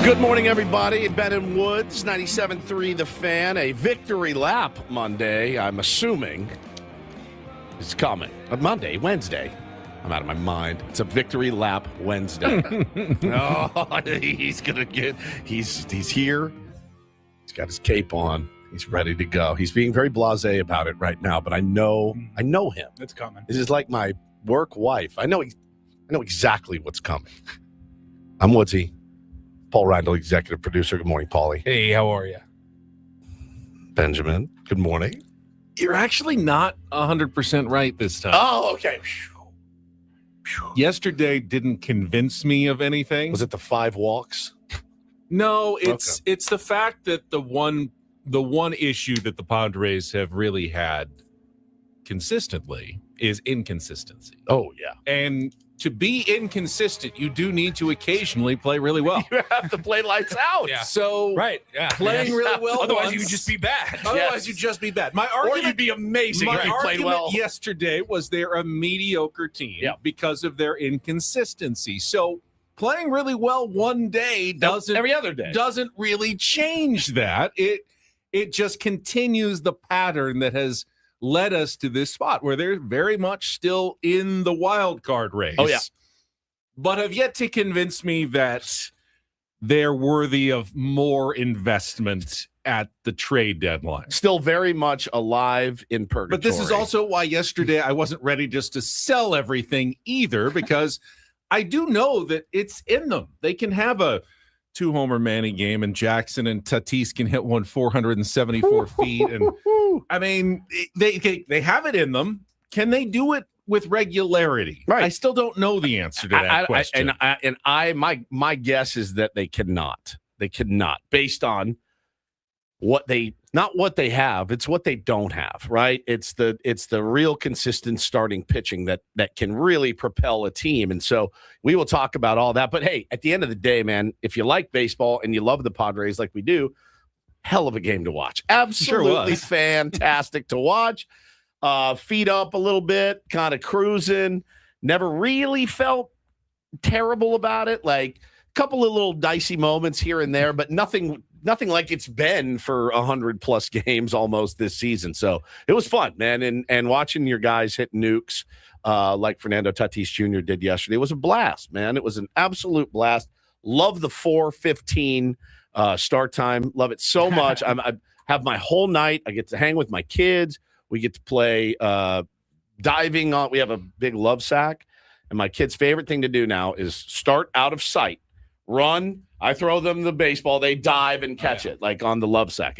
Well, good morning, everybody. Ben and Woods, 97.3 The Fan. A victory lap Monday, I'm assuming, is coming. Wednesday. I'm out of my mind. It's a victory lap Wednesday. Oh, he's going to get, he's here. He's got his cape on. He's ready to go. He's being very blasé about it right now, but I know him. It's coming. This is like my work wife. I know exactly what's coming. I'm Woodsy. Paul Reindl, executive producer. Good morning, Paulie. Hey, how are you? Benjamin, good morning. You're actually not 100% right this time. Oh, okay. Yesterday didn't convince me of anything. Was it the 5 walks? No, it's the fact that the one issue that the Padres have really had consistently is inconsistency. Oh, yeah. And to be inconsistent, you do need to occasionally play really well. You have to play lights out. Yeah. So Right. Yeah. playing really well. Otherwise, you would just be bad. Otherwise, you'd just be bad. My Or argument, you'd be amazing if you played well. yesterday was they're a mediocre team because of their inconsistency. So playing really well one day Every other day doesn't really change that. It just continues the pattern that has led us to this spot where they're very much still in the wild card race. Oh, yeah. But have yet to convince me that they're worthy of more investment at the trade deadline. Still very much alive in purgatory. But this is also why yesterday I wasn't ready just to sell everything either, because I do know that it's in them. They can have a 2-homer Manny game, and Jackson and Tatis can hit one 474 feet. And I mean, they have it in them. Can they do it with regularity? Right. I still don't know the answer to that question. My guess is that they cannot. They cannot, based on not what they have, it's what they don't have, right? It's the real consistent starting pitching that can really propel a team. And so we will talk about all that. But hey, at the end of the day, man, if you like baseball and you love the Padres like we do, hell of a game to watch. Absolutely fantastic to watch. Feet up a little bit, kind of cruising. Never really felt terrible about it. Like a couple of little dicey moments here and there, but nothing like it's been for 100+ games almost this season. So it was fun, man. And watching your guys hit nukes like Fernando Tatis Jr. did yesterday, it was a blast, man. It was an absolute blast. Love the 4:15 start time. Love it so much. I have my whole night. I get to hang with my kids. We get to play diving on. We have a big love sack. And my kids' favorite thing to do now is start out of sight, run. I throw them the baseball. They dive and catch it, like on the love sack.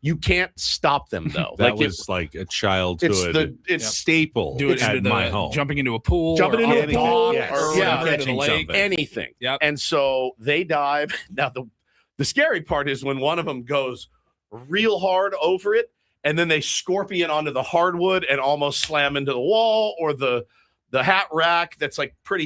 You can't stop them, though. That was like a childhood staple at my home. Jumping into a pool. Jumping into a pond. Into the lake. Anything. Yep. And so they dive. Now, the scary part is when one of them goes real hard over it, and then they scorpion onto the hardwood and almost slam into the wall or the hat rack that's like pretty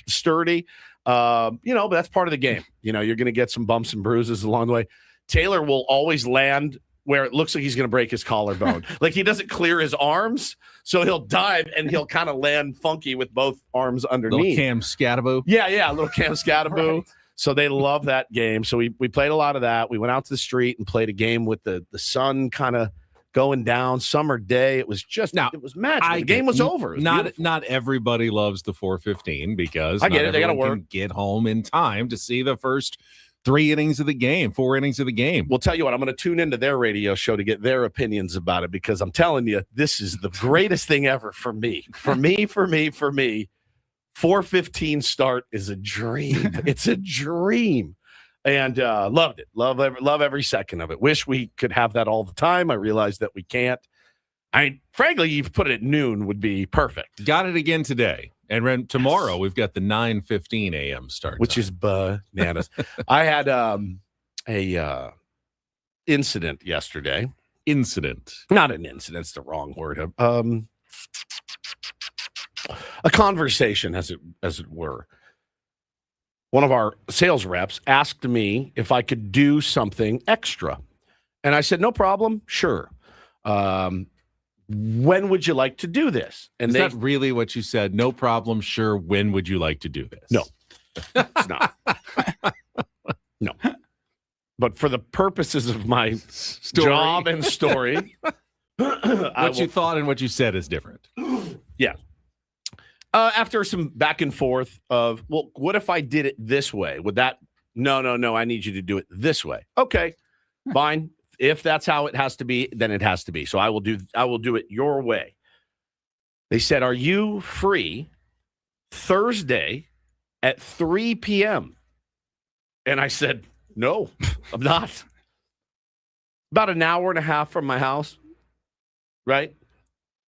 sturdy. But that's part of the game. You're going to get some bumps and bruises along the way. Taylor will always land where it looks like he's going to break his collarbone. Like he doesn't clear his arms, so he'll dive and he'll kind of land funky with both arms underneath. Little Cam Scataboo. Yeah, little Cam Scataboo. Right. So they love that game. So we played a lot of that. We went out to the street and played a game with the sun kind of going down, summer day. It was just it was magical. The game was over. Not everybody loves the 4:15 because I get it. They got to work. Can get home in time to see the first 4 innings of the game. We'll tell you what, I'm going to tune into their radio show to get their opinions about it, because I'm telling you, this is the greatest thing ever for me. For me. 4:15 start is a dream. It's a dream. And loved it. Love every second of it. Wish we could have that all the time. I realize that we can't. Frankly, you've put it at noon would be perfect. Got it again today. And then tomorrow we've got the 9:15 a.m. start, which is bananas. I had a incident yesterday. Not an incident. It's the wrong word. A conversation, as it were. One of our sales reps asked me if I could do something extra. And I said, no problem. Sure. When would you like to do this? And is that really what you said? No problem. Sure. When would you like to do this? No, it's not. No. But for the purposes of my job and story, what you thought and what you said is different. Yeah. After some back and forth of, well, what if I did it this way? Would that? No. I need you to do it this way. Okay, fine. If that's how it has to be, then it has to be. So I will do it your way. They said, "Are you free Thursday at 3 p.m.?" And I said, "No, I'm not." About an hour and a half from my house, right?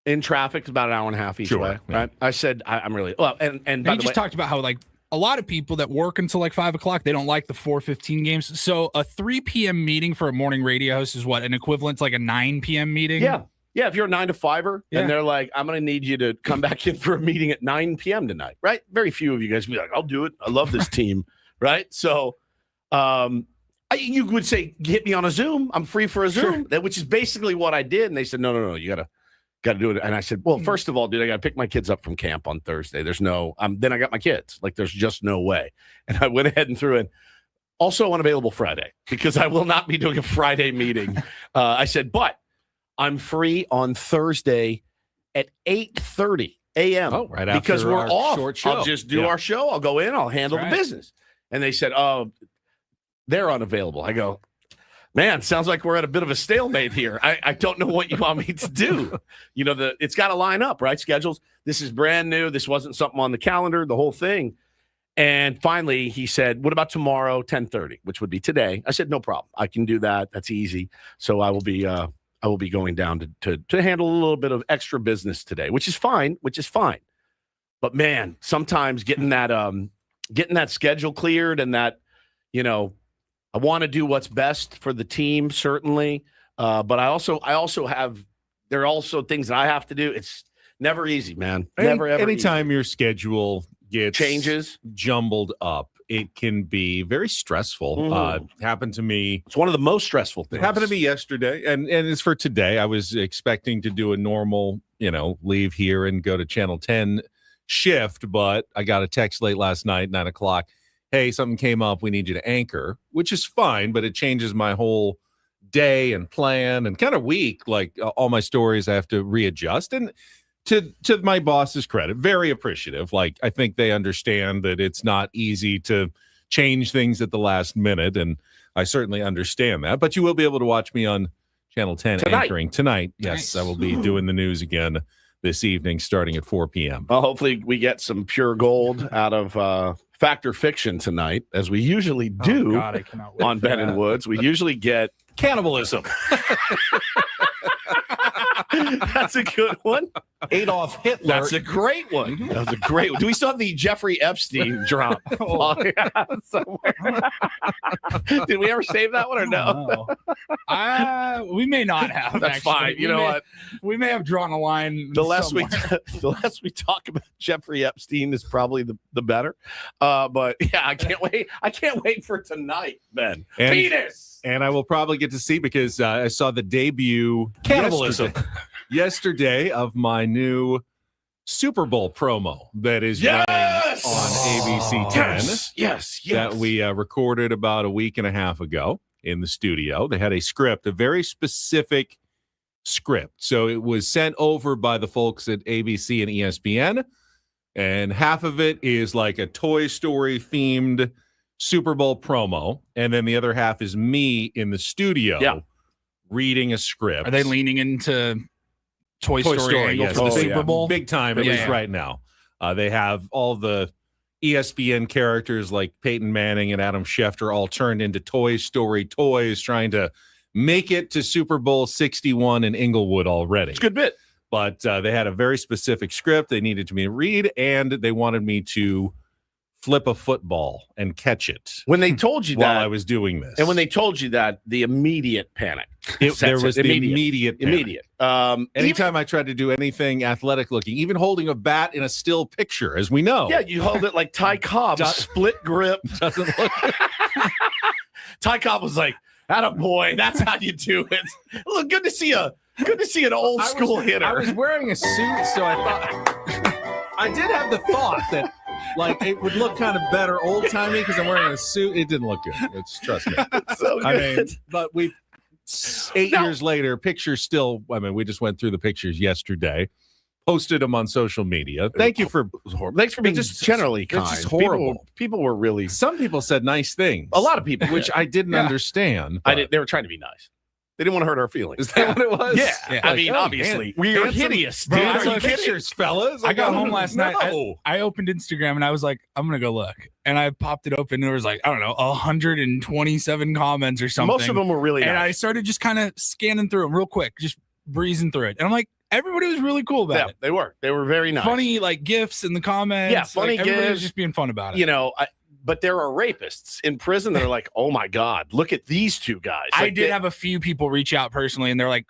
In traffic, it's about an hour and a half each way, right? I said, I'm really well, and by you the just way, talked about how like a lot of people that work until like 5 o'clock, they don't like the 4:15 games. So a 3 p.m. meeting for a morning radio host is what, an equivalent to like a 9 p.m. meeting? Yeah. If you're a 9 to 5er and they're like, I'm going to need you to come back in for a meeting at 9 p.m. tonight, right? Very few of you guys would be like, I'll do it. I love this team, right? So, you would say, hit me on a Zoom. I'm free for a Zoom, which is basically what I did. And they said, no, you gotta do it. And I said, well, first of all, dude, I gotta pick my kids up from camp on Thursday. There's no, then I got my kids. Like, there's just no way. And I went ahead and threw in, also unavailable Friday, because I will not be doing a Friday meeting. I said, but I'm free on Thursday at 8:30 a.m. Oh, right after because we're our off. short show. I'll just do our show. I'll go in. I'll handle the business. And they said, oh, they're unavailable. I go, man, sounds like we're at a bit of a stalemate here. I don't know what you want me to do. You know, it's got to line up, right? Schedules. This is brand new. This wasn't something on the calendar, the whole thing. And finally, he said, what about tomorrow, 10:30, which would be today? I said, no problem. I can do that. That's easy. So I will be going down to handle a little bit of extra business today, which is fine. But man, sometimes getting that schedule cleared and that, you know, I want to do what's best for the team, certainly. But I also have, there are also things that I have to do. It's never easy, man. Never, ever anytime easy. your schedule gets changes, jumbled up, it can be very stressful. Happened to me. It's one of the most stressful things. It happened to me yesterday, and it's for today. I was expecting to do a normal, leave here and go to Channel 10 shift, but I got a text late last night, 9 o'clock. Hey, something came up. We need you to anchor, which is fine, but it changes my whole day and plan and kind of week. Like all my stories, I have to readjust. And to my boss's credit, very appreciative. Like, I think they understand that it's not easy to change things at the last minute, and I certainly understand that. But you will be able to watch me on Channel 10 anchoring tonight. Yes, nice. I will be doing the news again this evening, starting at 4 p.m. Well, hopefully we get some pure gold out of Fact or Fiction tonight, as we usually do on Ben and Woods. We usually get cannibalism. That's a good one. Adolf Hitler. That's a great one. That was a great one. Do we still have the Jeffrey Epstein drop? Did we ever save that one or no? We may not have. That's actually fine. You know what? We may have drawn a line. The less we talk about Jeffrey Epstein is probably the better. But yeah, I can't wait. I can't wait for tonight, Ben. Penis. And I will probably get to see, because I saw the debut cannibalism yesterday of my new Super Bowl promo that is running on ABC 10. Yes. That we recorded about a week and a half ago in the studio. They had a script, a very specific script. So it was sent over by the folks at ABC and ESPN, and half of it is like a Toy Story themed Super Bowl promo, and then the other half is me in the studio reading a script. Are they leaning into Toy Story angle for the Super Bowl? Big time, at least right now. They have all the ESPN characters like Peyton Manning and Adam Schefter all turned into Toy Story toys, trying to make it to Super Bowl 61 in Inglewood already. It's a good bit. But they had a very specific script they needed me to read, and they wanted me to flip a football and catch it. When they told you while that, I was doing this, and when they told you that, the immediate panic. There was the immediate panic. Immediate. Anytime I tried to do anything athletic looking, even holding a bat in a still picture, as we know. Yeah, you hold it like Ty Cobb, split grip. Doesn't look. Ty Cobb was like, "Attaboy, that's how you do it." Look, good to see an old school hitter. I was wearing a suit, so I thought I did have the thought that Like it would look kind of better old timey because I'm wearing a suit. It didn't look good. Trust me. So good. I mean, but 8 years later, pictures still. I mean, we just went through the pictures yesterday, posted them on social media. Thank you for Thanks for being just generally kind. just horrible. People were really. Some people said nice things. A lot of people, which I didn't understand. I did. They were trying to be nice. They didn't want to hurt our feelings. Is that what it was? Yeah. I mean, obviously, we are hideous. Bro, Dude, I are saw you pictures, fellas. I got home last night. No. I opened Instagram and I was like, I'm gonna go look. And I popped it open. And there was like, I don't know, 127 comments or something. Most of them were really And I nice. started just kind of scanning through them real quick, just breezing through it. And I'm like, everybody was really cool about it. They were. They were very nice. Funny like gifs in the comments. Yeah, funny everybody was gifs. just being fun about it. You know, but there are rapists in prison that are like, oh my God, look at these two guys. I Like, did have a few people reach out personally, and they're like,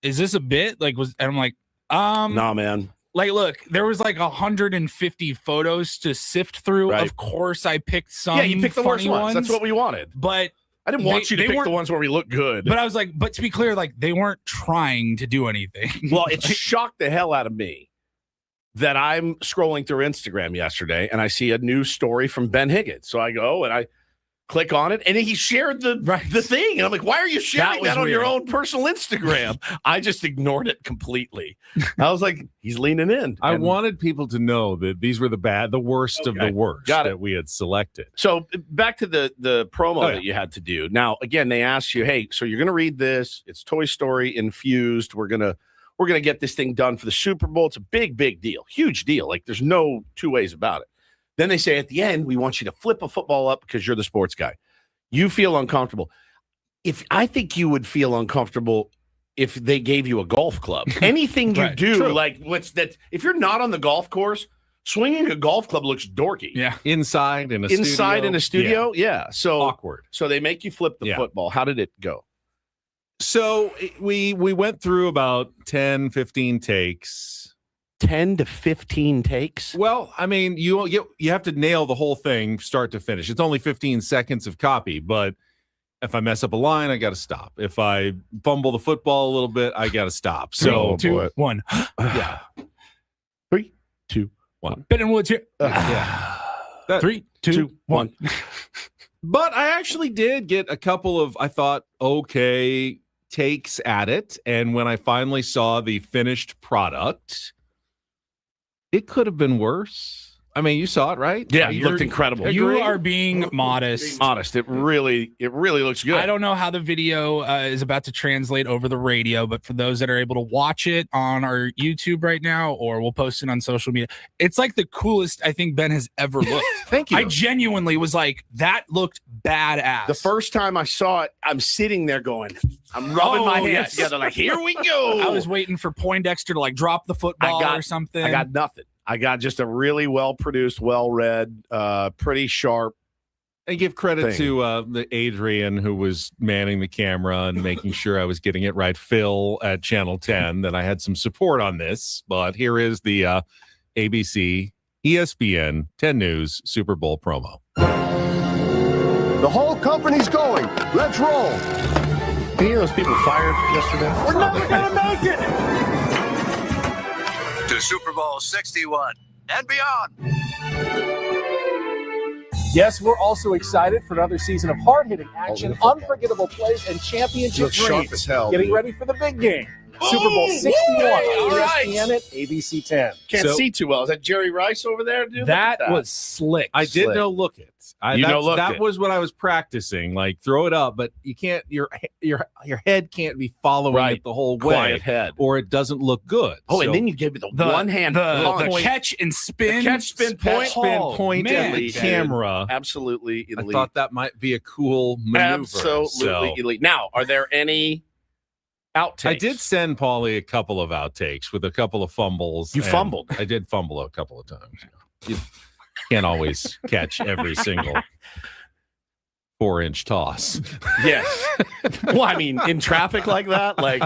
"Is this a bit?" Like, and I'm like, nah, man. Like, look, there was like 150 photos to sift through. Right. Of course, I picked some. Yeah, you picked the worst funny ones. That's what we wanted. But I didn't want you to they pick the weren't- ones where we look good. But I was like, but to be clear, like they weren't trying to do anything. Well, it shocked the hell out of me that I'm scrolling through Instagram yesterday and I see a new story from Ben Higgins. So I go and I click on it and he shared the thing. And I'm like, why are you sharing that on your own personal Instagram? I just ignored it completely. I was like, he's leaning in. I And wanted people to know that these were the worst of the worst Got it. that we had selected. So back to the promo that you had to do. Now, again, they asked you, hey, so you're going to read this. It's Toy Story infused. We're going to get this thing done for the Super Bowl. It's a big, big deal. Huge deal. Like there's no two ways about it. Then they say at the end, we want you to flip a football up because you're the sports guy. You feel uncomfortable. I think you would feel uncomfortable if they gave you a golf club. Anything you do, true. like what's that? If you're not on the golf course, swinging a golf club looks dorky. Yeah. Inside in a studio. Yeah. So awkward. So they make you flip the football. How did it go? So we went through about 10, 15 takes. 10 to 15 takes? Well, I mean, you have to nail the whole thing start to finish. It's only 15 seconds of copy, but if I mess up a line, I got to stop. If I fumble the football a little bit, I got to stop. So 3, 2, 1. Yeah. 3, 2, 1. Ben and Woods here. Yeah. 3, 2, 1. But I actually did get a couple of, I thought, okay takes at it. And when I finally saw the finished product, it could have been worse. I mean, you saw it, right? Yeah, you looked incredible. You are being modest. Modest. It really looks good. I don't know how the video is about to translate over the radio, but for those that are able to watch it on our YouTube right now, or we'll post it on social media, it's like the coolest I think Ben has ever looked. Thank you. I genuinely was like, that looked badass. The first time I saw it, I'm sitting there going, I'm rubbing my hands together like, here we go. I was waiting for Poindexter to like drop the football or something. I got nothing. I got just a really well-produced, well-read, pretty sharp. And give credit to the Adrian who was manning the camera and making sure I was getting it right. Phil at Channel 10, that I had some support on this. But here is the ABC, ESPN, 10 News Super Bowl promo. The whole company's going. Let's roll. Any of those people fired yesterday? We're never going to make it. To Super Bowl 61 and beyond. Yes, we're also excited for another season of hard-hitting action, unforgettable plays, and championship sharp dreams. as hell, Getting dude. ready for the big game. Super Bowl 61 All on right. ESPN at ABC 10. Can't So- see too well. Is that Jerry Rice over there, dude? that was slick. I did Slick. know look it. That was what I was practicing. Like throw it up, but you can't. Your head can't be following it the whole way, Quiet head. or it doesn't look good. Oh, and So- then you give it the the one hand the point. catch and spin, The catch, spin, point. spin point man. and the Elite, camera. Absolutely I elite. thought that might be a cool maneuver. Absolutely So- elite. Now, are there any outtakes? I did send Paulie a couple of outtakes with a couple of fumbles. You and fumbled. I did fumble a couple of times. You can't always catch every single 4-inch toss. Yes. Well, I mean, in traffic like that, like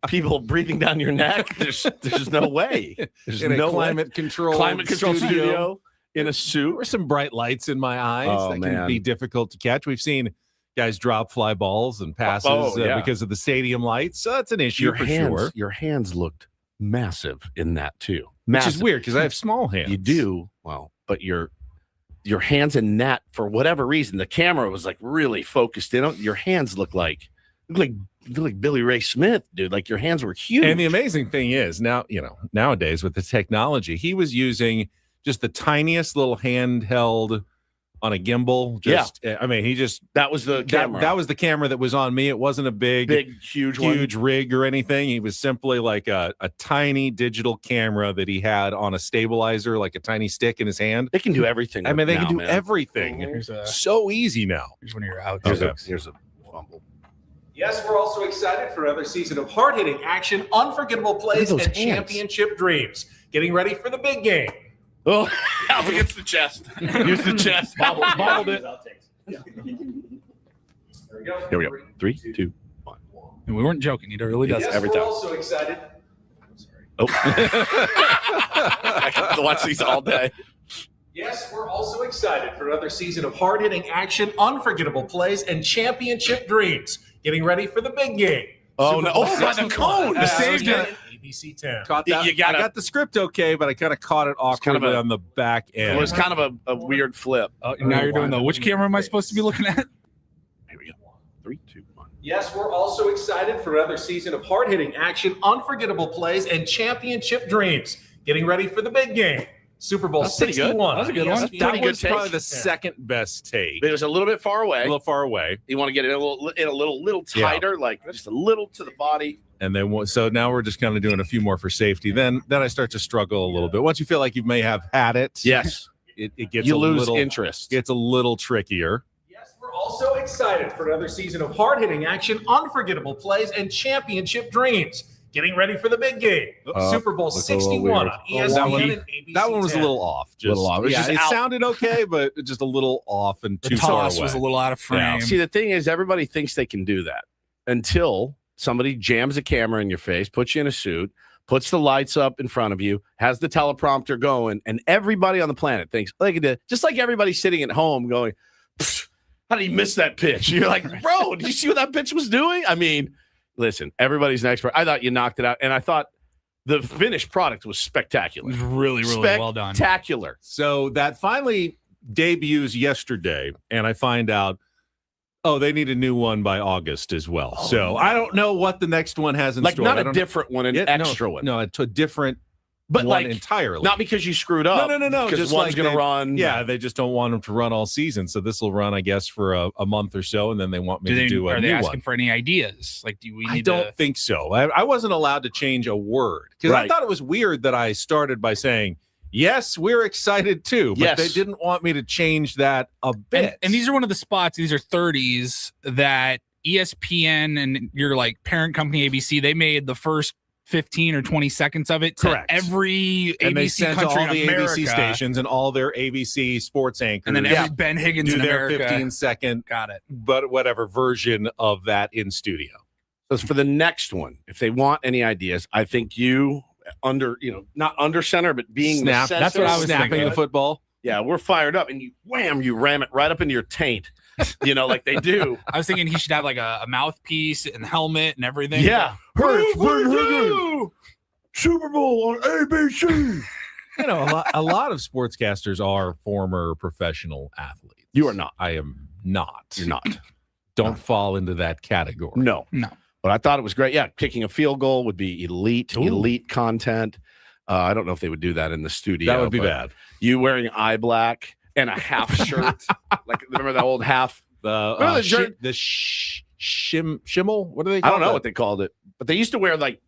people breathing down your neck, there's no way. There's In no a climate control studio in a suit. There were some bright lights in my eyes Oh, that man. can be difficult to catch. We've seen guys drop fly balls and passes yeah. because of the stadium lights. So that's an issue for sure. Your hands looked massive in that too. Which Massive. is weird because I have small hands. You do. Well, but your your hands in net for whatever reason. The camera was like really focused in on your hands. Look like Billy Ray Smith, dude. Like your hands were huge. And the amazing thing is now, nowadays with the technology, he was using just the tiniest little handheld on a gimbal. That was the camera. That was the camera that was on me. It wasn't a big huge rig or anything. He was simply like a tiny digital camera that he had on a stabilizer, like a tiny stick in his hand. They can do everything. They can do man. everything. So easy now. Here's one of your outs. Here's a fumble. Yes, we're also excited for another season of hard-hitting action, unforgettable plays, Look at and those hands. championship dreams. Getting ready for the big game. Oh, up against the chest. Use the chest. Bobbled it. There we go. Here we go. 3, 2, 1. And we weren't joking. He really does Yes, it every we're time. also excited. Oh. I can watch these all day. Yes, we're also excited for another season of hard-hitting action, unforgettable plays, and championship dreams. Getting ready for the big game. Oh, Super no. Bowl Oh, by the 61. cone. You saved it. ABC 10. Caught that. You gotta- I got the script okay, but I kind of caught it awkwardly on the back end. It was kind of a weird flip. Now you're doing which camera am I supposed to be looking at? Here we go. 3, 2, 1. Yes, we're also excited for another season of hard-hitting action, unforgettable plays, and championship dreams. Getting ready for the big game. Super Bowl That's pretty good. 61. That's a good one. ESPN. Pretty That good was probably take. the second best take. It was a little bit far away. A little far away. You want to get it a little tighter, like just a little to the body. And then so now we're just kind of doing a few more for safety. Then I start to struggle a little bit. Once you feel like you may have had it, Yes. it gets You a lose little interest. Gets a little trickier. Yes, we're also excited for another season of hard-hitting action, unforgettable plays, and championship dreams. Getting ready for the big game. Super Bowl looks a little 61 weird. on ESPN and ABC That one was a 10. little off. Little off. It was Yeah, just it out. sounded okay, but just a little off and The too far toss away. was a little out of frame. See, the thing is, everybody thinks they can do that until somebody jams a camera in your face, puts you in a suit, puts the lights up in front of you, has the teleprompter going, and everybody on the planet thinks they can do it. Just like everybody sitting at home going, how did he miss that pitch? You're like, bro, did you see what that pitch was doing? I mean, listen, everybody's an expert. I thought you knocked it out, and I thought the finished product was It spectacular. was really, really well done. Spectacular. So that finally debuts yesterday, and I find out, they need a new one by August as well. So I don't know what the next one has in Like store. not I a don't- different one, an Yeah, extra one. No, it's a different but one like entirely. not because you screwed up. No. Because Just one's like going to run. Yeah, they just don't want them to run all season. So this will run, I guess, for a month or so, and then they want me to do a are they new asking one. for any ideas? Like, do we need I don't think so. I wasn't allowed to change a word because I Right. thought it was weird that I started by saying, yes, we're excited too. But Yes. they didn't want me to change that a bit. And these are one of the spots, these are 30s that ESPN and your like parent company ABC, they made the first 15 or 20 seconds of it to Correct. every and they ABC sent to country all the in America. ABC stations and all their ABC sports anchors. And then every Ben Higgins do in their America. 15-second, Got it. but whatever version of that in studio. So for the next one, if they want any ideas, I think you not under center, but being the Snap. center, That's what I was snapping thinking. the football. Yeah, we're fired up, and you ram it right up into your taint, like they do. I was thinking he should have like a mouthpiece and helmet and everything. Yeah, Super Bowl on ABC. A lot of sportscasters are former professional athletes. You are not. I am not. You're not. Don't fall into that category. No. But I thought it was great. Yeah, kicking a field goal would be elite content. I don't know if they would do that in the studio. That would be but bad. You wearing eye black and a half shirt, like remember that old half? Remember the shirt? Shimmel? What do they call I don't know that? what they called it, but they used to wear they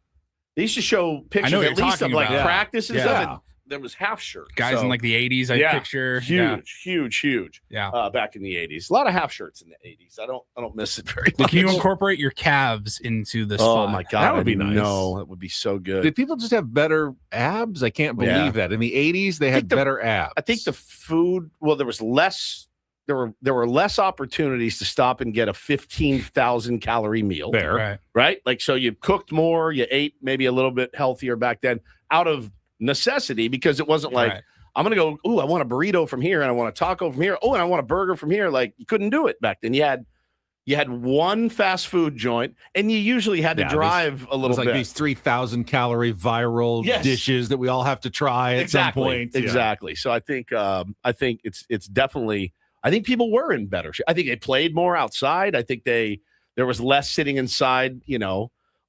used to show pictures what at you're least of talking like about. practice and Yeah. stuff. And there was half shirts. Guys in like the 80s, I picture. Huge. Yeah. Back in the 80s, a lot of half shirts in the 80s. I don't miss it very much. Can you incorporate your calves into this? Oh spot? my god, That would be nice. No, that would be so good. Did people just have better abs? I can't believe Yeah. that. In the 80s, they had better abs. I think the food. Well, there was less. There were less opportunities to stop and get a 15,000 calorie meal. Fair. Right? Like, so you cooked more, you ate maybe a little bit healthier back then out of necessity, because it wasn't like, I'm going to go, I want a burrito from here and I want a taco from here. Oh, and I want a burger from here. Like, you couldn't do it back then. You You had one fast food joint, and you usually had to drive a little like bit. These 3,000 calorie viral dishes that we all have to try at some point. Exactly. So I think it's definitely. I think people were in better shape. I think they played more outside. I think there was less sitting inside,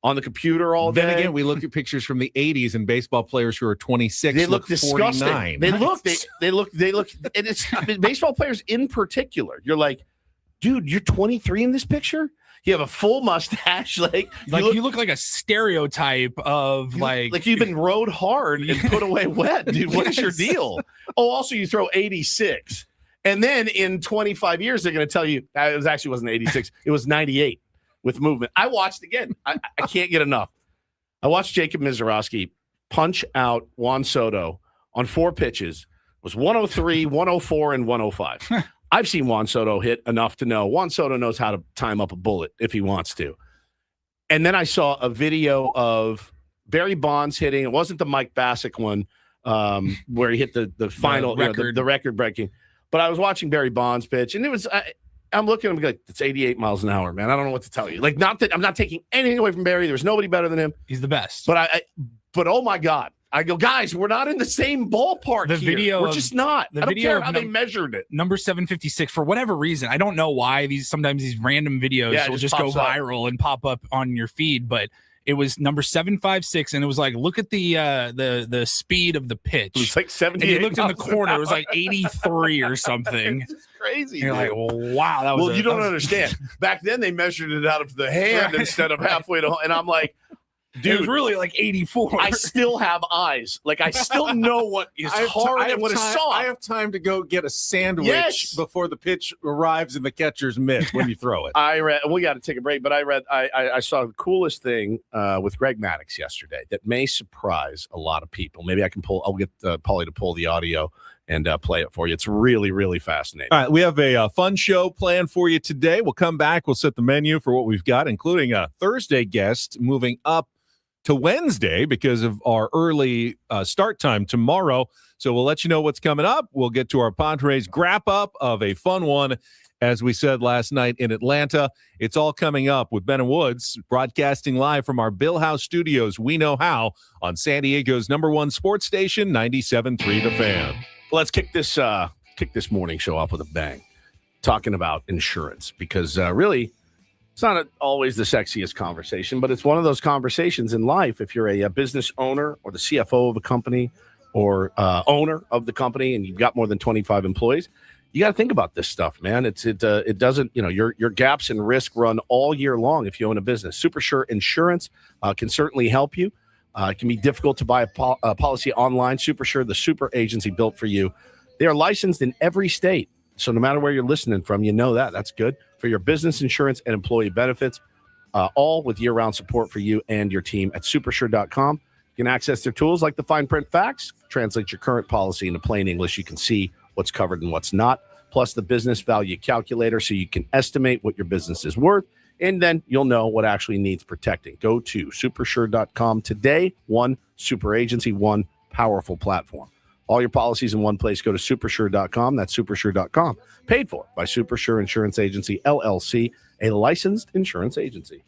on the computer all day. Then again, we look at pictures from the 80s and baseball players who are 26. They look disgusting. 49. They look. And it's baseball players in particular. You're like, dude, you're 23 in this picture. You have a full mustache, you look like a stereotype of like you've been rode hard and put away wet, dude. What is your deal? Oh, also you throw 86, and then in 25 years they're going to tell you it wasn't 86, it was 98 with movement. I watched again. I can't get enough. I watched Jacob Mizorowski punch out Juan Soto on 4 pitches. It was 103, 104, and 105. I've seen Juan Soto hit enough to know Juan Soto knows how to time up a bullet if he wants to. And then I saw a video of Barry Bonds hitting. It wasn't the Mike Bassick one where he hit the final record, the record breaking. But I was watching Barry Bonds pitch, and it was I'm looking at him like, it's 88 miles an hour, man. I don't know what to tell you. Like, not that I'm not taking anything away from Barry. There's nobody better than him. He's the best. But oh my God. I go, guys, we're not in the same ballpark here. We're just not. I don't care how they measured it. Number 756, for whatever reason, I don't know why sometimes these random videos will just go viral and pop up on your feed, but it was number 756, and it was like, look at the speed of the pitch. It was like 78. And you looked in the corner, it was like 83 or something. It's crazy. And you're like, wow, that was. Well, you don't understand. Back then, they measured it out of the hand instead of halfway to, and I'm like, dude, it was really like 84. I still have eyes. Like, I still know what is hard and what is soft. I have time to go get a sandwich before the pitch arrives in the catcher's mitt when you throw it. We got to take a break, but I saw the coolest thing with Greg Maddux yesterday that may surprise a lot of people. Maybe I'll get Paulie to pull the audio and play it for you. It's really, really fascinating. All right, we have a fun show planned for you today. We'll come back. We'll set the menu for what we've got, including a Thursday guest moving up to Wednesday because of our early start time tomorrow. So we'll let you know what's coming up. We'll get to our Padres wrap-up of a fun one, as we said last night in Atlanta. It's all coming up with Ben and Woods, broadcasting live from our Bill House studios. We know how on San Diego's #1 sports station, 97.3 The Fan. Let's kick this morning show off with a bang, talking about insurance, because really, it's not always the sexiest conversation, but it's one of those conversations in life. If you're a business owner or the CFO of a company or owner of the company, and you've got more than 25 employees, you got to think about this stuff, man. It doesn't, your gaps in risk run all year long if you own a business. SuperSure Insurance can certainly help you. It can be difficult to buy a policy online. SuperSure, the super agency built for you. They are licensed in every state. So no matter where you're listening from, you know that's good for your business insurance and employee benefits, all with year-round support for you and your team at supersure.com. You can access their tools like the fine print facts, translate your current policy into plain English. You can see what's covered and what's not, plus the business value calculator so you can estimate what your business is worth, and then you'll know what actually needs protecting. Go to supersure.com today. One super agency, one powerful platform. All your policies in one place. Go to supersure.com. That's supersure.com. Paid for by SuperSure Insurance Agency, LLC, a licensed insurance agency.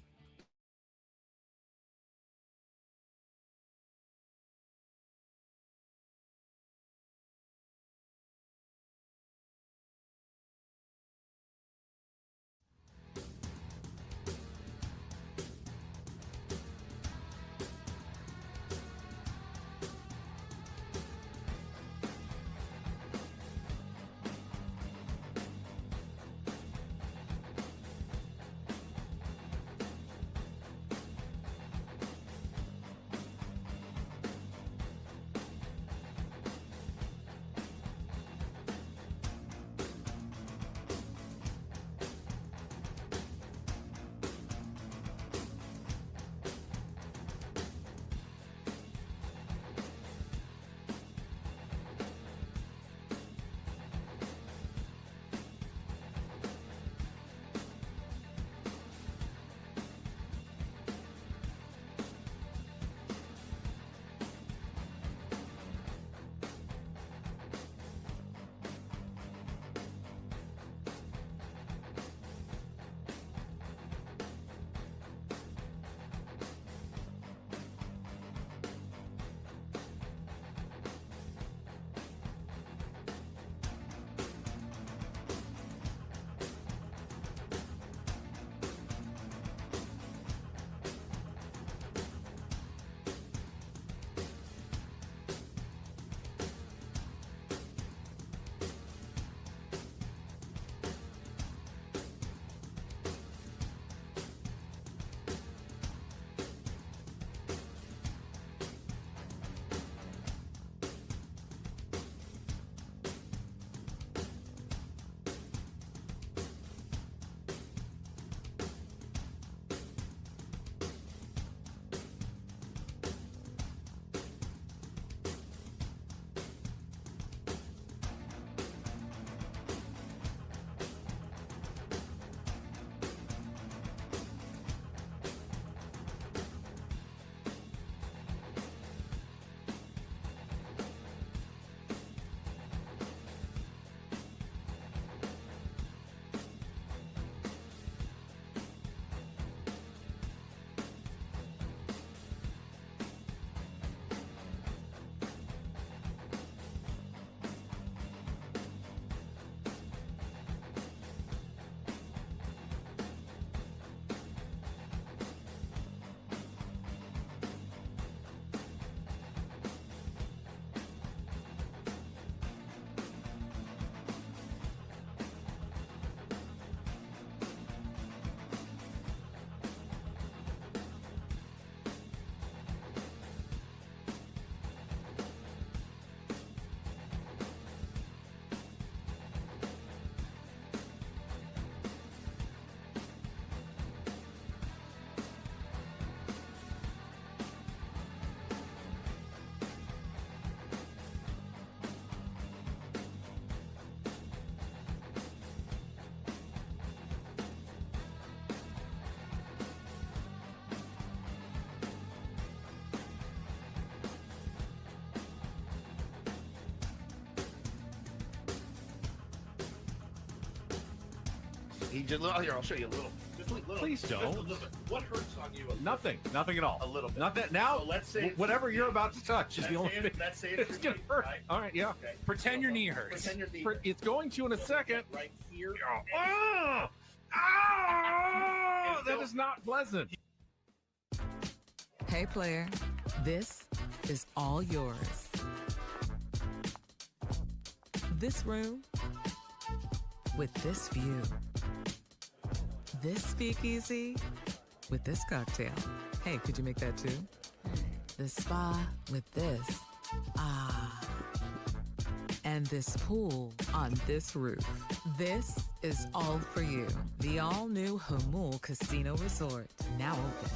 He just here. I'll show you a little. Just a little. Please don't. Just a little bit. What hurts on you? Nothing at all. A little bit. Nothing. Now, So let's say whatever you're about to touch is the only thing. Let's say It's gonna hurt. Right? All right, yeah. Okay. Pretend your knee hurts. Pretend your knee. It's going to in a second. Right here. Oh, oh, that is not pleasant. Hey, player, this is all yours. This room with this view. This speakeasy with this cocktail. Hey, could you make that too? The spa with this. Ah. And this pool on this roof. This is all for you. The all-new Hamul Casino Resort, now open.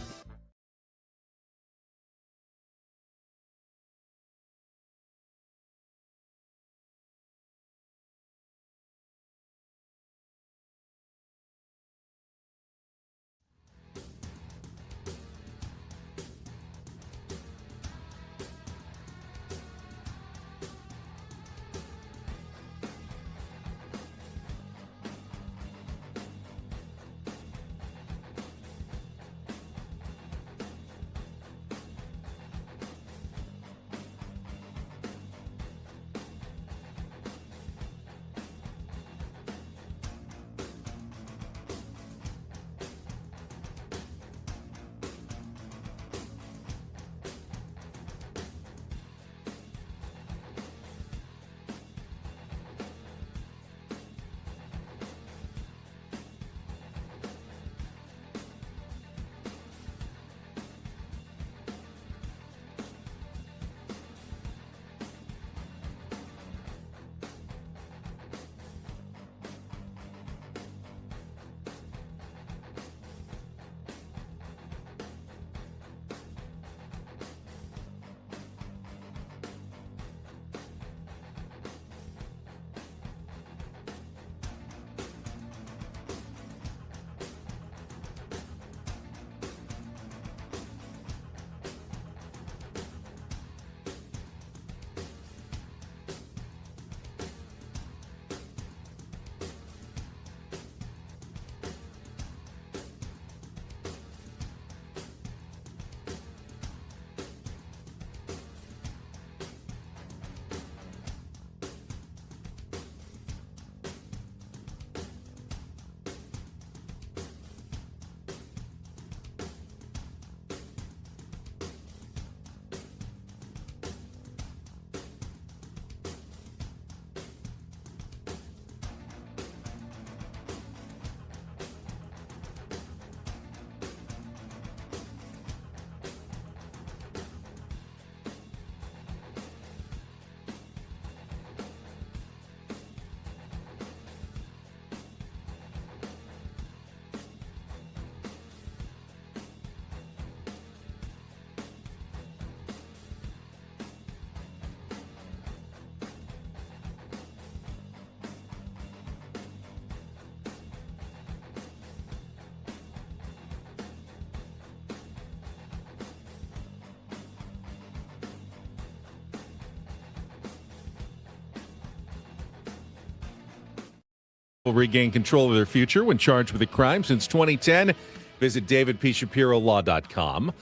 Will regain control of their future when charged with a crime since 2010. Visit davidpshapirolaw.com.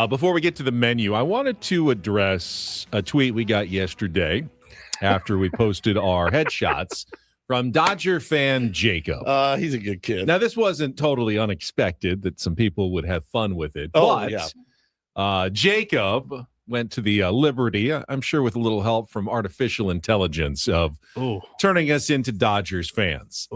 Before we get to the menu, I wanted to address a tweet we got yesterday after we posted our headshots from Dodger fan Jacob. He's a good kid. Now, this wasn't totally unexpected that some people would have fun with it, Oh, but Jacob went to the Liberty, I'm sure with a little help from artificial intelligence, of turning us into Dodgers fans.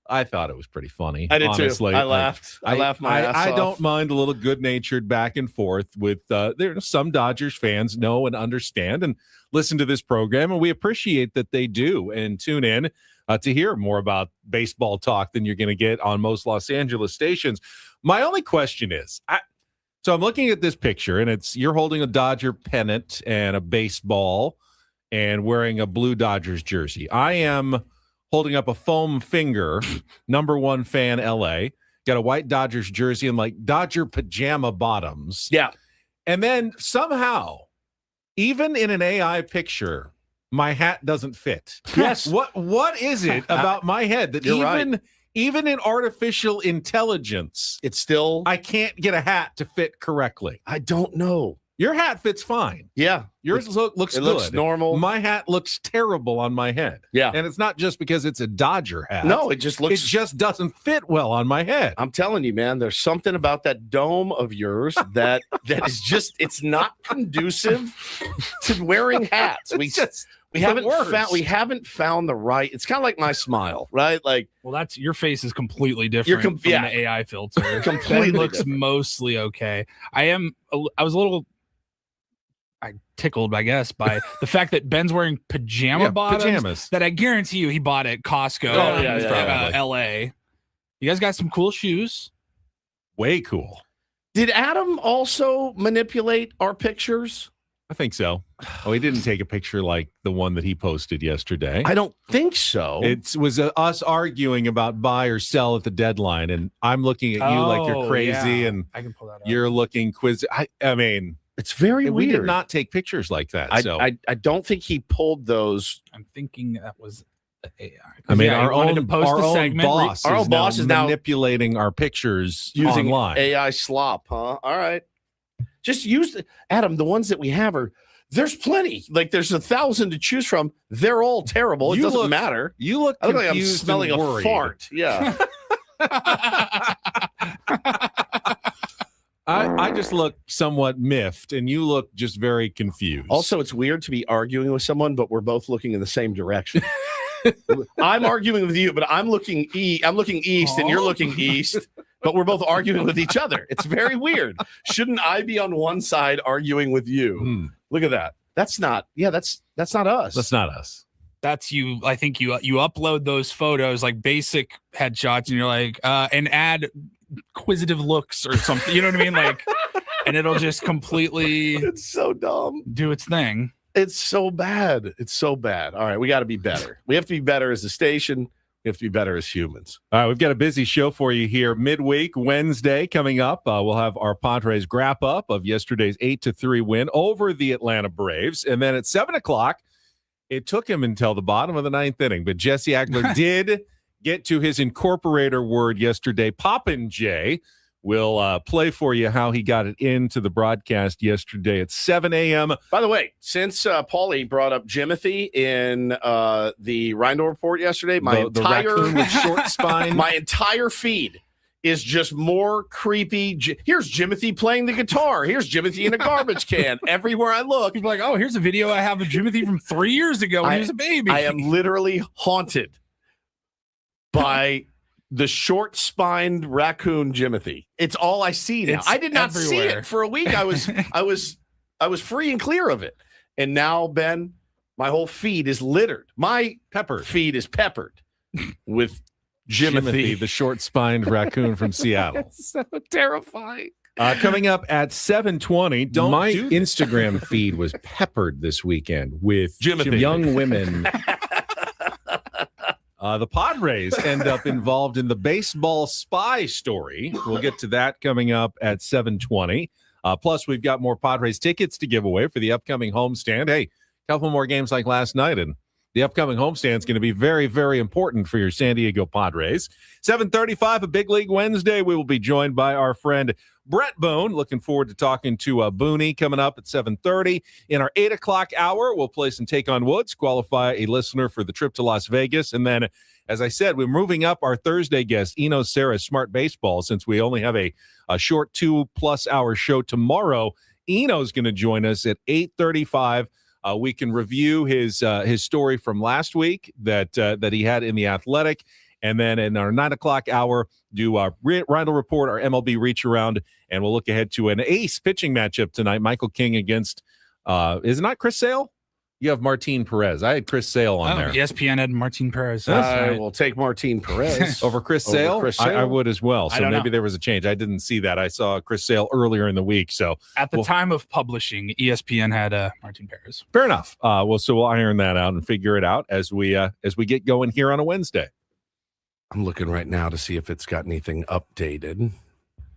I thought it was pretty funny. I did honestly. too. I laughed. I laughed my ass I off. don't mind a little good-natured back and forth with there. Some Dodgers fans know and understand and listen to this program, and we appreciate that they do and tune in to hear more about baseball talk than you're going to get on most Los Angeles stations. My only question is, so I'm looking at this picture, and you're holding a Dodger pennant and a baseball and wearing a blue Dodgers jersey. I am holding up a foam finger, number one fan, LA, got a white Dodgers jersey and like Dodger pajama bottoms. Yeah. And then somehow, even in an AI picture, my hat doesn't fit. Yes. What is it about my head that You're even Even in artificial intelligence, It's still. I can't get a hat to fit correctly. I don't know. Your hat fits fine. Yeah, Yours looks it good. looks normal. My hat looks terrible on my head. Yeah. And it's not just because it's a Dodger hat. No, it just looks. It just doesn't fit well on my head. I'm telling you, man, there's something about that dome of yours that is just, it's not conducive to wearing hats. We haven't found the right. It's kind of like my smile, right? Like, Well, that's your face is completely different from the AI filter. Completely Ben looks different. mostly okay. I was a little tickled, I guess, by the fact that Ben's wearing pajamas pajamas. that I guarantee you he bought at Costco, Oh, yeah, LA. You guys got some cool shoes. Way cool. did Adam also manipulate our pictures? I think so. Oh, he didn't take a picture like the one that he posted yesterday. I don't think so. It was us arguing about buy or sell at the deadline, and I'm looking at you like you're crazy, and I can pull that up. you're looking quiz. I mean, It's very weird. we did not take pictures like that. I don't think he pulled those. I'm thinking that was the AI. I mean, Yeah, our he wanted own to post our a own segment. boss, Our is, own boss now is now manipulating our pictures using online. AI slop, huh? All right. Just use Adam. The ones that we have there's plenty. Like there's 1,000 to choose from. They're all terrible. It doesn't matter. You look I look like I'm confused smelling and a worried. fart. Yeah. I just look somewhat miffed, and you look just very confused. Also, it's weird to be arguing with someone, but we're both looking in the same direction. I'm arguing with you, but I'm looking east, and you're looking east, but we're both arguing with each other. It's very weird. Shouldn't I be on one side arguing with you? Look at that. That's not. Yeah, that's not us. That's not us. That's you. I think you upload those photos like basic headshots, and you're like, and add inquisitive looks or something. You know what I mean? Like, and it'll just completely It's so dumb. do its thing. It's so bad. It's so bad. All right, we got to be better. We have to be better as a station. We have to be better as humans. All right, we've got a busy show for you here. Midweek, Wednesday coming up. We'll have our Padres Wrap-Up of yesterday's 8-3 win over the Atlanta Braves. And then at 7 o'clock, it took him until the bottom of the ninth inning, but Jesse Agler did get to his Incorporator word yesterday. Poppin' Jay will play for you how he got it into the broadcast yesterday at 7 a.m. By the way, since Paulie brought up Jimothy in the Reindl Report yesterday, The raccoon with short spine. my entire feed is just more creepy. Here's Jimothy playing the guitar. Here's Jimothy in a garbage can. Everywhere I look, People are like, oh, here's a video I have of Jimothy from 3 years ago when he was a baby. I am literally haunted by the short-spined raccoon Jimothy. It's all I see now. It's I did not see everywhere. it for a week. I was free and clear of it, and now Ben, my whole feed is littered. My feed is peppered with Jimothy, the short-spined raccoon from Seattle. It's so terrifying. Coming up at 7:20. My Instagram feed was peppered this weekend with Jimothy. young women. The Padres end up involved in the baseball spy story. We'll get to that coming up at 7:20. Plus, we've got more Padres tickets to give away for the upcoming homestand. Hey, a couple more games like last night, and the upcoming homestand is going to be very, very important for your San Diego Padres. 7:35, a Big League Wednesday. We will be joined by our friend Bret Boone. Looking forward to talking to Booney coming up at 7:30. In our 8 o'clock hour, we'll play some Take on Woods, qualify a listener for the trip to Las Vegas. And then, as I said, we're moving up our Thursday guest, Eno Sarris, Smart Baseball, since we only have a short 2+ hour show tomorrow. Eno's going to join us at 8:35. We can review his story from last week that he had in The Athletic. And then in our 9 o'clock hour, do our Reindl Report, our MLB Reacharound, and we'll look ahead to an ace pitching matchup tonight. Michael King against, is it not Chris Sale? You have Martin Perez. I had Chris Sale on there. ESPN had Martin Perez. I will take Martin Perez Over Chris Sale? Chris Sale? I would as well. So don't maybe know. there was a change. I didn't see that. I saw Chris Sale earlier in the week. So At the time of publishing, ESPN had Martin Perez. fair enough. So we'll iron that out and figure it out as we get going here on a Wednesday. I'm looking right now to see if it's got anything updated.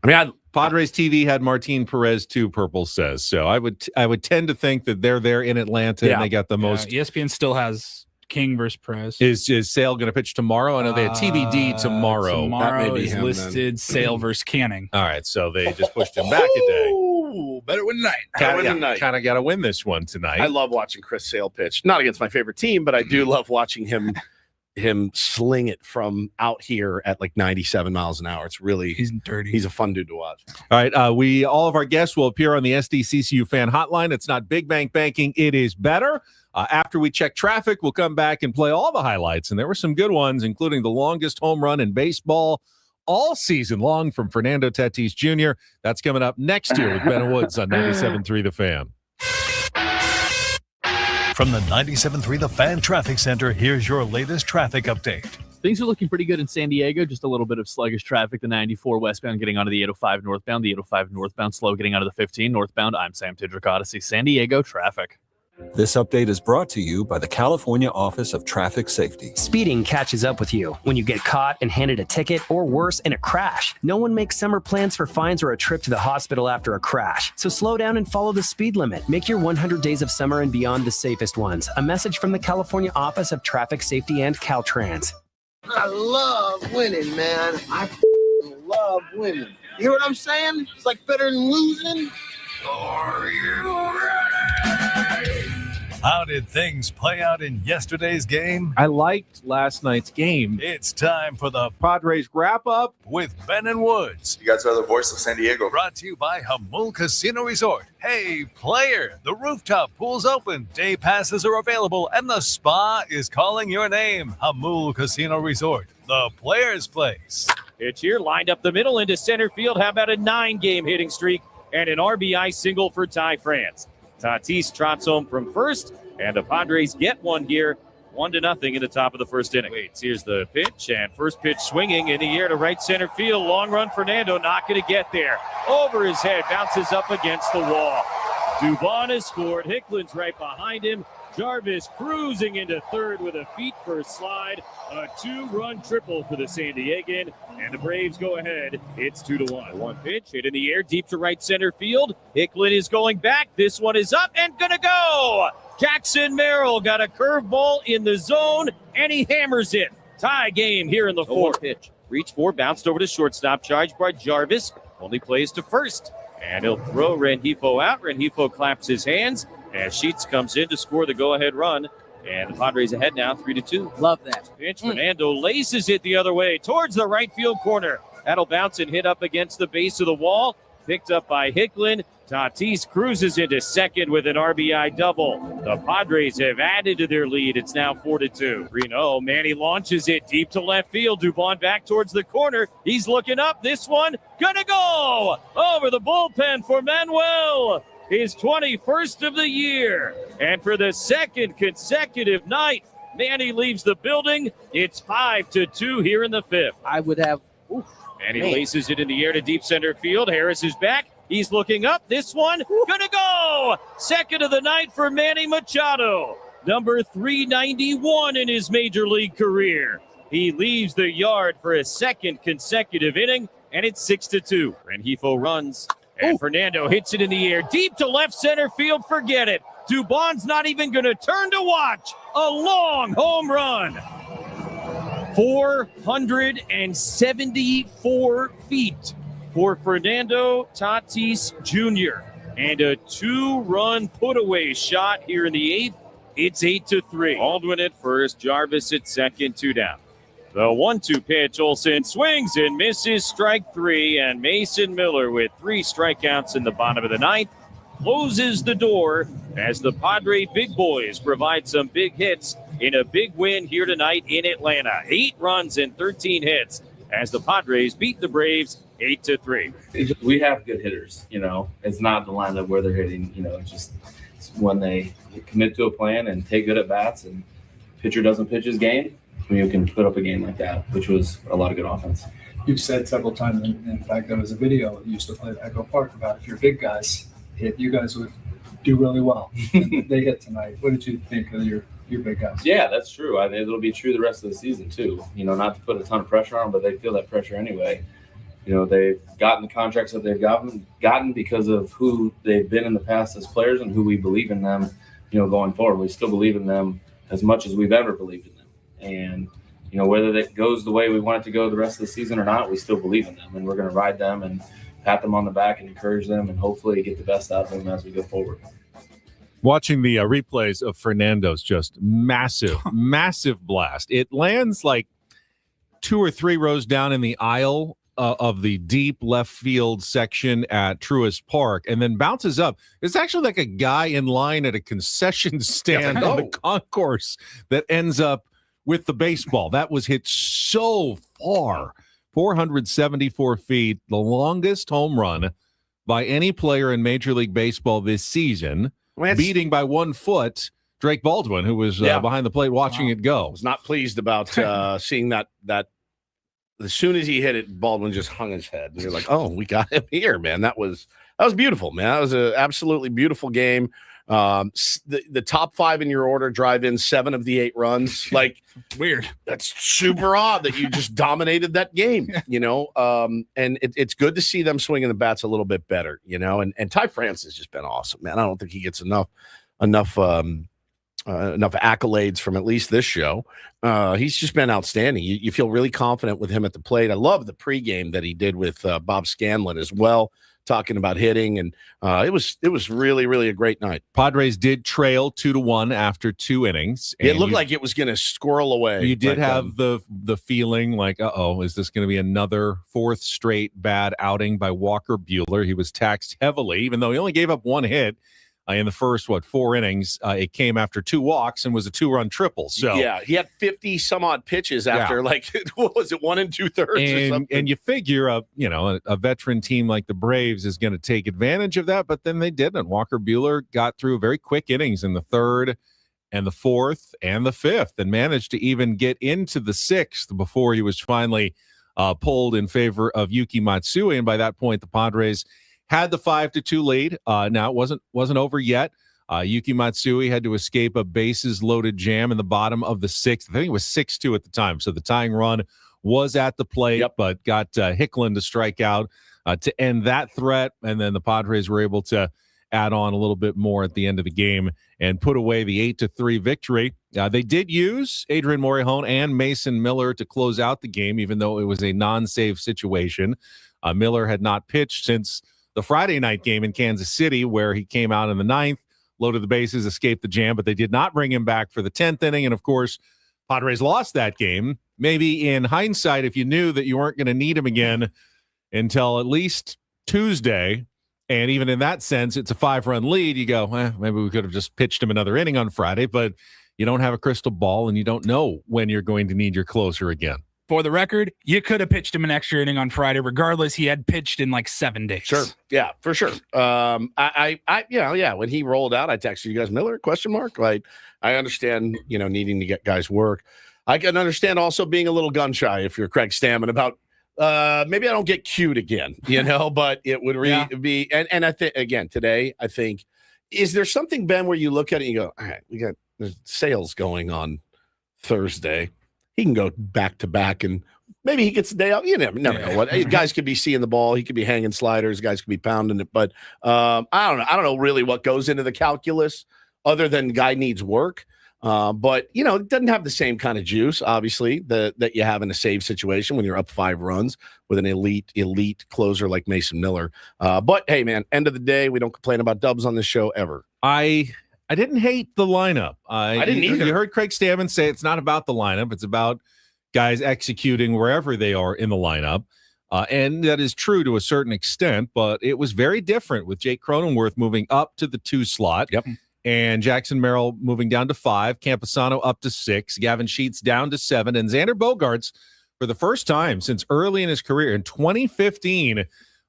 I mean, Padres TV had Martin Perez too, Purple says. So I would tend to think that they're there in Atlanta and they got the most. ESPN still has King versus Press. Is Sale going to pitch tomorrow? I know they had TBD tomorrow. Tomorrow be is him, listed Sale versus Canning. All right, so they just pushed him back a day. Ooh, better win tonight. Kind of got to win this one tonight. I love watching Chris Sale pitch. Not against my favorite team, but I do love watching him sling it from out here at like 97 miles an hour. It's really He's dirty. He's a fun dude to watch. All right, all of our guests will appear on the SDCCU fan hotline. It's not big bank banking. It is better. After we check traffic, we'll come back and play all the highlights. And there were some good ones, including the longest home run in baseball all season long from Fernando Tatis Jr. That's coming up next year with Ben Woods on 97.3 The Fan. From the 97.3 The Fan Traffic Center, here's your latest traffic update. Things are looking pretty good in San Diego. Just a little bit of sluggish traffic. The 94 westbound getting onto the 805 northbound. The 805 northbound slow getting onto the 15 northbound. I'm Sam Tidrick, Odyssey, San Diego traffic. This update is brought to you by the California Office of Traffic Safety. Speeding catches up with you when you get caught and handed a ticket, or worse, in a crash. No one makes summer plans for fines or a trip to the hospital after a crash. So slow down and follow the speed limit. Make your 100 days of summer and beyond the safest ones. A message from the California Office of Traffic Safety and Caltrans. I love winning, man. I love winning. You hear what I'm saying? It's like better than losing. Are you ready? How did things play out in yesterday's game? I liked last night's game. It's time for the Padres Wrap-Up with Ben and Woods. You guys are the voice of San Diego. Brought to you by Hamul Casino Resort. Hey, player, the rooftop pool's open. Day passes are available, and the spa is calling your name. Hamul Casino Resort, the player's place. Pitch here, lined up the middle into center field. How about a 9-game hitting streak and an RBI single for Ty France? Tatis trots home from first, and the Padres get one here, 1-0 in the top of the first inning. Here's the pitch, and first pitch swinging in the air to right center field. Long run, Fernando not going to get there. Over his head, bounces up against the wall. Dubon has scored. Hicklin's right behind him. Jarvis cruising into third with a feet-first slide. A 2-run triple for the San Diegan, and the Braves go ahead. It's 2-1. One pitch hit in the air deep to right center field. Hicklin is going back. This one is up and gonna go. Jackson Merrill got a curveball in the zone, and he hammers it. Tie game here in the fourth. Pitch. Reach for, bounced over to shortstop, charged by Jarvis. Only plays to first, and he'll throw Rengifo out. Rengifo claps his hands as Sheets comes in to score the go-ahead run. And the Padres ahead now, 3-2. Love that. Pitch, Fernando laces it the other way towards the right field corner. That'll bounce and hit up against the base of the wall. Picked up by Hicklin. Tatis cruises into second with an RBI double. The Padres have added to their lead. It's now 4-2. 3-0. Manny launches it deep to left field. Dubon back towards the corner. He's looking up. This one gonna go over the bullpen for Manuel. His 21st of the year. And for the second consecutive night, Manny leaves the building. It's 5-2 here in the fifth. I would have. And he laces it in the air to deep center field. Harris is back. He's looking up. This one gonna go. Second of the night for Manny Machado. Number 391 in his major league career. He leaves the yard for a second consecutive inning, and it's 6-2. Rengifo runs. And Fernando hits it in the air. Deep to left center field. Forget it. Dubon's not even going to turn to watch. A long home run. 474 feet for Fernando Tatis Jr. And a 2-run put-away shot here in the eighth. It's 8-3. Baldwin at first. Jarvis at second. 2 down. The 1-2 pitch, Olsen swings and misses, strike 3, and Mason Miller with 3 strikeouts in the bottom of the ninth closes the door as the Padre big boys provide some big hits in a big win here tonight in Atlanta. 8 runs and 13 hits as the Padres beat the Braves 8-3. We have good hitters, It's not the lineup where they're hitting, it's when they commit to a plan and take good at bats and pitcher doesn't pitch his game. You can put up a game like that, which was a lot of good offense. You've said several times, in fact, there was a video that used to play at Echo Park about if your big guys hit, you guys would do really well. And they hit tonight. What did you think of your big guys? Yeah, that's true. It'll be true the rest of the season, too. Not to put a ton of pressure on them, but they feel that pressure anyway. They've gotten the contracts that they've gotten because of who they've been in the past as players and who we believe in them, going forward. We still believe in them as much as we've ever believed in them. And, you know, whether that goes the way we want it to go the rest of the season or not, we still believe in them, and we're going to ride them and pat them on the back and encourage them and hopefully get the best out of them as we go forward. Watching the replays of Fernando's just massive blast. It lands like 2 or 3 rows down in the aisle of the deep left field section at Truist Park and then bounces up. It's actually like a guy in line at a concession stand on the concourse that ends up with the baseball. That was hit so far, 474 feet, the longest home run by any player in Major League Baseball this season, beating by 1 foot Drake Baldwin, who was behind the plate watching it go. Was not pleased about seeing that as soon as he hit it, Baldwin just hung his head. And you're like, oh, we got him here, man. That was beautiful, man. That was an absolutely beautiful game. The top 5 in your order drive in 7 of the 8 runs. Like, weird. That's super odd that you just dominated that game, you know. And it's good to see them swinging the bats a little bit better, you know. And Ty France has just been awesome, man. I don't think he gets enough accolades from at least this show. He's just been outstanding. You feel really confident with him at the plate. I love the pregame that he did with Bob Scanlon as well, talking about hitting, and it was really, really a great night. Padres did trail 2-1 after 2 innings. It looked like it was going to squirrel away. You did have the feeling like, is this going to be another 4th straight bad outing by Walker Buehler? He was taxed heavily, even though he only gave up 1 hit. In the first 4 innings, it came after 2 walks and was a 2-run triple. So yeah, he had 50 some odd pitches after what was it, 1 2/3 or something? And you figure a veteran team like the Braves is going to take advantage of that, but then they didn't. Walker Buehler got through very quick innings in the 3rd and the 4th and the 5th, and managed to even get into the 6th before he was finally pulled in favor of Yuki Matsui. And by that point, the Padres had the 5-2 lead. Now it wasn't over yet. Yuki Matsui had to escape a bases-loaded jam in the bottom of the 6th. I think it was 6-2 at the time. So the tying run was at the plate, but got Hicklin to strike out to end that threat. And then the Padres were able to add on a little bit more at the end of the game and put away the 8-3 victory. They did use Adrian Morejon and Mason Miller to close out the game, even though it was a non-save situation. Miller had not pitched since the Friday night game in Kansas City, where he came out in the 9th, loaded the bases, escaped the jam, but they did not bring him back for the 10th inning. And of course, Padres lost that game. Maybe in hindsight, if you knew that you weren't going to need him again until at least Tuesday, and even in that sense, it's a 5-run lead, you go, maybe we could have just pitched him another inning on Friday, but you don't have a crystal ball and you don't know when you're going to need your closer again. For the record, you could have pitched him an extra inning on Friday. Regardless, he had pitched in like 7 days. Sure. Yeah, for sure. When he rolled out, I texted you guys, Miller, ? Like, I understand, needing to get guys work. I can understand also being a little gun shy if you're Craig Stammen about maybe I don't get cued again, but it would be. And I think, again, today, I think, is there something, Ben, where you look at it and you go, all right, we got sales going on Thursday. He can go back to back, and maybe he gets a day out. You never know what guys could be seeing the ball. He could be hanging sliders. Guys could be pounding it. But I don't know. I don't know really what goes into the calculus other than guy needs work. But it doesn't have the same kind of juice, obviously, that you have in a save situation when you're up 5 runs with an elite closer like Mason Miller. But hey, man, end of the day, we don't complain about dubs on this show ever. I didn't hate the lineup. I didn't either. You heard Craig Stammen say it's not about the lineup. It's about guys executing wherever they are in the lineup. And that is true to a certain extent, but it was very different with Jake Cronenworth moving up to the 2 slot. Yep. And Jackson Merrill moving down to 5, Camposano up to 6, Gavin Sheets down to 7, and Xander Bogaerts, for the first time since early in his career in 2015,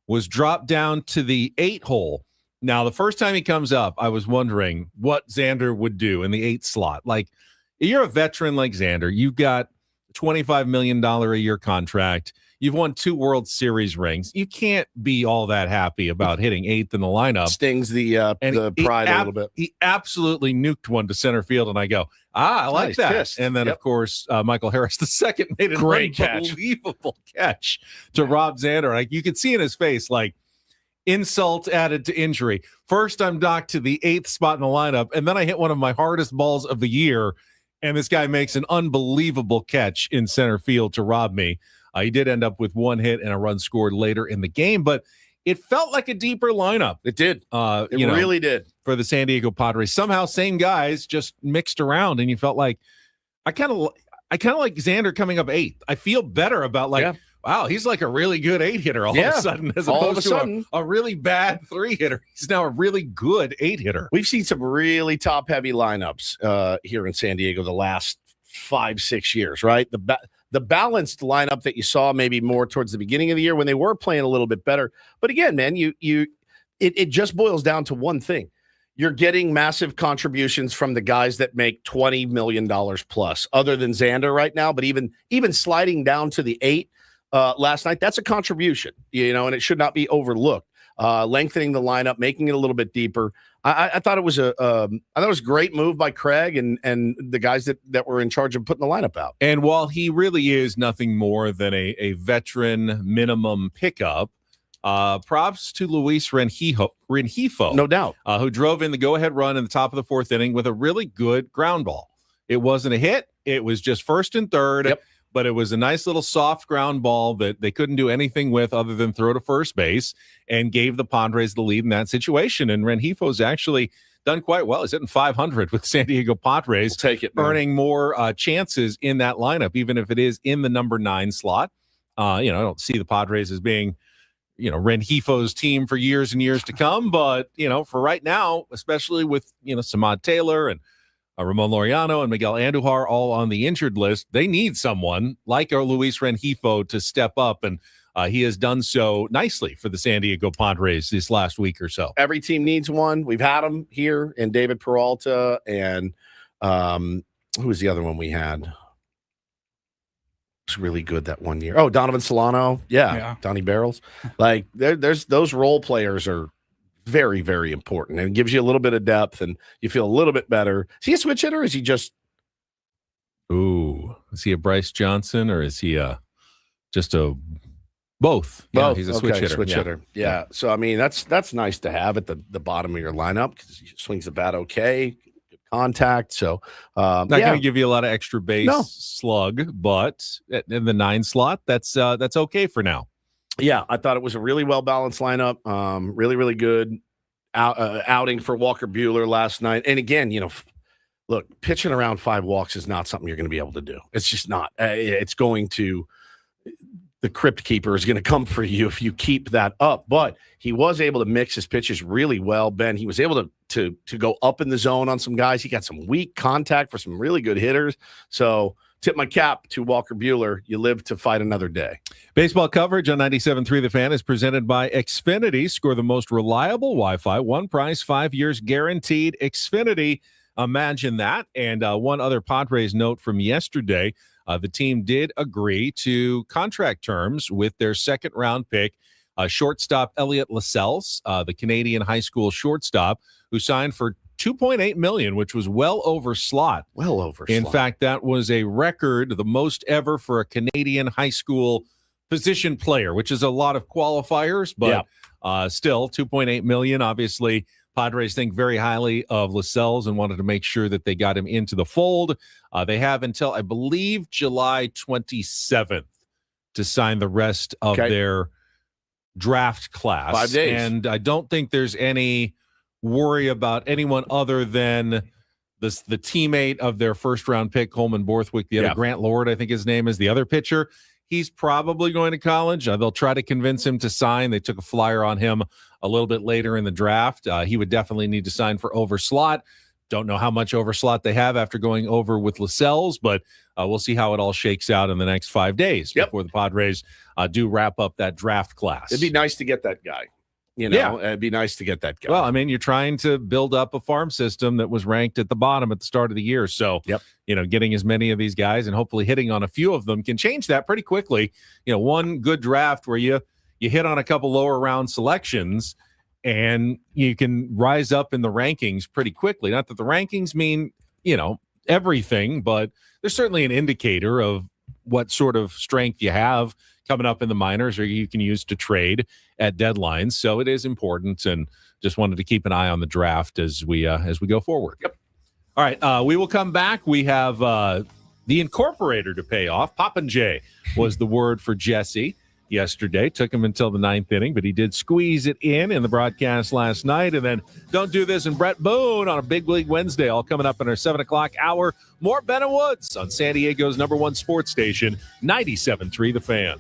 was dropped down to the 8 hole. Now, the first time he comes up, I was wondering what Xander would do in the 8 slot. Like, you're a veteran like Xander. You've got a $25 million a year contract. You've won 2 World Series rings. You can't be all that happy about hitting 8th in the lineup. Stings the pride a little bit. He absolutely nuked one to center field, and I go, I like nice that. kiss. And then, of course, Michael Harris II made an Great unbelievable catch to Rob Xander. Like, you could see in his face, like, insult added to injury. First, I'm docked to the 8th spot in the lineup, and then I hit one of my hardest balls of the year and this guy makes an unbelievable catch in center field to rob me. He did end up with 1 hit and a run scored later in the game, but it felt like a deeper lineup. It did. It really did. For the San Diego Padres. Somehow same guys just mixed around, and you felt like I kind of like Xander coming up 8th. I feel better about wow, he's like a really good 8-hitter all of a sudden, as opposed to a really bad 3-hitter. He's now a really good 8-hitter. We've seen some really top-heavy lineups here in San Diego the last 5-6 years, right? The balanced lineup that you saw maybe more towards the beginning of the year when they were playing a little bit better. But again, man, it just boils down to one thing. You're getting massive contributions from the guys that make $20 million plus, other than Xander right now. But even sliding down to the 8 last night, that's a contribution, and it should not be overlooked. Lengthening the lineup, making it a little bit deeper. I thought it was a great move by Craig and the guys that were in charge of putting the lineup out. And while he really is nothing more than a veteran minimum pickup, props to Luis Rengifo, no doubt, who drove in the go-ahead run in the top of the 4th inning with a really good ground ball. It wasn't a hit. It was just first and third. Yep. But it was a nice little soft ground ball that they couldn't do anything with other than throw to first base, and gave the Padres the lead in that situation. And Rengifo's actually done quite well. He's hitting 500 with San Diego Padres, we'll take it, man. Earning more chances in that lineup, even if it is in the number 9 slot. I don't see the Padres as being, Rengifo's team for years and years to come. But, for right now, especially with, Samad Taylor and Ramon Laureano and Miguel Andujar all on the injured list, they need someone like our Luis Rengifo to step up, and he has done so nicely for the San Diego Padres this last week or so. Every team needs one. We've had them here, and David Peralta, and who was the other one we had? It was really good that one year. Oh, Donovan Solano. Yeah. Donnie Barrels. Like there's those role players are very, very important, and it gives you a little bit of depth, and you feel a little bit better. Is he a switch hitter, or is he just? Ooh, is he a Bryce Johnson, or is he just a both? Both. He's a switch hitter. Switch hitter. Yeah. So I mean, that's nice to have at the bottom of your lineup, because he swings the bat okay, good contact. So not going to give you a lot of extra base slug, but in the 9 slot, that's okay for now. Yeah, I thought it was a really well-balanced lineup. Really, really good outing for Walker Buehler last night. And again, look, pitching around 5 walks is not something you're going to be able to do. It's just not. It's going to – the crypt keeper is going to come for you if you keep that up. But he was able to mix his pitches really well, Ben. He was able to go up in the zone on some guys. He got some weak contact for some really good hitters. So – tip my cap to Walker Buehler. You live to fight another day. Baseball coverage on 97.3 The Fan is presented by Xfinity. Score the most reliable Wi-Fi. One price, 5 years guaranteed. Xfinity. Imagine that. And one other Padres note from yesterday, the team did agree to contract terms with their second-round pick, shortstop Elliot Lascelles, the Canadian high school shortstop, who signed for $2.8 million, which was well over slot. In fact, that was a record, the most ever for a Canadian high school position player, which is a lot of qualifiers, but still $2.8 million. Obviously, Padres think very highly of Lascelles and wanted to make sure that they got him into the fold. They have until, I believe, July 27th to sign the rest of their draft class. 5 days. And I don't think there's any worry about anyone other than the teammate of their first-round pick, Coleman Borthwick, the other Grant Lord, I think his name is, the other pitcher. He's probably going to college. They'll try to convince him to sign. They took a flyer on him a little bit later in the draft. He would definitely need to sign for over slot. Don't know how much over slot they have after going over with Lascelles, but we'll see how it all shakes out in the next 5 days before the Padres do wrap up that draft class. It'd be nice to get that guy. It'd be nice to get that guy. Well, I mean, you're trying to build up a farm system that was ranked at the bottom at the start of the year. So, getting as many of these guys and hopefully hitting on a few of them can change that pretty quickly. One good draft where you hit on a couple lower round selections and you can rise up in the rankings pretty quickly. Not that the rankings mean, everything, but there's certainly an indicator of what sort of strength you have coming up in the minors, or you can use to trade at deadlines. So it is important, and just wanted to keep an eye on the draft as we go forward. All right, we will come back. We have the Incorporator to pay off. Popinjay was the word for Jesse yesterday. Took him until the 9th inning, but he did squeeze it in the broadcast last night. And then Don't Do This and Bret Boone on a Big League Wednesday, all coming up in our 7 o'clock hour. More Ben and Woods on San Diego's #1 sports station, 97.3 The Fan.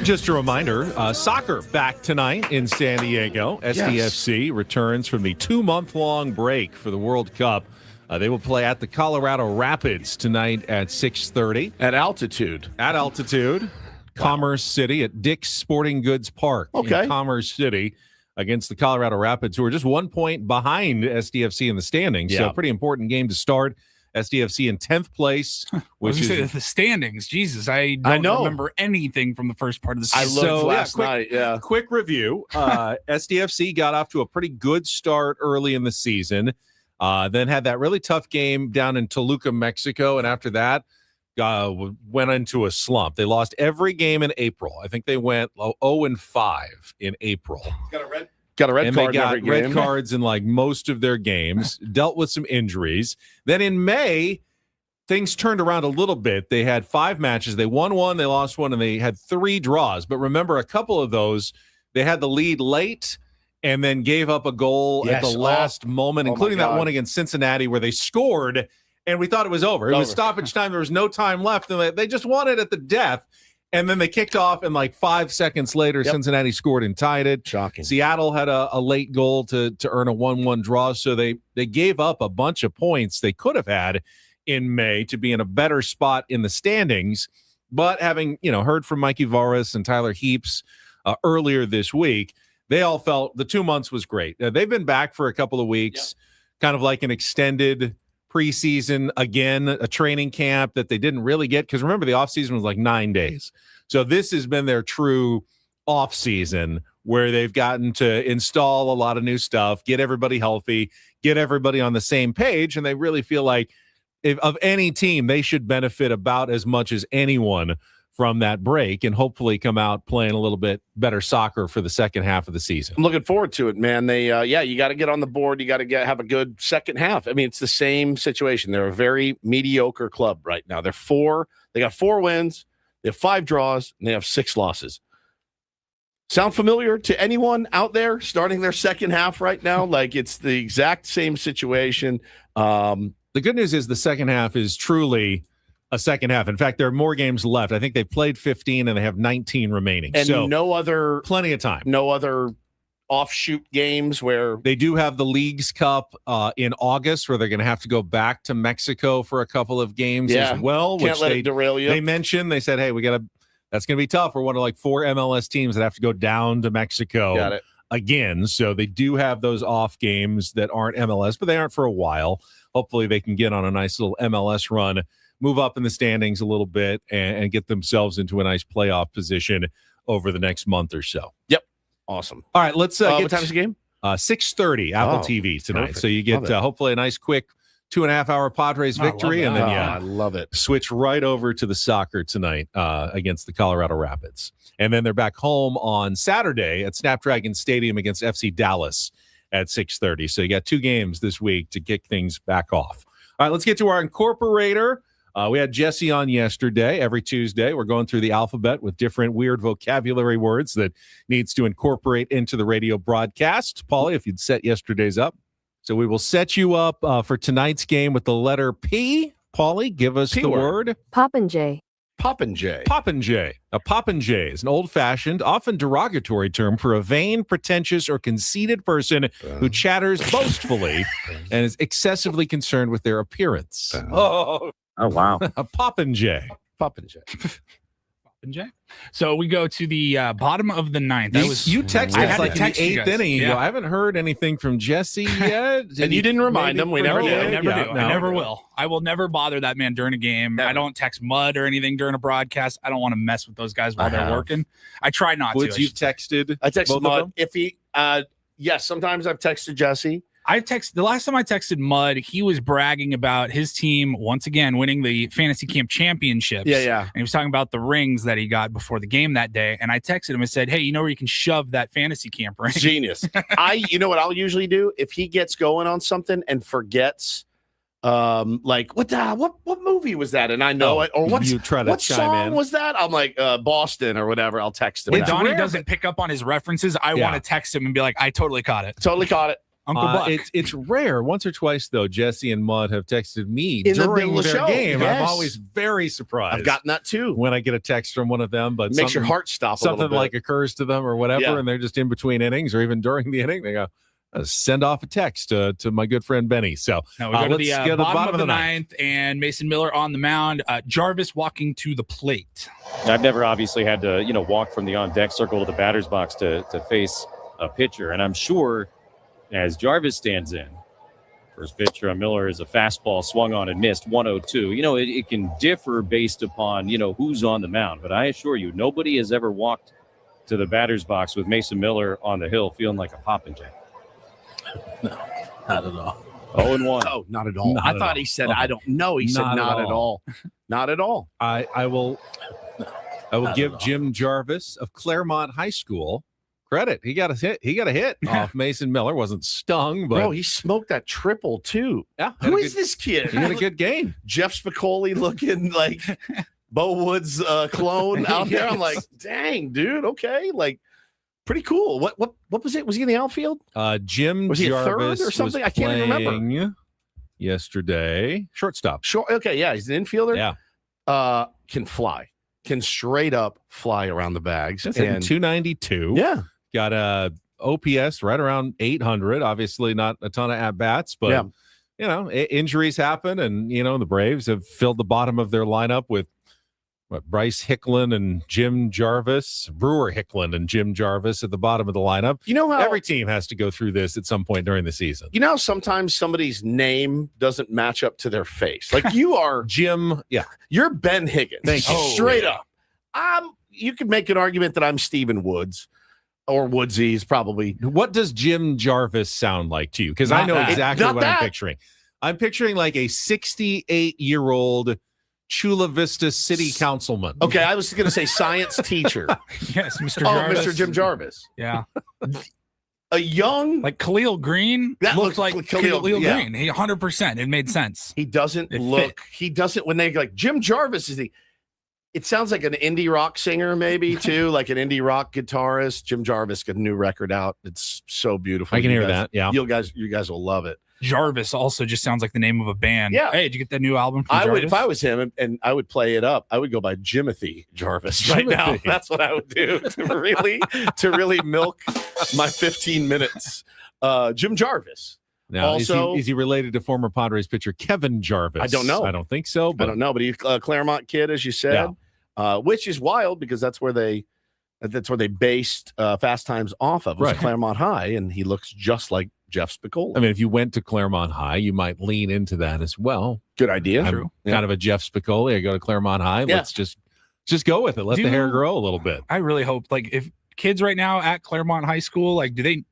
just a reminder, soccer back tonight in San Diego. SDFC returns from the 2-month-long break for the World Cup. They will play at the Colorado Rapids tonight at 6:30. At altitude. Commerce City at Dick's Sporting Goods Park in Commerce City against the Colorado Rapids, who are just 1 point behind SDFC in the standings. So a pretty important game to start. SDFC in 10th place, which is the standings. Jesus, I don't remember anything from the first part of the season. I looked last night. Yeah. Quick review. SDFC got off to a pretty good start early in the season. Then had that really tough game down in Toluca, Mexico, and after that went into a slump. They lost every game in April. I think they went 0-5 in April. Got a red and card. They got in every red game. cards in like most of their games. Dealt with some injuries. Then in May, things turned around a little bit. They had 5 matches. They won 1, they lost 1, and they had 3 draws. But remember, a couple of those, they had the lead late and then gave up a goal at the last moment, including that one against Cincinnati where they scored, and we thought it was over. It was stoppage time. There was no time left, and they just won it at the death. And then they kicked off, and like 5 seconds later, Cincinnati scored and tied it. Shocking. Seattle had a late goal to earn a 1-1 draw, so they gave up a bunch of points they could have had in May to be in a better spot in the standings. But having heard from Mikey Varas and Tyler Heaps earlier this week, they all felt the 2 months was great. They've been back for a couple of weeks, kind of like an extended preseason, again, a training camp that they didn't really get. Because remember, the offseason was like 9 days. So this has been their true offseason where they've gotten to install a lot of new stuff, get everybody healthy, get everybody on the same page. And they really feel like if of any team, they should benefit about as much as anyone from that break and hopefully come out playing a little bit better soccer for the second half of the season. I'm looking forward to it, man. They, you got to get on the board. You got to have a good second half. I mean, it's the same situation. They're a very mediocre club right now. They got 4 wins, they have 5 draws, and they have 6 losses. Sound familiar to anyone out there starting their second half right now? Like it's the exact same situation. The good news is the second half is truly a second half. In fact, there are more games left. I think they played 15 and they have 19 remaining. And so plenty of time. No other offshoot games where they do have the Leagues Cup in August, where they're going to have to go back to Mexico for a couple of games as well. Can't let it derail you. They mentioned, they said, hey, that's going to be tough. We're one of like 4 MLS teams that have to go down to Mexico again. So they do have those off games that aren't MLS, but they aren't for a while. Hopefully they can get on a nice little MLS run, move up in the standings a little bit, and get themselves into a nice playoff position over the next month or so. Yep. Awesome. All right, let's get what time's the game? 6:30 Apple TV tonight. Perfect. So you get hopefully a nice quick 2.5-hour Padres victory, and then I love it. Switch right over to the soccer tonight against the Colorado Rapids. And then they're back home on Saturday at Snapdragon Stadium against FC Dallas at 6:30. So you got 2 games this week to kick things back off. All right, let's get to our Incorporator. We had Jesse on yesterday. Every Tuesday, we're going through the alphabet with different weird vocabulary words that needs to incorporate into the radio broadcast. Paulie, if you'd set yesterday's up. So we will set you up for tonight's game with the letter P. Paulie, give us the word. Popinjay. Popinjay. Popinjay. A popinjay is an old-fashioned, often derogatory term for a vain, pretentious, or conceited person who chatters boastfully and is excessively concerned with their appearance. Oh, wow. A popinjay. Popinjay. Popinjay. So we go to the bottom of the 9th. You texted us like in the 8th inning. You Yeah. go, I haven't heard anything from Jesse yet. And you didn't remind him. We never did. I never do. I never will. I will never bother that man during a game. Never. I don't text Mud or anything during a broadcast. I don't want to mess with those guys while they're working. I try not to. You've texted? I texted both Mud. of them? If he, yes, sometimes I've texted Jesse. The last time I texted Mud, he was bragging about his team once again winning the fantasy camp championships. Yeah. And he was talking about the rings that he got before the game that day. And I texted him and said, "Hey, you know where you can shove that fantasy camp ring?" Genius. You know what I'll usually do if he gets going on something and forgets, like what movie was that? And I know it, or what song was that? I'm like Boston or whatever. I'll text him. When Donnie doesn't pick up on his references, I want to text him and be like, "I totally caught it. Totally caught it." Uncle Buck. It's rare. Once or twice, though, Jesse and Mud have texted me In the during middle of the their show. game. Yes. I'm always very surprised. I've gotten that too. When I get a text from one of them, but It makes your heart stop a little something bit. like occurs to them or whatever, Yeah. and they're just in between innings or even during the inning, they go, send off a text to my good friend Benny. So Now we go to let's the get bottom of the ninth, and Mason Miller on the mound. Jarvis walking to the plate. I've never obviously had to, walk from the on-deck circle to the batter's box to face a pitcher. And I'm sure as Jarvis stands in, first pitcher on Miller is a fastball swung on and missed, 102. It can differ based upon, who's on the mound. But I assure you, nobody has ever walked to the batter's box with Mason Miller on the hill feeling like a poppin' jack. No, not at all. 0-1. Oh, not at all. Not I at thought all. he said, I don't know. He said, not at all. Not at all. I will give Jim Jarvis of Claremont High School credit. He got a hit. He got a hit off Mason Miller. Wasn't stung, but Bro, he smoked that triple too. Yeah, Who is this kid? He had a good game. Jeff Spicoli looking like Bo Woods clone out there. I'm like, dang, dude. Okay, like pretty cool. What was it? Was he in the outfield? Jim Was he a third Jarvis or something? was I can't even remember. playing yesterday. Shortstop. Okay, yeah, he's an infielder. Yeah. Can fly. Can straight up fly around the bags. That's hitting 292. Yeah. Got a OPS right around 800. Obviously not a ton of at-bats, but injuries happen, and the Braves have filled the bottom of their lineup with Bryce Hicklin and Jim Jarvis, Brewer Hicklin and Jim Jarvis at the bottom of the lineup. You know how every team has to go through this at some point during the season. You know how sometimes somebody's name doesn't match up to their face. Like you are Jim. Yeah. You're Ben Higgins. Thank you. Straight up. You could make an argument that I'm Steven Woods. Or Woodsy's probably. What does Jim Jarvis sound like to you? Because I know exactly what I'm picturing. I'm picturing like a 68-year-old Chula Vista city councilman. Okay, I was going to say science teacher. Yes, Mr. Jarvis. Mr. Jim Jarvis. Yeah. A young. Like Khalil Green That looked like Khalil yeah. Green. He 100%. It made sense. He doesn't when they like Jim Jarvis is it sounds like an indie rock singer maybe too, like an indie rock guitarist. Jim Jarvis got a new record out. It's so beautiful. I can hear guys, that. Yeah. You guys will love it. Jarvis also just sounds like the name of a band. Yeah. Hey, did you get that new album from I Jarvis? would, if I was him, and I would play it up, I would go by Jimothy Jarvis right now. That's what I would do to really milk my 15 minutes. Jim Jarvis. Now, also, is he related to former Padres pitcher Kevin Jarvis? I don't know. I don't think so. But I don't know, but he's a Claremont kid, as you said, which is wild because that's where they based Fast Times off of. It was Claremont High, and he looks just like Jeff Spicoli. I mean, if you went to Claremont High, you might lean into that as well. Good idea. I'm kind of a Jeff Spicoli. I go to Claremont High. Yeah. Let's just go with it. Let the hair grow a little bit. I really hope, like, if kids right now at Claremont High School, like, do they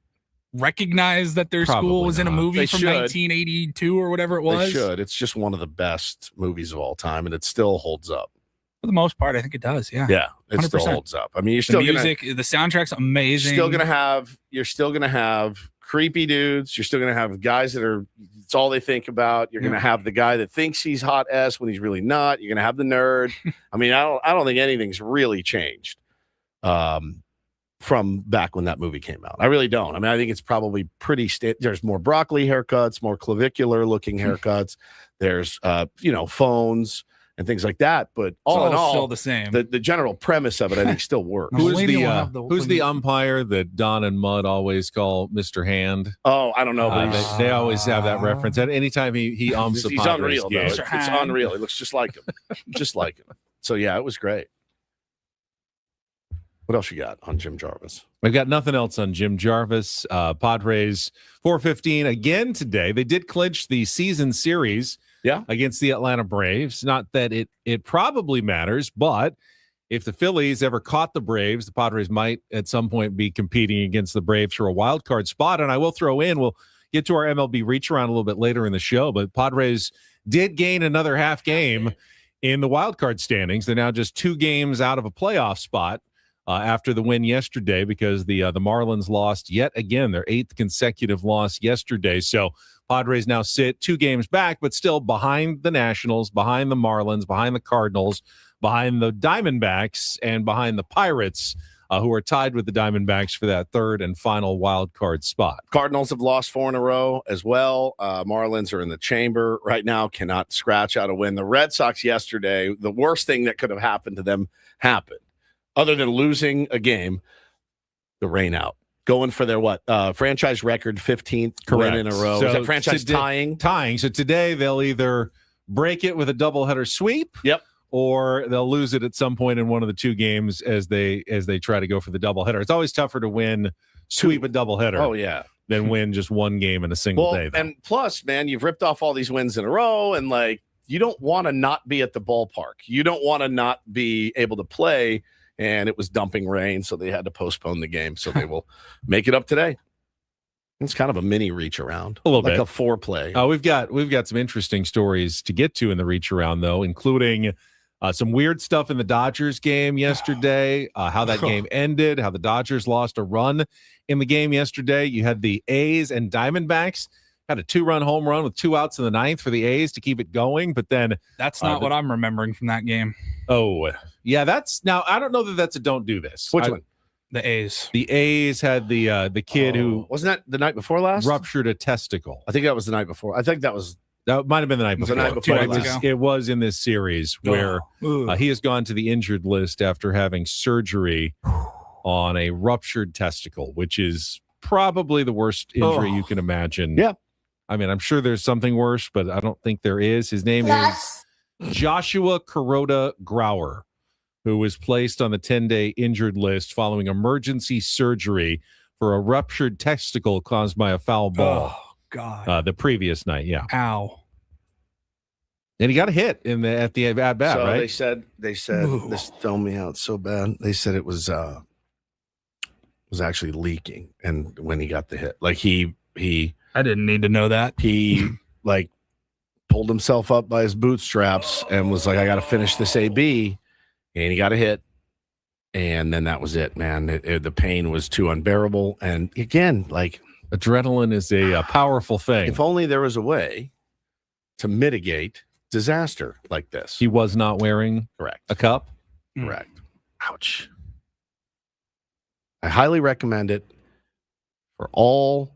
recognize that their school was in a movie from 1982 or whatever it was? They should. It's just one of the best movies of all time, and it still holds up. For the most part, I think it does. Yeah. Yeah. It 100%. still holds up. I mean, you're still the music, the soundtrack's amazing. You're still gonna have creepy dudes. You're still gonna have guys that it's all they think about. You're gonna have the guy that thinks he's hot S when he's really not. You're gonna have the nerd. I mean, I don't think anything's really changed from back when that movie came out. I really don't. I mean, I think it's probably pretty there's more broccoli haircuts, more clavicular looking haircuts. There's phones and things like that, but all in all, still the same. The general premise of it, I think, still works. Who's the umpire that Don and Mud always call Mr. Hand? Oh, I don't know. But they always have that reference. And anytime he umps the he's Padres unreal, game. though. It's unreal. He looks just like him. Just like him. So, yeah, it was great. What else you got on Jim Jarvis? We've got nothing else on Jim Jarvis. Padres 4-15 again today. They did clinch the season series against the Atlanta Braves. Not that it probably matters, but if the Phillies ever caught the Braves, the Padres might at some point be competing against the Braves for a wild card spot. And I will throw in, we'll get to our MLB Reacharound a little bit later in the show, but Padres did gain another half game in the wild card standings. They're now just 2 games out of a playoff spot. After the win yesterday, because the Marlins lost yet again, their 8th consecutive loss yesterday. So Padres now sit 2 games back, but still behind the Nationals, behind the Marlins, behind the Cardinals, behind the Diamondbacks, and behind the Pirates who are tied with the Diamondbacks for that third and final wild card spot. Cardinals have lost 4 in a row as well. Marlins are in the chamber right now, cannot scratch out a win. The Red Sox yesterday, the worst thing that could have happened to them happened. Other than losing a game, the rain out. Going for their franchise record 15th win in a row. So is that franchise tying? Tying. So today they'll either break it with a doubleheader sweep. Yep. Or they'll lose it at some point in one of the 2 games as they try to go for the doubleheader. It's always tougher to sweep a doubleheader. Oh yeah. Than win just one game in a single day. Though. And plus, man, you've ripped off all these wins in a row, and you don't want to not be at the ballpark. You don't want to not be able to play. And it was dumping rain, so they had to postpone the game. So they will make it up today. It's kind of a mini reach around, a little bit, a foreplay. We've got some interesting stories to get to in the reach around, though, including some weird stuff in the Dodgers game yesterday. How that game ended, how the Dodgers lost a run in the game yesterday. You had the A's and Diamondbacks had a 2-run home run with 2 outs in the 9th for the A's to keep it going, but then that's not what I'm remembering from that game. Oh, yeah, now I don't know that that's a don't do this. Which one? The A's. The A's had the kid who wasn't that the night before last ruptured a testicle. I think that was the night before. I think that might have been the night before. It was in this series where he has gone to the injured list after having surgery on a ruptured testicle, which is probably the worst injury you can imagine. Yeah. I mean, I'm sure there's something worse, but I don't think there is. His name is Joshua Kuroda Grauer, who was placed on the 10-day injured list following emergency surgery for a ruptured testicle caused by a foul ball. Oh, God. The previous night, yeah. Ow. And he got a hit at the at bat, so right? They said Ooh. This thrown me out so bad. They said it was actually leaking, and when he got the hit, he I didn't need to know that. He pulled himself up by his bootstraps and was like, I got to finish this AB. And he got a hit. And then that was it, man. The pain was too unbearable. And again, adrenaline is a powerful thing. If only there was a way to mitigate disaster like this. He was not wearing a cup? Correct. Ouch. I highly recommend it for all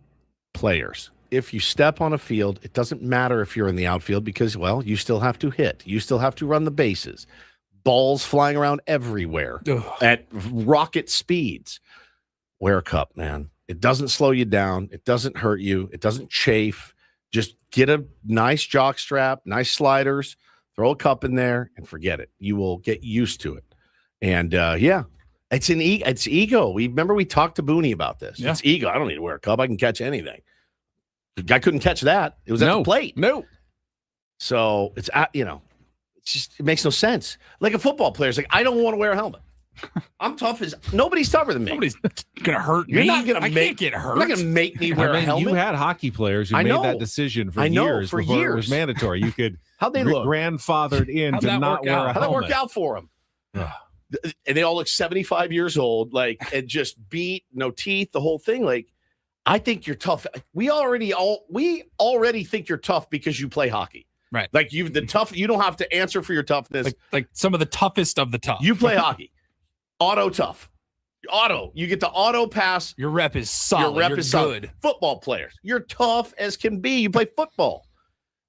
players. If you step on a field, it doesn't matter if you're in the outfield because, you still have to hit. You still have to run the bases. Balls flying around everywhere at rocket speeds. Wear a cup, man. It doesn't slow you down. It doesn't hurt you. It doesn't chafe. Just get a nice jock strap, nice sliders, throw a cup in there, and forget it. You will get used to it. And, it's ego. We talked to Boone about this. Yeah. It's ego. I don't need to wear a cup. I can catch anything. The guy couldn't catch that. It was at the plate. No. So it's it makes no sense. Like a football player's like, I don't want to wear a helmet. I'm tough as nobody's tougher than me. Nobody's gonna hurt me. You're not gonna can't get hurt. You're not gonna make me wear a helmet. You had hockey players who made that deciation for years before it was mandatory. You could how'd they look grandfathered in to not wear a helmet. How'd that work out for them? And they all look 75 years old, and just beat, no teeth, the whole thing. I think you're tough. We already think you're tough because you play hockey. Right. You don't have to answer for your toughness. Like some of the toughest of the tough. You play hockey. Auto tough. You get the auto pass. Your rep is solid. Your rep is solid. Good. Football players. You're tough as can be. You play football.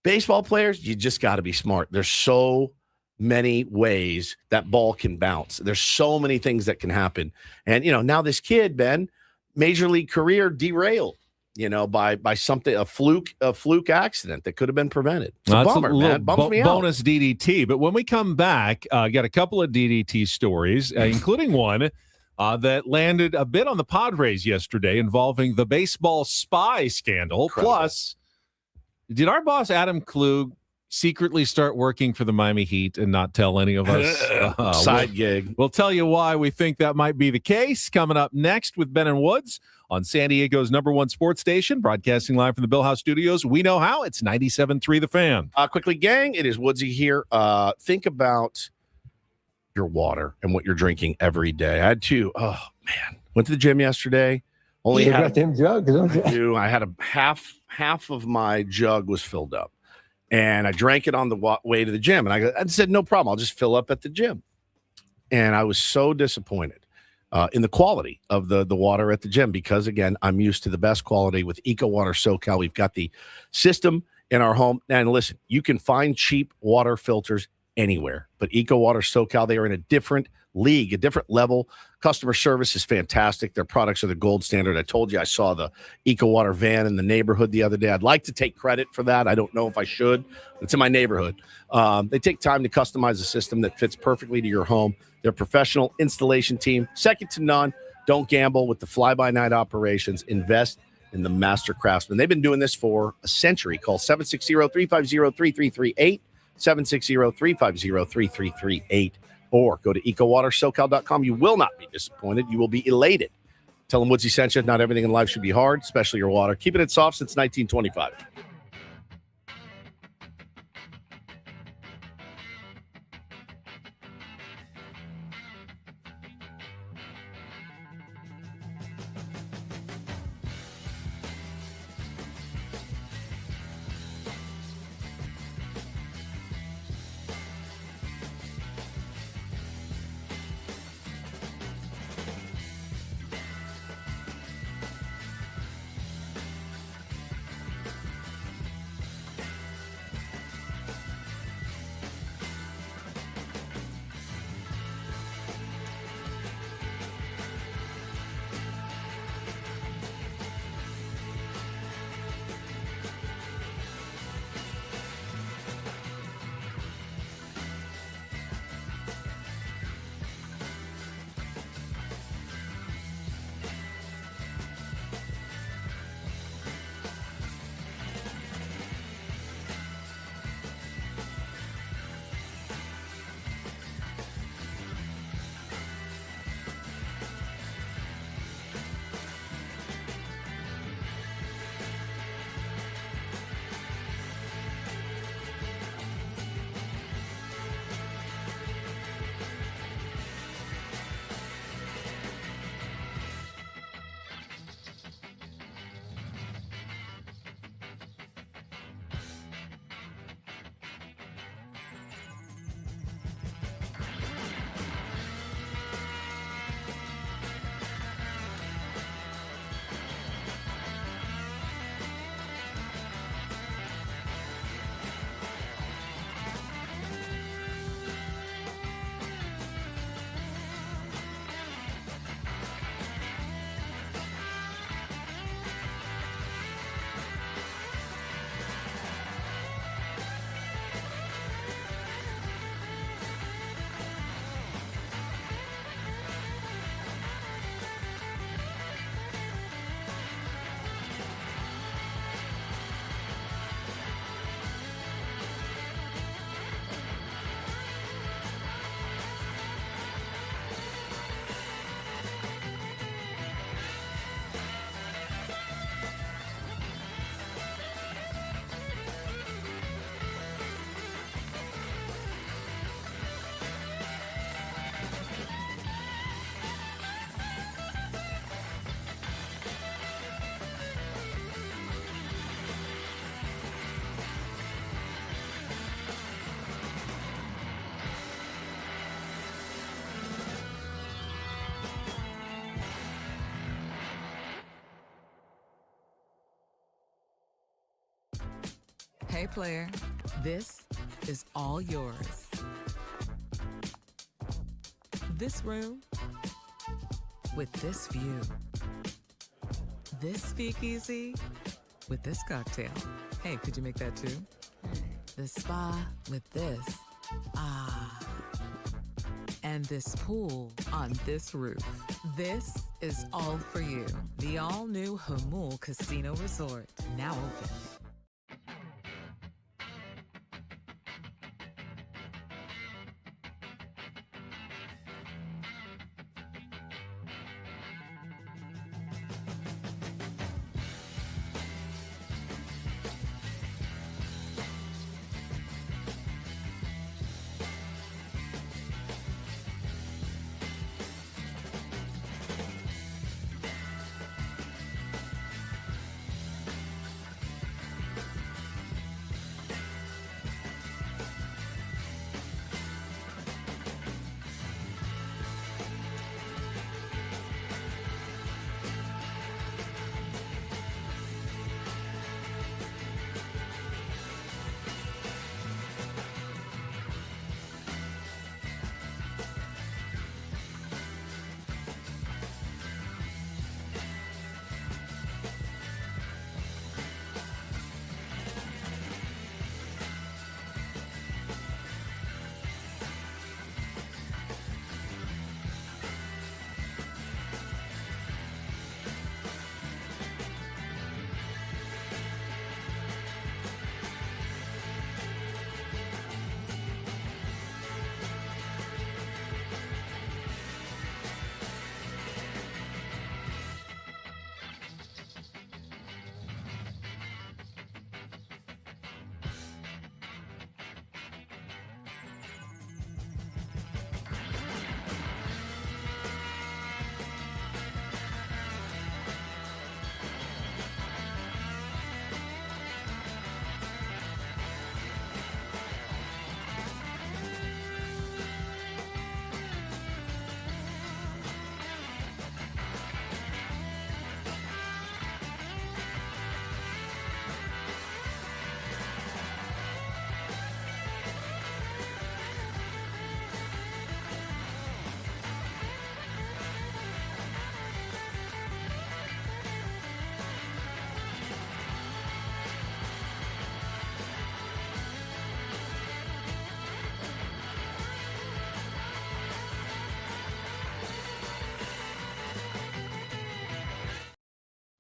Baseball players, you just got to be smart. There's so many ways that ball can bounce. There's so many things that can happen. And, now this kid, Ben, major league career derailed, by something, a fluke accident that could have been prevented. It's a bummer, man. Bums me out. Bonus DDT. But when we come back, got a couple of DDT stories, including one that landed a bit on the Padres yesterday involving the baseball spy scandal. Incredible. Plus, did our boss Adam Klug secretly start working for the Miami Heat and not tell any of us? Side gig. We'll tell you why we think that might be the case. Coming up next with Ben and Woods on San Diego's #1 sports station, broadcasting live from the Bill House Studios. We know how. It's 97.3 The Fan. Quickly, gang, it is Woodsy here. Think about your water and what you're drinking every day. I had to, went to the gym yesterday. Only you had got them jugs, don't you? I had a half of my jug was filled up. And I drank it on the way to the gym. And I said, no problem. I'll just fill up at the gym. And I was so disappointed in the quality of the water at the gym, because again, I'm used to the best quality with Eco Water SoCal. We've got the system in our home. And listen, you can find cheap water filters anywhere, but Eco Water SoCal, they are in a different league, a different level. Customer service is fantastic. Their products are the gold standard. I told you I saw the Eco Water van in the neighborhood the other day. I'd like to take credit for that. I don't know if I should. It's in my neighborhood. They take time to customize a system that fits perfectly to your home. Their professional installation team, second to none. Don't gamble with the fly-by-night operations. Invest in the master craftsman. They've been doing this for a century. Call 760-350-3338, 760-350-3338, or go to ecowatersocal.com. You will not be disappointed. You will be elated. Tell them Woodsy sent you. Not everything in life should be hard, especially your water. Keeping it soft since 1925. Hey player, this is all yours. This room with this view. This speakeasy with this cocktail. Hey, could you make that too? The spa with this. Ah. And this pool on this roof. This is all for you. The all-new Hamul Casino Resort, now open.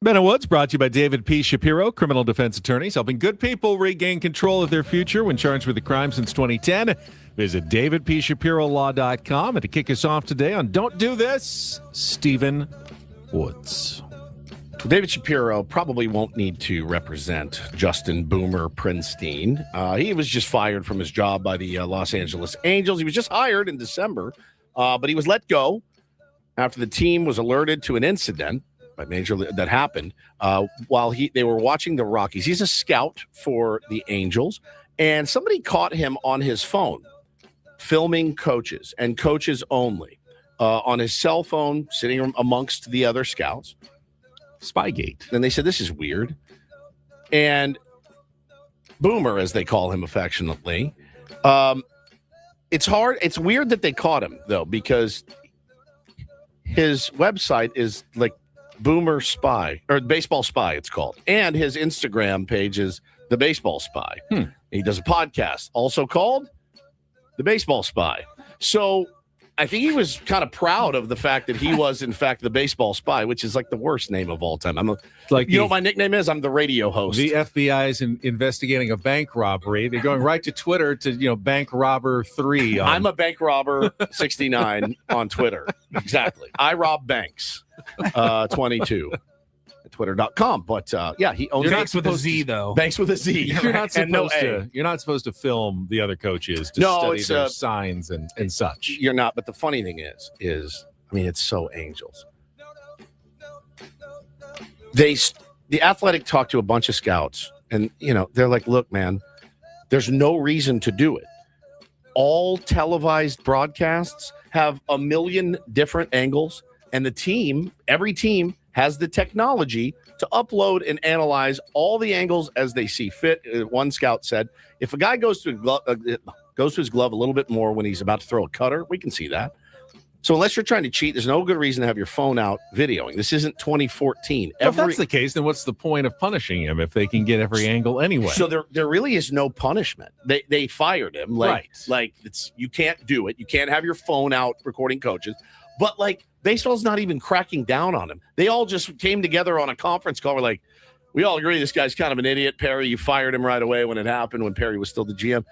Ben and Woods brought to you by David P. Shapiro, criminal defense attorneys, helping good people regain control of their future when charged with a crime since 2010. Visit davidpshapirolaw.com. And to kick us off today on Don't Do This, Stephen Woods. David Shapiro probably won't need to represent Justin Boomer Prinstein. He was just fired from his job by the Los Angeles Angels. He was just hired in December, but he was let go after the team was alerted to an incident by Major League that happened while they were watching the Rockies. He's a scout for the Angels, and somebody caught him on his phone filming coaches and coaches only on his cell phone, sitting amongst the other scouts. Spygate. And they said, this is weird. And Boomer, as they call him affectionately, it's hard. It's weird that they caught him, though, because his website is like Boomer Spy, or Baseball Spy, it's called. And his Instagram page is The Baseball Spy. He does a podcast also called The Baseball Spy. So I think he was kind of proud of the fact that he was, in fact, the Baseball Spy, which is like the worst name of all time. You know what my nickname is? I'm the radio host. The FBI is investigating a bank robbery. They're going right to Twitter to, Bank Robber 3. I'm a Bank Robber 69 on Twitter. Exactly. I rob banks 22 at twitter.com. But yeah, he owns Banks with a Z, though. Banks with a Z. You're not supposed to film the other coaches to study their signs and such. You're not. But the funny thing is I mean, it's so Angels. The Athletic talked to a bunch of scouts, and they're like, look, man, there's no reason to do it. All televised broadcasts have a million different angles, and every team has the technology to upload and analyze all the angles as they see fit. One scout said, if a guy goes to his glove a little bit more when he's about to throw a cutter, we can see that. So unless you're trying to cheat, there's no good reason to have your phone out videoing. This isn't 2014. If that's the case, then what's the point of punishing him if they can get every angle anyway? So there really is no punishment. They fired him. You can't do it. You can't have your phone out recording coaches. But baseball's not even cracking down on him. They all just came together on a conference call. We're like, we all agree this guy's kind of an idiot. Perry, you fired him right away when it happened, when Perry was still the GM.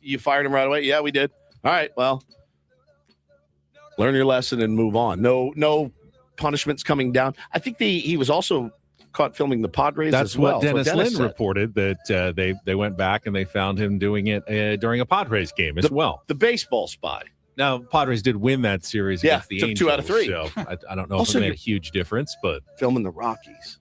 You fired him right away? Yeah, we did. All right, well, learn your lesson and move on. No punishments coming down. I think he was also caught filming the Padres as well. That's what Dennis Lin reported, that they went back and they found him doing it during a Padres game as well. The Baseball Spy. Now, Padres did win that series against the Angels. 2 out of 3. So I don't know if it made a huge difference, but filming the Rockies.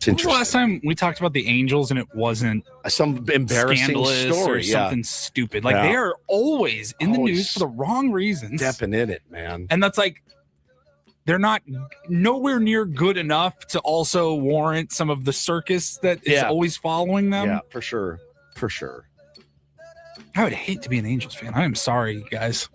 When was the last time we talked about the Angels and it wasn't some embarrassing story or something stupid? They are always in the news for the wrong reasons. Stepping in it, man. And that's they're not nowhere near good enough to also warrant some of the circus that is always following them. Yeah, for sure. For sure. I would hate to be an Angels fan. I am sorry, guys.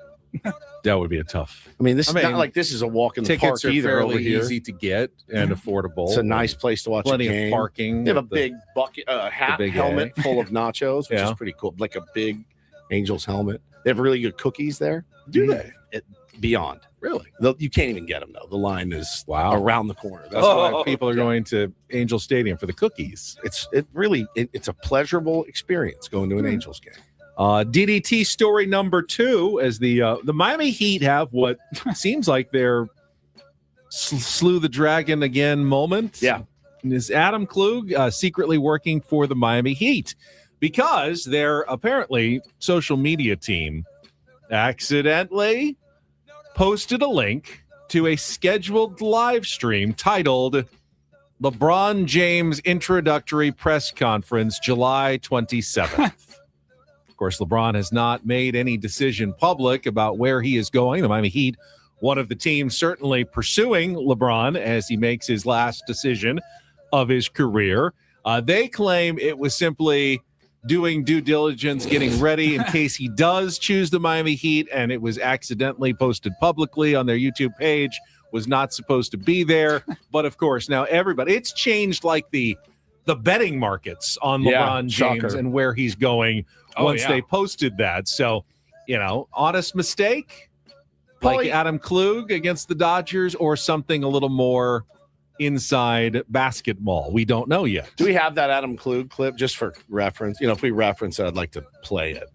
That would be a tough. I mean, not like this is a walk in the park either. Tickets are fairly easy to get and affordable. It's a nice place to watch plenty a game. Of parking. They have a big bucket, helmet full of nachos, which is pretty cool. Like a big Angels helmet. They have really good cookies there. Do they? Beyond. Really? You can't even get them, though. The line is around the corner. That's why people are going to Angel Stadium for the cookies. It's a pleasurable experience going to an Angels game. DDT story number 2, as the Miami Heat have what seems like their slew the dragon again moment. Yeah. Is Adam Klug secretly working for the Miami Heat because their apparently social media team accidentally posted a link to a scheduled live stream titled LeBron James Introductory Press Conference, July 27th. Of course, LeBron has not made any decision public about where he is going. The Miami Heat, one of the teams certainly pursuing LeBron as he makes his last decision of his career. They claim it was simply doing due diligence, getting ready in case he does choose the Miami Heat, and it was accidentally posted publicly on their YouTube page, was not supposed to be there. But of course, now everybody, it's changed like the betting markets on LeBron James and where he's going once they posted that. So, honest mistake, Like Adam Klug against the Dodgers or something a little more inside basketball. We don't know yet. Do we have that Adam Klug clip just for reference? You know, if we reference it, I'd like to play it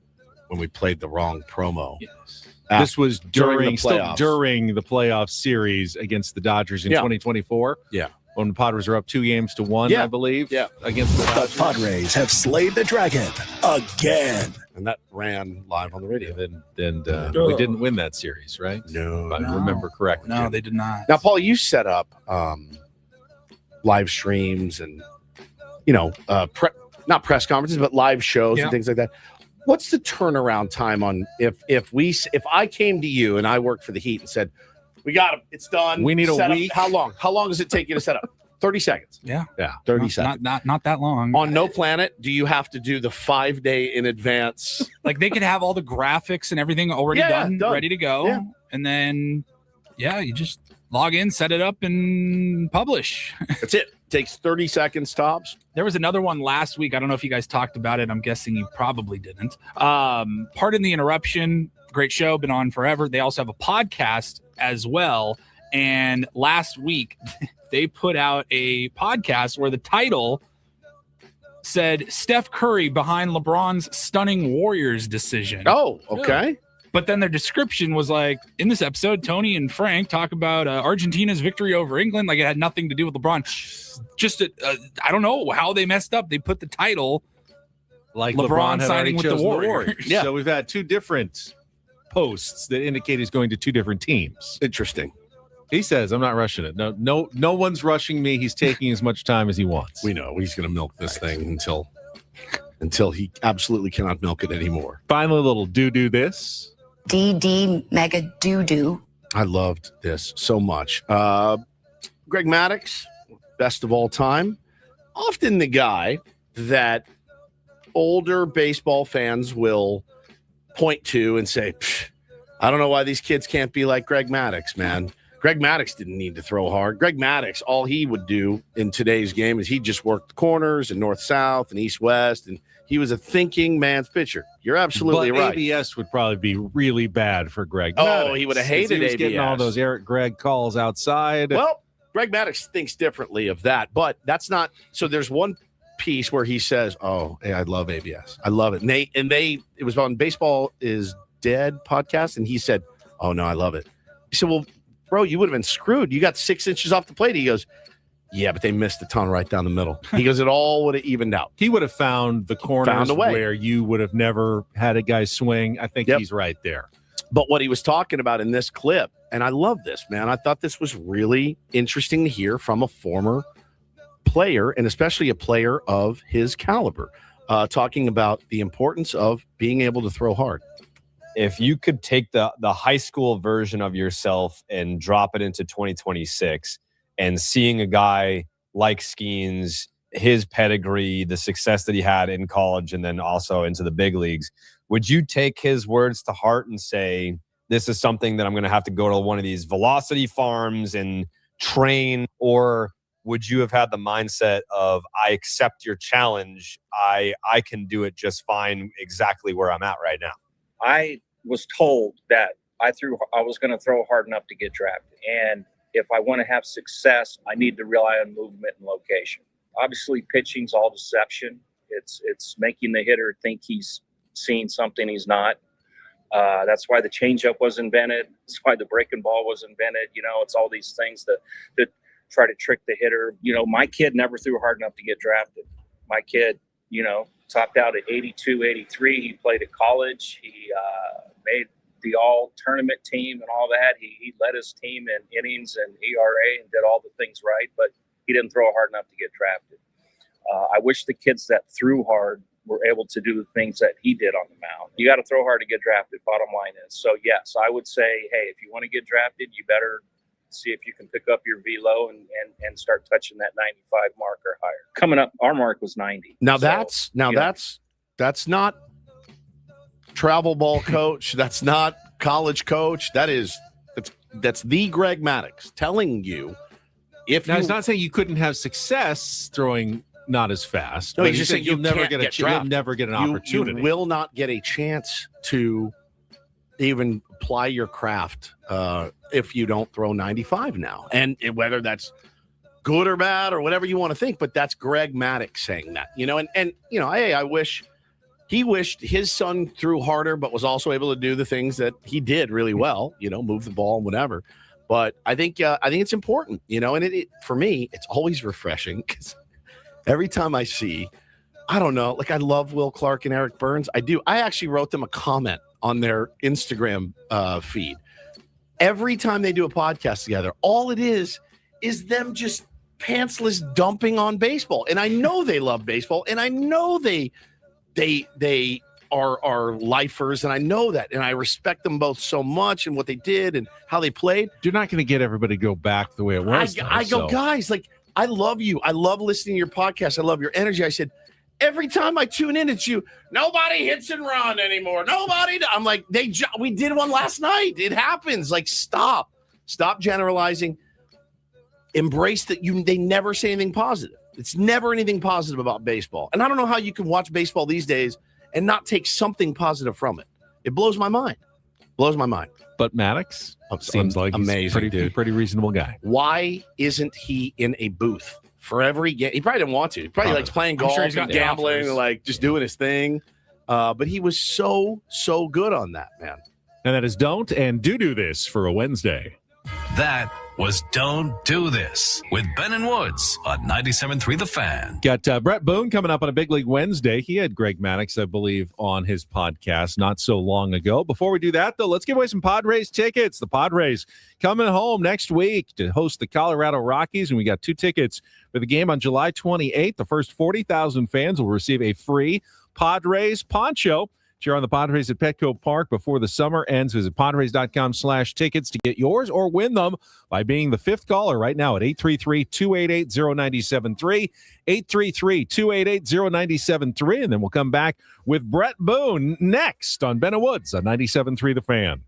when we played the wrong promo. Yes. This was during the playoffs. During the playoff series against the Dodgers in 2024. Yeah. When the Padres were up 2-1, I believe. Yeah. Against the Dodgers. The Padres have slayed the dragon again. And that ran live on the radio. And we didn't win that series, right? No. If I remember correctly. No, they did not. Now, Paul, you set up live streams and, not press conferences, but live shows and things like that. What's the turnaround time on if I came to you and I worked for the Heat and said, we got it, it's done. We need a week. How long? How long does it take you to set up? 30 seconds. Yeah. 30 seconds. Not that long. On No Planet, do you have to do the 5-day in advance? Like they could have all the graphics and everything already done, ready to go. Yeah. And then, you just log in, set it up, and publish. That's it. Takes 30 seconds tops. There was another one last week. I don't know if you guys talked about it. I'm guessing you probably didn't. Pardon the interruption. Great show. Been on forever. They also have a podcast as well. And last week, they put out a podcast where the title said Steph Curry behind LeBron's stunning Warriors decision. Oh, okay. Yeah. But then their description was like, in this episode, Tony and Frank talk about Argentina's victory over England. Like it had nothing to do with LeBron. Just, I don't know how they messed up. They put the title like LeBron had signing with the Warriors. Yeah. So we've had two different posts that indicate he's going to two different teams. Interesting. He says, I'm not rushing it. No one's rushing me. He's taking as much time as he wants. We know he's going to milk this thing until he absolutely cannot milk it anymore. Finally, a little do this. DD Mega Doo-Doo. I loved this so much. Greg Maddux, best of all time. Often the guy that older baseball fans will point to and say, I don't know why these kids can't be like Greg Maddux, man. Greg Maddux didn't need to throw hard. Greg Maddux, all he would do in today's game is he just worked the corners and north-south and east-west, and he was a thinking man's pitcher. You're absolutely right. ABS would probably be really bad for Greg Maddux. Oh, he would have hated ABS. Getting all those Eric Gregg calls outside. Well, Greg Maddux thinks differently of that, but that's not – so there's one piece where he says, oh, hey, I love ABS. I love it. And they it was on Baseball is Dead podcast, and he said, oh, no, I love it. He said, well, bro, you would have been screwed. You got 6 inches off the plate. He goes, yeah, but they missed a ton right down the middle. He goes, it all would have evened out. He would have found the corners where you would have never had a guy swing. I think he's right there. But what he was talking about in this clip, and I love this, man. I thought this was really interesting to hear from a former player, and especially a player of his caliber, talking about the importance of being able to throw hard. If you could take the high school version of yourself and drop it into 2026 and seeing a guy like Skeens, his pedigree, the success that he had in college and then also into the big leagues, would you take his words to heart and say, this is something that I'm going to have to go to one of these velocity farms and train? Or would you have had the mindset of, I accept your challenge, I can do it just fine exactly where I'm at right now? I was told that I was going to throw hard enough to get drafted. And if I want to have success, I need to rely on movement and location. Obviously, pitching's all deception. It's making the hitter think he's seeing something he's not. That's why the changeup was invented. That's why the breaking ball was invented. It's all these things that try to trick the hitter. My kid never threw hard enough to get drafted. My kid, topped out at 82, 83. He played at college. He made the all-tournament team and all that. He led his team in innings and ERA and did all the things right, but he didn't throw hard enough to get drafted. I wish the kids that threw hard were able to do the things that he did on the mound. You got to throw hard to get drafted, bottom line is. So, yes, I would say, hey, if you want to get drafted, you better see if you can pick up your velo and start touching that 95 mark or higher. Coming up, our mark was 90. Now that's not travel ball coach. That's not college coach. That's the Greg Maddux telling you he's not saying you couldn't have success throwing not as fast. No, but he's just saying you'll never get an opportunity. You will not get a chance to even ply your craft if you don't throw 95 now. And whether that's good or bad or whatever you want to think, but that's Greg Maddux saying that, and hey, I wish he wished his son threw harder, but was also able to do the things that he did really well, move the ball and whatever. But I think it's important, and for me, it's always refreshing because every time I see, I don't know, like I love Will Clark and Eric Burns. I do. I actually wrote them a comment on their Instagram feed. Every time they do a podcast together, all it is them just pantsless dumping on baseball. And I know they love baseball, and I know they are lifers, and I know that, and I respect them both so much and what they did and how they played. You're not going to get everybody to go back the way it was. I go, guys, like, I love you. I love listening to your podcast. I love your energy. I said, every time I tune in, it's you. Nobody hits and run anymore. Nobody. I'm like, we did one last night. It happens. Like, stop generalizing. Embrace that they never say anything positive. It's never anything positive about baseball. And I don't know how you can watch baseball these days and not take something positive from it. It blows my mind. But Maddux seems like amazing, he's pretty reasonable guy. Why isn't he in a booth for every game? He probably didn't want to. He probably likes playing golf, sure he's got gambling, like just doing his thing. But he was so good on that, man. And that is Don't and Do This for a Wednesday. That was Don't Do This with Ben and Woods on 97.3 The Fan. Got Bret Boone coming up on a Big League Wednesday. He had Greg Maddux, I believe, on his podcast not so long ago. Before we do that, though, let's give away some Padres tickets. The Padres coming home next week to host the Colorado Rockies, and we got 2 tickets for the game on July 28th. The first 40,000 fans will receive a free Padres poncho. Cheer on the Padres at Petco Park before the summer ends. Visit Padres.com/tickets to get yours or win them by being the 5th caller right now at 833-288-0973, 833-288-0973. And then we'll come back with Bret Boone next on Ben and Woods on 97.3 The Fan.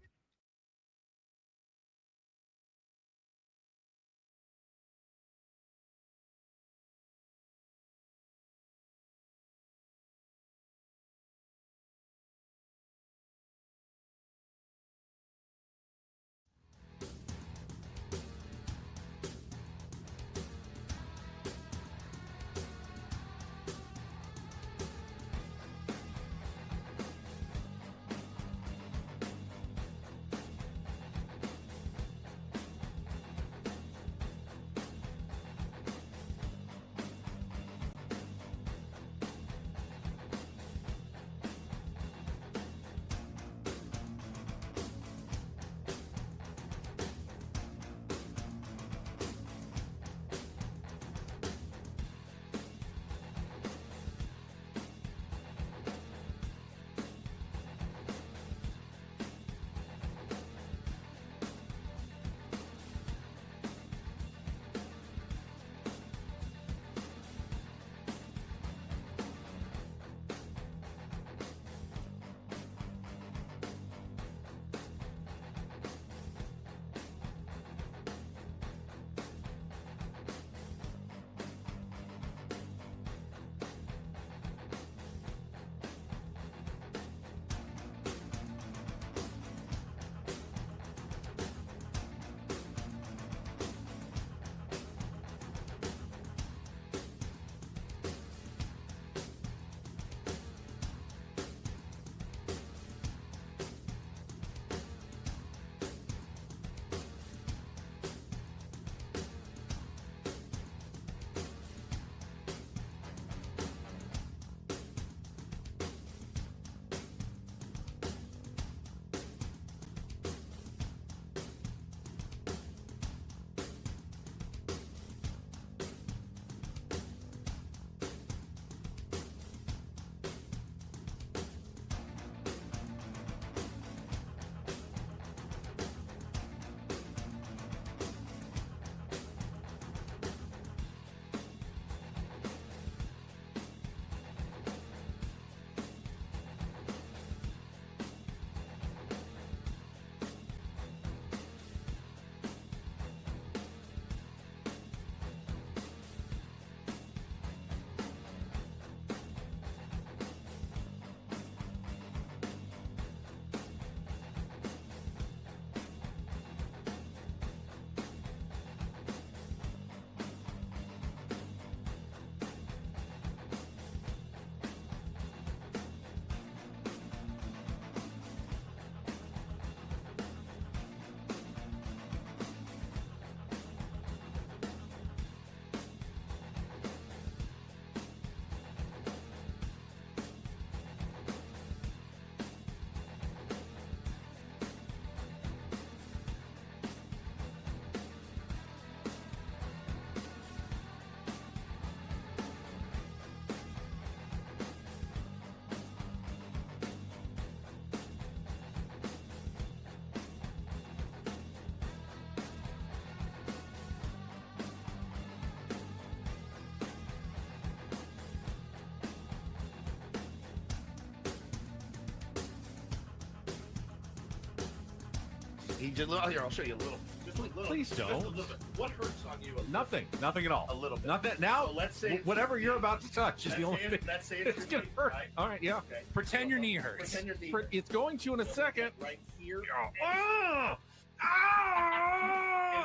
He just, here, I'll show you a little. Just a little. Please don't. Just a little bit. What hurts on you? Nothing at all. A little bit. Nothing. Now, So let's say whatever you're about to touch is the only thing. Let's say It's going to hurt. Right? All right, yeah. Okay. Pretend your knee hurts. Pretend your knee. It's going to in a second. Right here. Oh,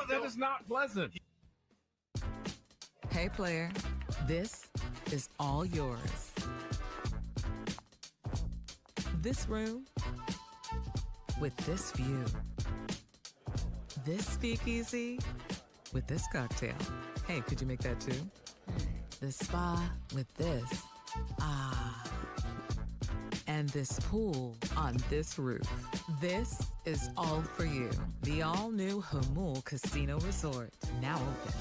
that is not pleasant. Hey, player, this is all yours. This room with this view. This speakeasy with this cocktail. Hey, could you make that too? The spa with this. Ah. And this pool on this roof. This is all for you. The all-new Hamul Casino Resort, now open.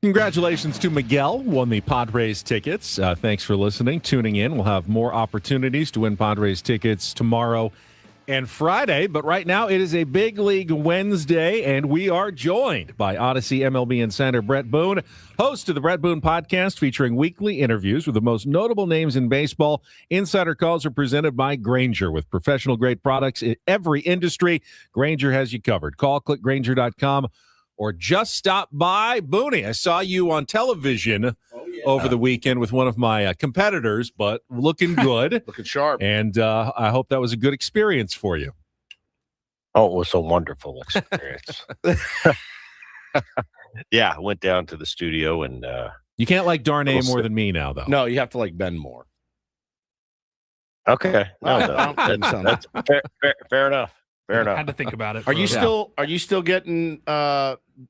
Congratulations to Miguel, won the Padres tickets. Thanks for listening, tuning in. We'll have more opportunities to win Padres tickets tomorrow and Friday. But right now, it is a Big League Wednesday, and we are joined by Odyssey MLB Insider Bret Boone, host of the Bret Boone Podcast, featuring weekly interviews with the most notable names in baseball. Insider calls are presented by Grainger, with professional-grade products in every industry. Grainger has you covered. Call, click Grainger.com, or just stop by. Booney, I saw you on television over the weekend with one of my competitors, but looking good. Looking sharp. And I hope that was a good experience for you. Oh, it was a wonderful experience. Yeah, I went down to the studio and you can't like Darnay more than me now, though. No, you have to like Ben more. Okay. No, that's fair enough. Fair enough. I had to think about it. Are you still getting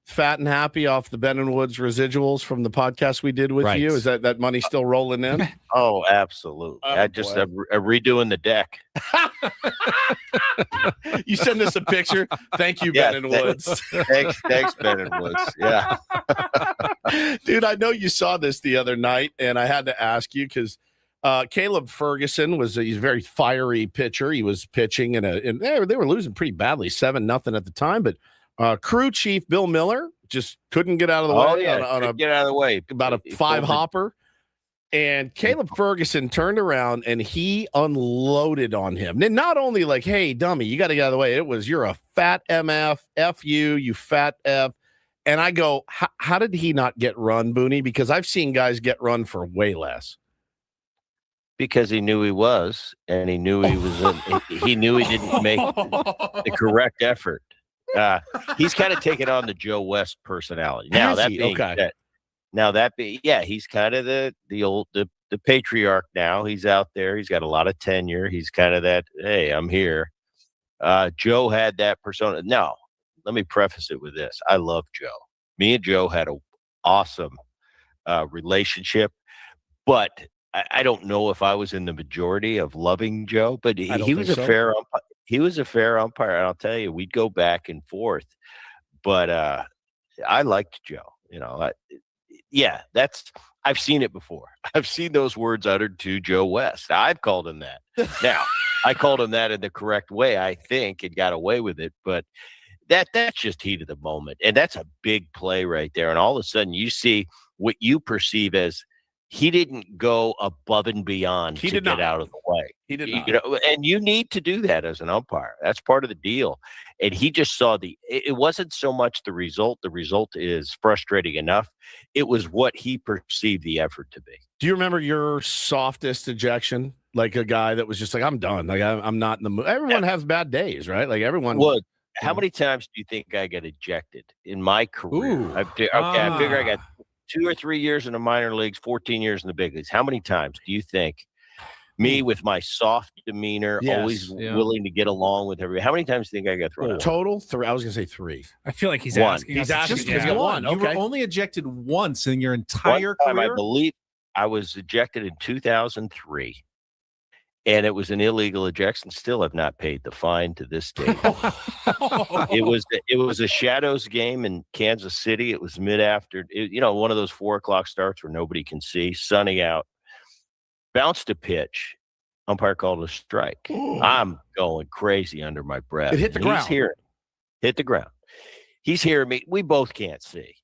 fat and happy off the Ben and Woods residuals from the podcast we did with you? Is that money still rolling in? Oh, absolutely. I just redoing the deck. You send us a picture. Thank you, Ben and Woods. Thanks, Ben and Woods. Yeah. Dude, I know you saw this the other night, and I had to ask you because Caleb Ferguson he's a very fiery pitcher. He was pitching and they were losing pretty badly, 7-0 at the time. But crew chief Bill Miller just couldn't get out of the way. Get out of the way. About a 5-hopper. And Caleb Ferguson turned around and he unloaded on him. And not only like, hey, dummy, you got to get out of the way. It was, you're a fat MF, F you fat F. And I go, how did he not get run, Booney? Because I've seen guys get run for way less. Because he knew he was, and he knew he was. He knew he didn't make the correct effort. He's kind of taken on the Joe West personality. Now that being said, he's kind of the patriarch now. He's out there. He's got a lot of tenure. He's kind of that. Hey, I'm here. Joe had that persona. Now, let me preface it with this. I love Joe. Me and Joe had an awesome relationship, but I don't know if I was in the majority of loving Joe, but he was a fair umpire. He was a fair umpire. And I'll tell you, we'd go back and forth, but I liked Joe. I've seen it before. I've seen those words uttered to Joe West. I've called him that. Now, I called him that in the correct way, I think, and got away with it. But that's just heat of the moment. And that's a big play right there. And all of a sudden you see what you perceive as he didn't go above and beyond to get out of the way. He did not. And you need to do that as an umpire. That's part of the deal. And he just saw it wasn't so much the result. The result is frustrating enough. It was what he perceived the effort to be. Do you remember your softest ejection? Like a guy that was just like, I'm done. Like I'm not in the mood. Everyone has bad days, right? Like everyone. Well, how many times do you think I got ejected in my career? I figure I got 2 or 3 years in the minor leagues, 14 years in the big leagues. How many times do you think me with my soft demeanor, always willing to get along with everybody? How many times do you think I got thrown out? Total? 3. I was going to say 3. I feel like he's one. asking. He's asking. Just Yeah, one. okay. You were only ejected once in your entire One time, career? I believe I was ejected in 2003. And it was an illegal ejection. Still have not paid the fine to this day. It was a Shadows game in Kansas City. It was mid-after, one of those 4 o'clock starts where nobody can see, sunny out. Bounced a pitch. Umpire called a strike. I'm going crazy under my breath. It hit the ground. Hit the ground. He's hearing me. We both can't see,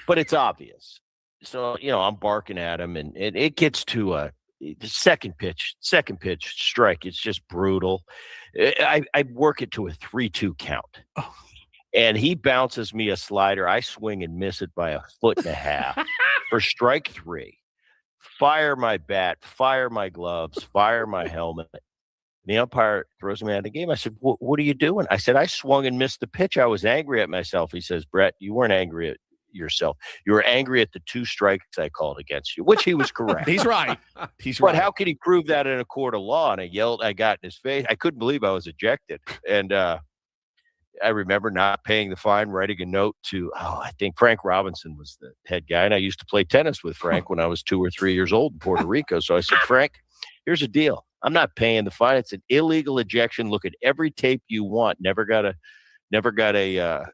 but it's obvious. So, I'm barking at him, and it gets to a second pitch strike. It's just brutal. I work it to a 3-2 count. And he bounces me a slider. I swing and miss it by a 1.5 feet for strike 3. Fire my bat, fire my gloves, fire my helmet. The umpire throws me out of the game. I said, what are you doing? I said, I swung and missed the pitch. I was angry at myself. He says, Bret, you weren't angry at yourself. You were angry at the 2 strikes I called against you, which he was correct. He's right. But how could he prove that in a court of law? And I yelled, I got in his face. I couldn't believe I was ejected. And I remember not paying the fine, writing a note to, I think Frank Robinson was the head guy. And I used to play tennis with Frank when I was 2 or 3 years old in Puerto Rico. So I said, Frank, here's the deal. I'm not paying the fine. It's an illegal ejection. Look at every tape you want. Never got a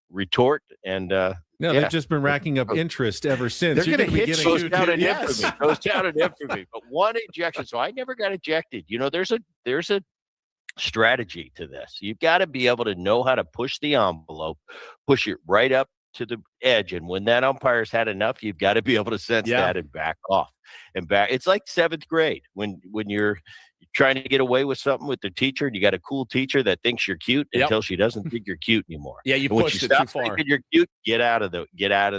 retort. And they've just been racking up interest ever since. They're going to hit you. Goes down in infamy. But one ejection. So I never got ejected. There's a strategy to this. You've got to be able to know how to push the envelope, push it right up to the edge. And when that umpire's had enough, you've got to be able to sense that and back off. It's like 7th grade when you're trying to get away with something with the teacher, and you got a cool teacher that thinks you're cute until she doesn't think you're cute anymore. Yeah, you pushed it too far. Thinking you're cute, get out of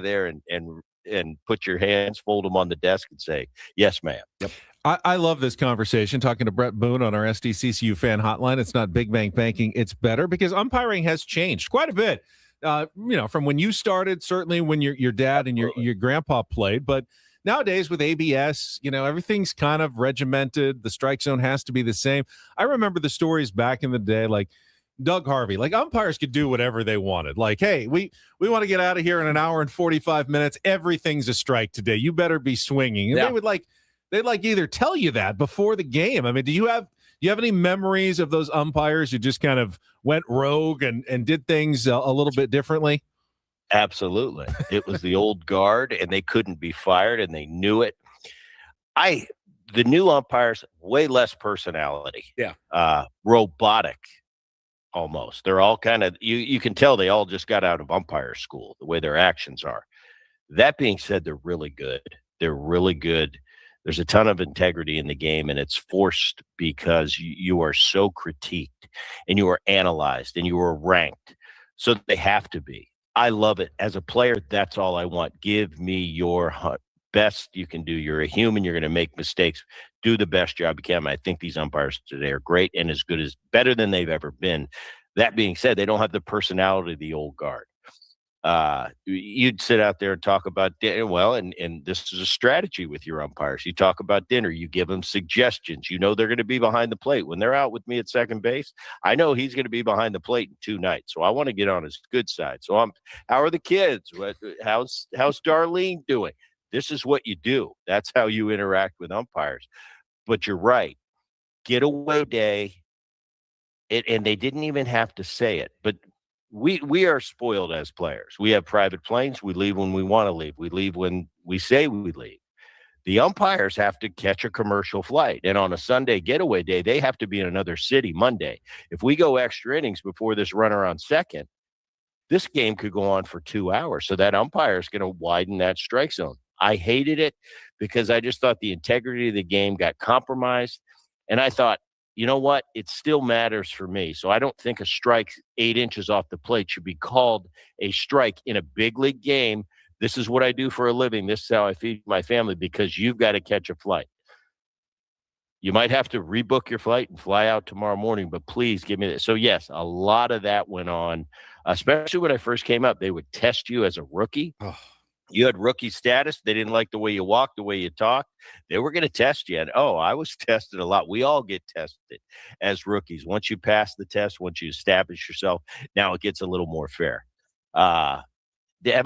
there and put your hands, fold them on the desk, and say, "Yes, ma'am." Yep. I love this conversation, talking to Bret Boone on our SDCCU fan hotline. It's not Big Bang Banking, it's better, because umpiring has changed quite a bit. From when you started, certainly when your dad and your grandpa played, but nowadays with ABS, everything's kind of regimented. The strike zone has to be the same. I remember the stories back in the day, like Doug Harvey, like umpires could do whatever they wanted. Like, hey, we want to get out of here in an hour and 45 minutes. Everything's a strike today. You better be swinging. And they'd either tell you that before the game. I mean, do you have any memories of those umpires who just kind of went rogue and did things a little bit differently? Absolutely. It was the old guard, and they couldn't be fired, and they knew it. The new umpires, way less personality. Yeah. Robotic almost. They're all kind of, you can tell they all just got out of umpire school, the way their actions are. That being said, they're really good. They're really good. There's a ton of integrity in the game, and it's forced because you are so critiqued and you are analyzed and you are ranked. So they have to be. I love it. As a player, that's all I want. Give me your best you can do. You're a human. You're going to make mistakes. Do the best job you can. I think these umpires today are great and better than they've ever been. That being said, they don't have the personality of the old guard. You'd sit out there and talk about dinner. Well, and this is a strategy with your umpires. You talk about dinner. You give them suggestions. You know they're going to be behind the plate. When they're out with me at second base, I know he's going to be behind the plate in 2 nights. So I want to get on his good side. So how are the kids? How's Darlene doing? This is what you do. That's how you interact with umpires. But you're right. Getaway day. And they didn't even have to say it, but we are spoiled as players. We have private planes. We leave when we want to leave. We leave when we say we leave. The umpires have to catch a commercial flight. And on a Sunday getaway day, they have to be in another city Monday. If we go extra innings before this runner on second, this game could go on for 2 hours. So that umpire is going to widen that strike zone. I hated it because I just thought the integrity of the game got compromised. And I thought, you know what? It still matters for me. So I don't think a strike 8 inches off the plate should be called a strike in a big league game. This is what I do for a living. This is how I feed my family, because you've got to catch a flight. You might have to rebook your flight and fly out tomorrow morning, but please give me that. So, yes, a lot of that went on, especially when I first came up. They would test you as a rookie. Oh. You had rookie status. They didn't like the way you walked, the way you talked. They were going to test you. And, I was tested a lot. We all get tested as rookies. Once you pass the test, once you establish yourself, now it gets a little more fair. Have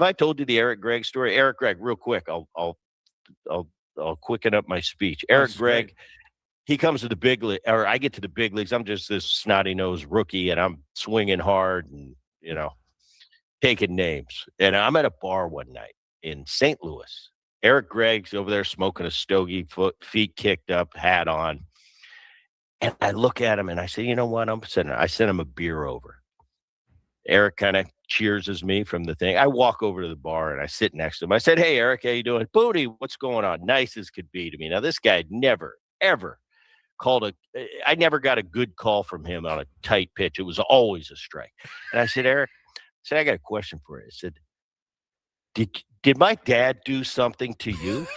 I told you the Eric Gregg story? Eric Gregg, real quick. I'll quicken up my speech. Eric Gregg, he comes to the big league, or I get to the big leagues. I'm just this snotty-nosed rookie, and I'm swinging hard and, taking names. And I'm at a bar one night in St. Louis. Eric Gregg's over there smoking a stogie, feet kicked up, hat on. And I look at him and I say, you know what? I sent him a beer over. Eric kind of cheerses me from the thing. I walk over to the bar and I sit next to him. I said, hey, Eric, how you doing? Booty, what's going on? Nice as could be to me. Now, this guy never, ever I never got a good call from him on a tight pitch. It was always a strike. And I said, Eric, I got a question for you. I said, did my dad do something to you?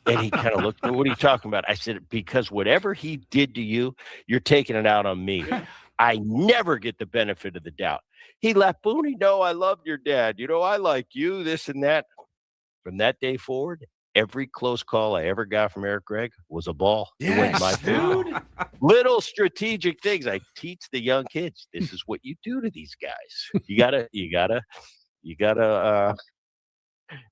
And he kind of looked at me, what are you talking about? I said, because whatever he did to you, you're taking it out on me. I never get the benefit of the doubt. He laughed, Booney, no, I loved your dad. I like you, this and that. From that day forward, every close call I ever got from Eric Gregg was a ball. Yes, it went my food. Little strategic things. I teach the young kids. This is what you do to these guys. You gotta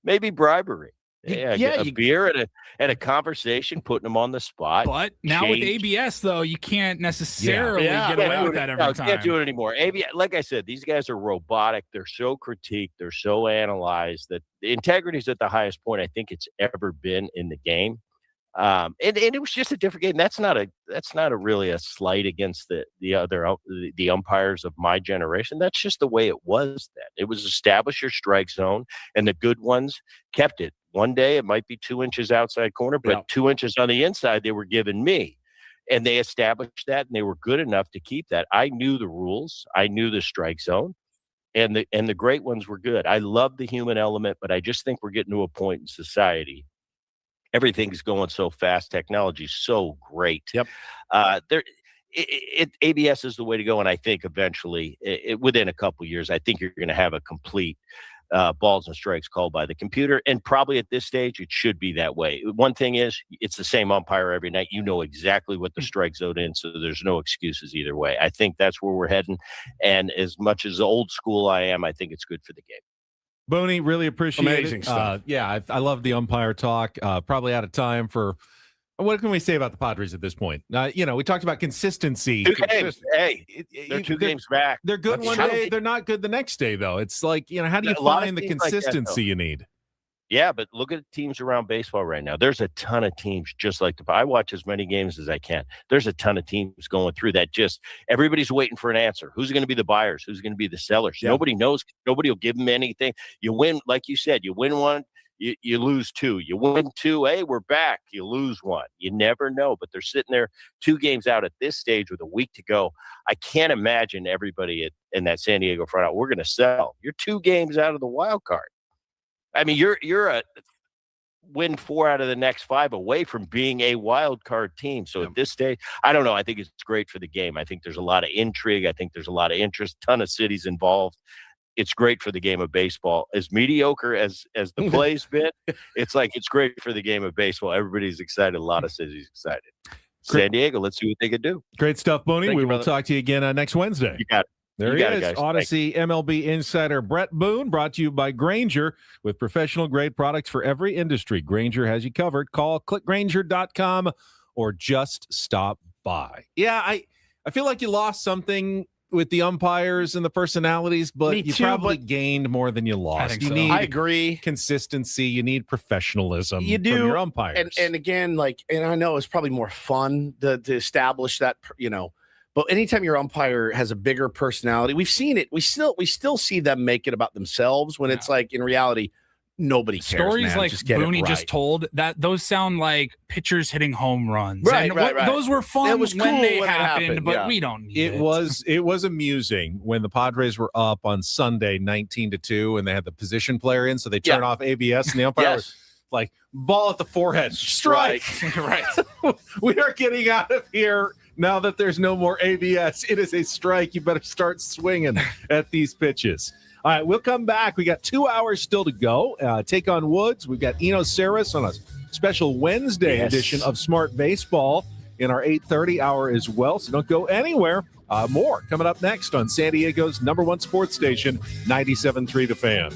maybe bribery. A beer and a conversation, putting them on the spot. But now with ABS, though, you can't necessarily get away with that every time. Can't do it anymore. ABS, like I said, these guys are robotic. They're so critiqued. They're so analyzed that the integrity is at the highest point I think it's ever been in the game. And it was just a different game. That's not a really a slight against the umpires of my generation. That's just the way it was then. It was establish your strike zone, and the good ones kept it. One day it might be 2 inches outside corner, but 2 inches on the inside they were giving me. And they established that, and they were good enough to keep that. I knew the rules. I knew the strike zone. And the great ones were good. I love the human element, but I just think we're getting to a point in society. Everything's going so fast. Technology's so great. Yep. ABS is the way to go. And I think eventually, within a couple of years, I think you're going to have a complete balls and strikes called by the computer. And probably at this stage, it should be that way. One thing is, it's the same umpire every night. You know exactly what the strike zone is, so there's no excuses either way. I think that's where we're heading. And as much as old school I am, I think it's good for the game. Boney, really appreciate Amazing it. stuff. I love the umpire talk. Probably out of time for what can we say about the Padres at this point? We talked about consistency. 2 games. Hey, they're 2 games back. They're good one day. They're not good the next day, though. It's like, how do you find the consistency you need? Yeah, but look at teams around baseball right now. There's a ton of teams just like I watch as many games as I can. There's a ton of teams going through that. Just everybody's waiting for an answer. Who's going to be the buyers? Who's going to be the sellers? Yeah. Nobody knows. Nobody will give them anything. You win, like you said, you win one, you lose 2. You win 2, hey, we're back. You lose 1. You never know. But they're sitting there 2 games out at this stage with a week to go. I can't imagine everybody in that San Diego front out, we're going to sell. You're 2 games out of the wild card. I mean, you're a win 4 out of the next 5 away from being a wild card team. So at this stage, I don't know. I think it's great for the game. I think there's a lot of intrigue. I think there's a lot of interest, ton of cities involved. it's great for the game of baseball. As mediocre as the play's been, it's like it's great for the game of baseball. Everybody's excited. A lot of cities excited. San Diego, let's see what they can do. Great stuff, Booney. Thank We you, will brother. talk to you again next Wednesday. You got it. There You he got it, is, guys. Odyssey MLB insider Bret Boone, brought to you by Grainger with professional-grade products for every industry. Grainger has you covered. Call clickgrainger.com or just stop by. Yeah, I feel like you lost something with the umpires and the personalities, but you probably gained more than you lost. I agree. Consistency. You need professionalism You do. from your umpires. And again, and I know it's probably more fun to establish that, but anytime your umpire has a bigger personality, we've seen it. We still see them make it about themselves when it's like in reality, nobody cares. Stories man. like just get Booney it right. just told, that those sound like pitchers hitting home runs. Right, And right. Those were fun It was when cool they when it happened, but yeah. we don't need it. It was amusing when the Padres were up on Sunday 19-2 and they had the position player in, so they turn off ABS and the umpire was like, ball at the forehead, strike. Right. We are getting out of here now that there's no more ABS. It is a strike. You better start swinging at these pitches. All right, we'll come back. We got 2 hours still to go. Take on Woods. We've got Eno Sarris on a special Wednesday edition of Smart Baseball in our 8:30 hour as well. So don't go anywhere. More coming up next on San Diego's #1 sports station, 97.3 The Fan.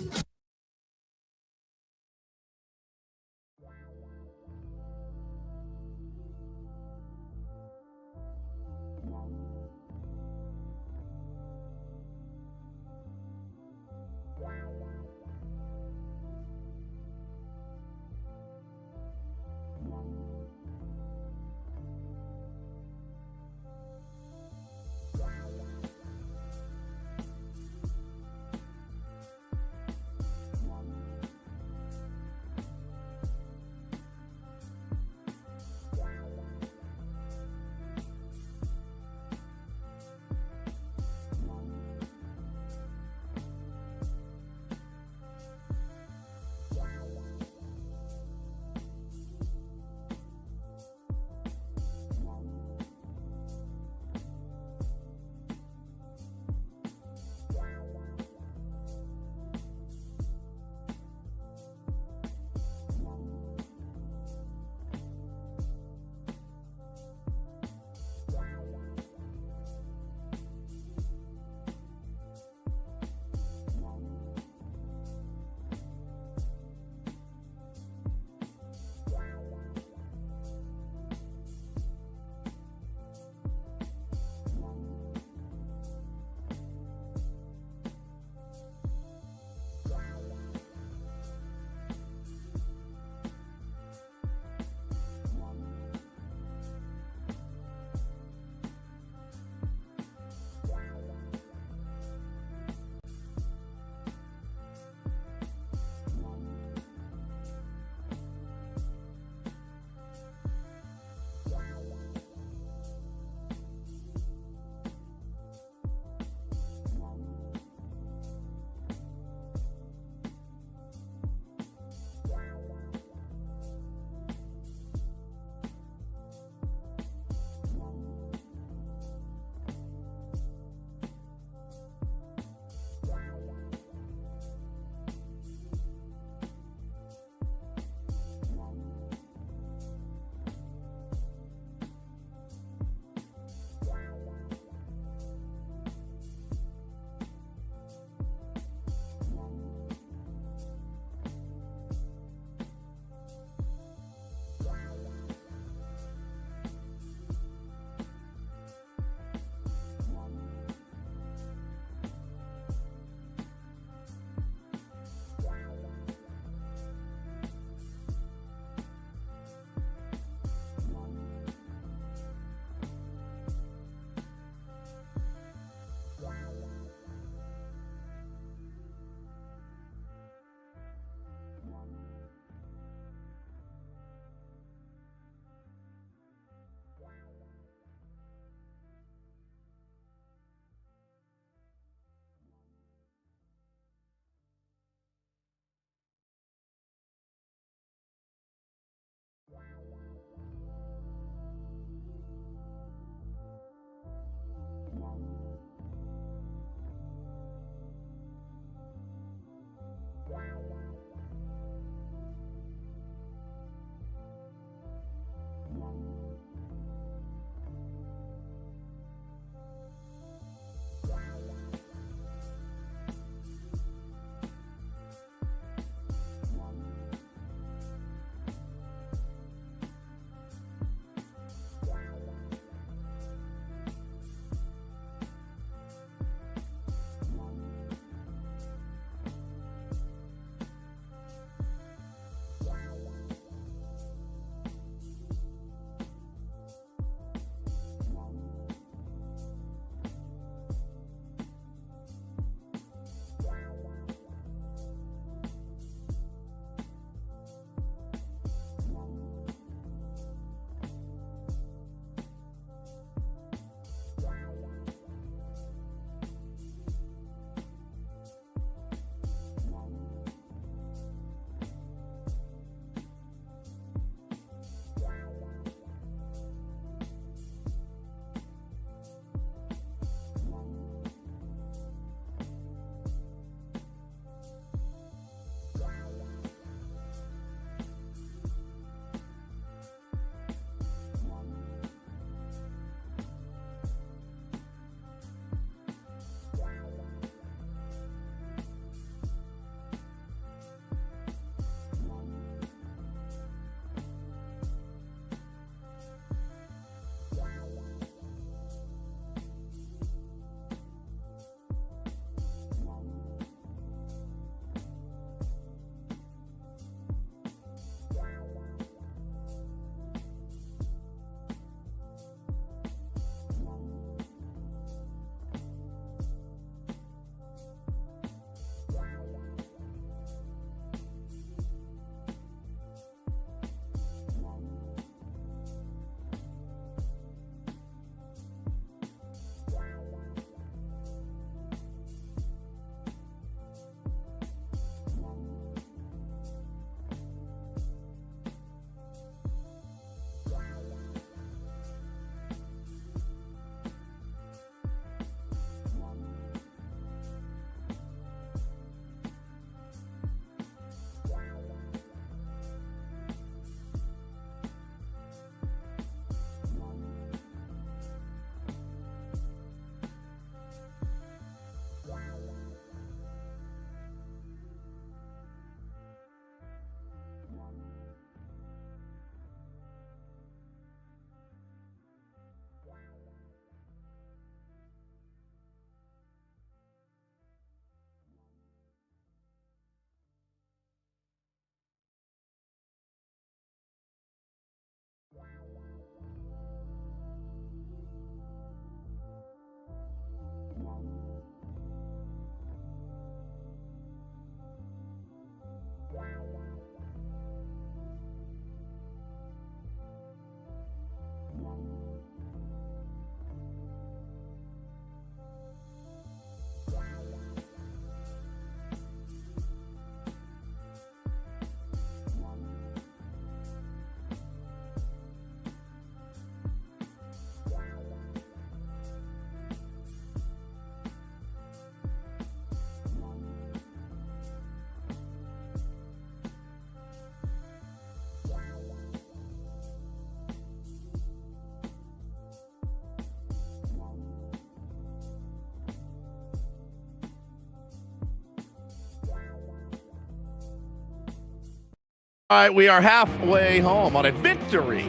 All right, we are halfway home on a Victory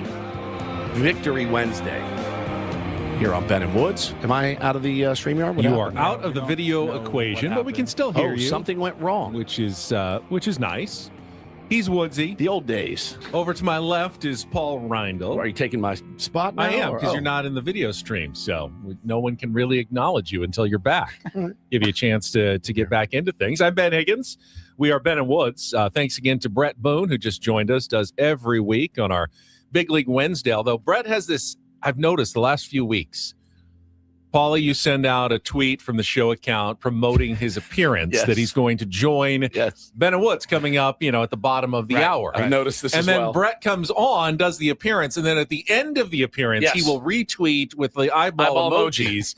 Wednesday here on Ben and Woods. Am I out of the StreamYard? What You happened? are out of the video equation, but we can still hear you. Something went wrong, which is nice. He's Woodsy. The old days. Over to my left is Paul Reindl. Are you taking my spot now? I am, because you're not in the video stream, so no one can really acknowledge you until you're back. Give you a chance to get back into things. I'm Ben Higgins. We are Ben and Woods. Thanks again to Bret Boone, who just joined us, does every week on our Big League Wednesday. Although Bret has this, I've noticed the last few weeks. Paulie, you send out a tweet from the show account promoting his appearance that he's going to join Ben and Woods coming up, at the bottom of the hour. I noticed this and as then well. Bret comes on, does the appearance, and then at the end of the appearance, he will retweet with the eyeball emojis.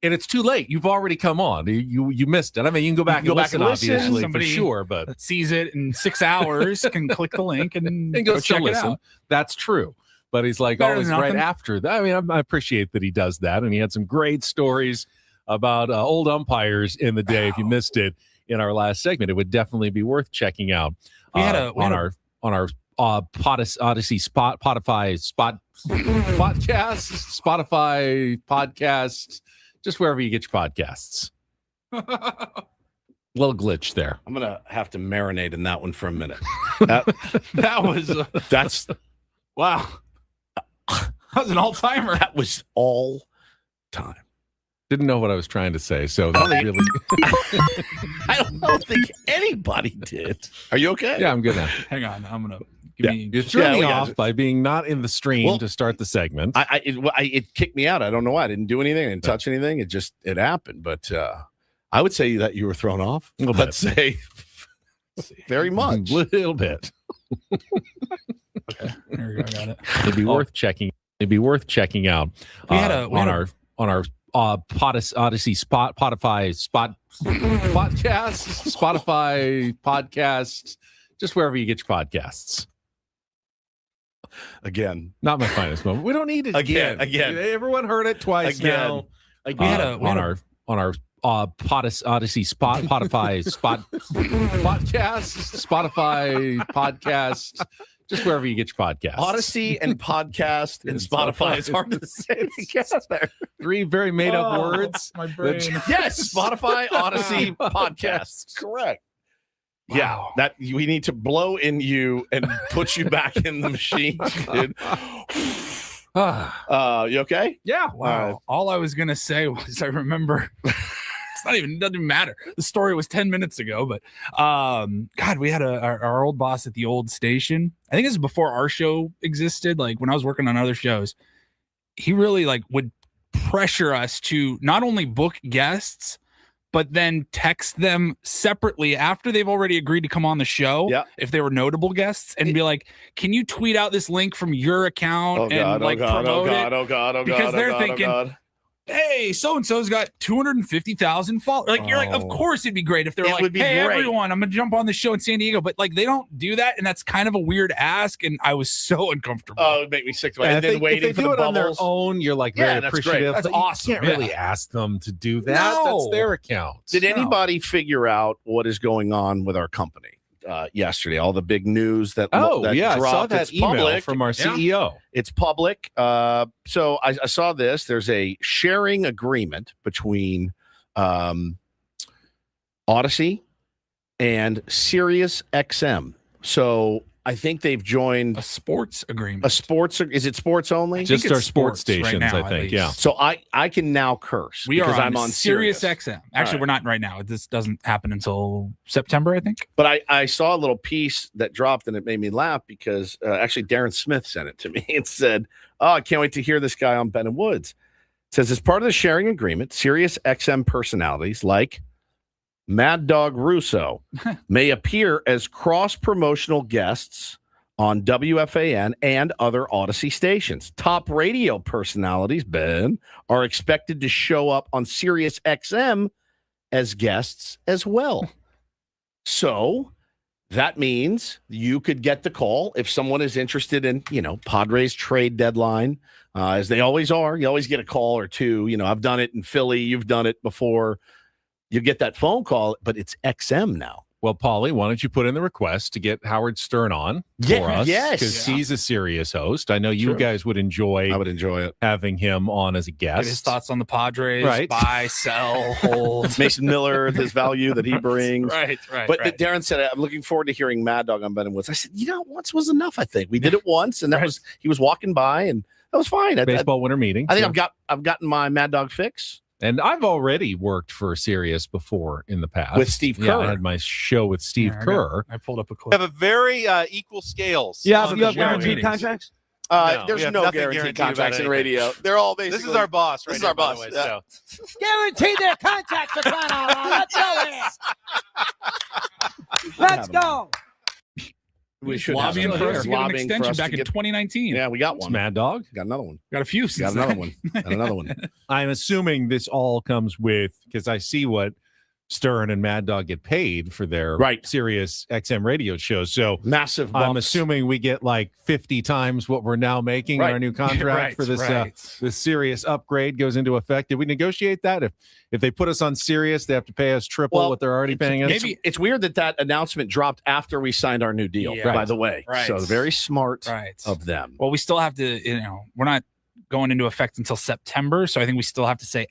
And it's too late. You've already come on. You missed it. I mean, you can go back and listen, obviously, Somebody for sure. But that sees it in 6 hours can click the link and go check it out. That's true. But he's like Better always than right nothing. after that. I mean, I appreciate that he does that. And he had some great stories about old umpires in the day. If you missed it in our last segment, it would definitely be worth checking out on our Odyssey Spotify podcast, just wherever you get your podcasts. Little glitch there. I'm gonna have to marinate in that one for a minute. That's wow. That was an all-timer. That was all time. Didn't know what I was trying to say, so that really. I don't think anybody did. Are you okay? Yeah, I'm good now. Hang on, I'm gonna. You threw me off by being not in the stream to start the segment. It kicked me out. I don't know why. I didn't do anything. I didn't touch anything. It happened. But I would say that you were thrown off. Let's say very much. A little bit. Okay, there we go. I got it. It'd be worth checking. It'd be worth checking out on our Odyssey Spotify podcast, just wherever you get your podcasts. Again, not my finest moment. We don't need it again. Everyone heard it twice now. Again, on our Odyssey Spotify podcast, just wherever you get your podcasts. Odyssey and podcast and Spotify is hard to say together. Three very made up words. My brain. Yes, Spotify, Odyssey, podcast. Correct. Wow. Yeah, that we need to blow in you and put you back in the machine, dude. You okay? Yeah. Wow. All I was gonna say was I remember. It doesn't matter. The story was 10 minutes ago, but God, we had our old boss at the old station. I think this is before our show existed. Like when I was working on other shows, he really would pressure us to not only book guests, but then text them separately after they've already agreed to come on the show. Yeah. If they were notable guests, and be like, "Can you tweet out this link from your account promote it?" Because they're thinking. Hey, so-and-so's got 250,000 followers. You're like, of course it'd be great if they're like, hey, everyone, I'm going to jump on the show in San Diego. But they don't do that. And that's kind of a weird ask. And I was so uncomfortable. Oh, it'd make me sick. And then waiting if they for do the it on their bubbles. own, you're very that's appreciative. great. That's awesome. You can't really ask them to do that. No. That's their account. Did anybody figure out what is going on with our company yesterday? All the big news that dropped. I saw that it's email public. from our CEO. It's public. So I saw this. There's a sharing agreement between Odyssey and Sirius XM. So I think they've joined a sports agreement. Is it sports only? Just our sports stations, right now, I think. Yeah. So I can now curse because I'm on Sirius XM. Actually, we're not right now. This doesn't happen until September, I think. But I saw a little piece that dropped and it made me laugh because actually Darren Smith sent it to me. It said, "Oh, I can't wait to hear this guy on Ben and Woods." It says, as part of the sharing agreement, Sirius XM personalities like Mad Dog Russo may appear as cross-promotional guests on WFAN and other Odyssey stations. Top radio personalities, Ben, are expected to show up on Sirius XM as guests as well. So that means you could get the call if someone is interested in, Padres trade deadline, as they always are. You always get a call or two. I've done it in Philly. You've done it before. You get that phone call, but it's XM now. Well, Paulie, why don't you put in the request to get Howard Stern on for us? Yes. Because he's a serious host. I know you guys would enjoy. I would enjoy it. Having him on as a guest. Get his thoughts on the Padres, Right. buy, sell, hold. Mason Miller, his value that he brings. Right. But Darren said, I'm looking forward to hearing Mad Dog on Ben and Woods. I said, once was enough, I think. We did it once, and that was, he was walking by, and that was fine. Baseball winter meeting. I think I've gotten my Mad Dog fix. And I've already worked for Sirius before in the past. With Steve Kerr. Yeah, I had my show with Steve Kerr. I pulled up a We clip. have a very equal scales. Yeah, on you the have guaranteed ratings. contracts? There's we have no nothing guaranteed guaranteed contracts about in radio. They're all basically. This is our boss, right? This is our boss. By the Yeah. way, so. Guarantee their contracts are crying out loud. Let's go here. Let's go. We should lobbying have for us to get an lobbying for extension us to back in get- 2019. Yeah, we got It's one. Mad Dog. Got another one. Got a few Got since another then. one. Got another one. I'm assuming this all comes with, because I see what Stern and Mad Dog get paid for their Sirius XM radio shows. So massive I'm bumps. assuming we get like 50 times what we're now making in Right. our new contract Right, for this right. this Sirius upgrade goes into effect. Did we negotiate that? If they put us on Sirius, they have to pay us triple what they're already paying us? It's weird that announcement dropped after we signed our new deal, Yeah. by the way. Right. So very smart Right. of them. Well, we still have to, we're not going into effect until September. So I think we still have to say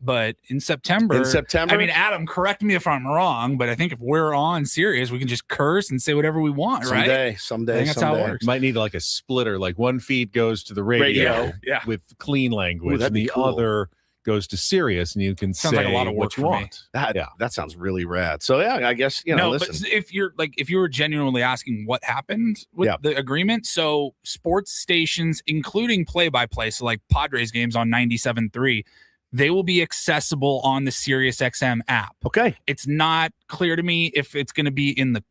but in September. I mean, Adam, correct me if I'm wrong, but I think if we're on Sirius, we can just curse and say whatever we want, right? Someday. I think that's how it works. Might need like a splitter, like one feed goes to the radio, Yeah. with clean language, Ooh, that'd and be the cool. other goes to Sirius, and you can Sounds say like a lot of work what you for me. want. That sounds really rad. So yeah, I guess listen. But if you were genuinely asking what happened with the agreement, so sports stations, including play-by-play, so like Padres games on 97.3, they will be accessible on the Sirius XM app. Okay. It's not clear to me if it's going to be in the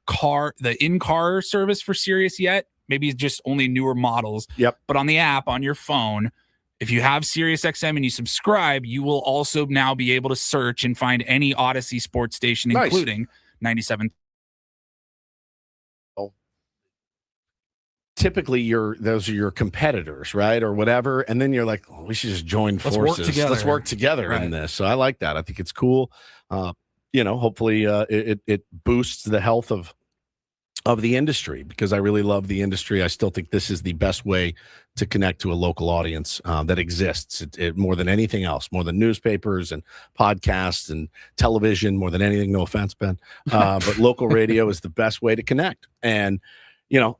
in-car service for Sirius yet. Maybe it's just only newer models. Yep. But on the app on your phone, if you have Sirius XM and you subscribe, you will also now be able to search and find any Odyssey sports station, Nice. including 97. Typically, those are your competitors, right, or whatever, and then you're like, we should just join Let's work forces. together. Let's work together in this. So I like that. I think it's cool. Hopefully, it boosts the health of the industry, because I really love the industry. I still think this is the best way to connect to a local audience that exists. It more than anything else, more than newspapers and podcasts and television, more than anything. No offense, Ben, but local radio is the best way to connect. And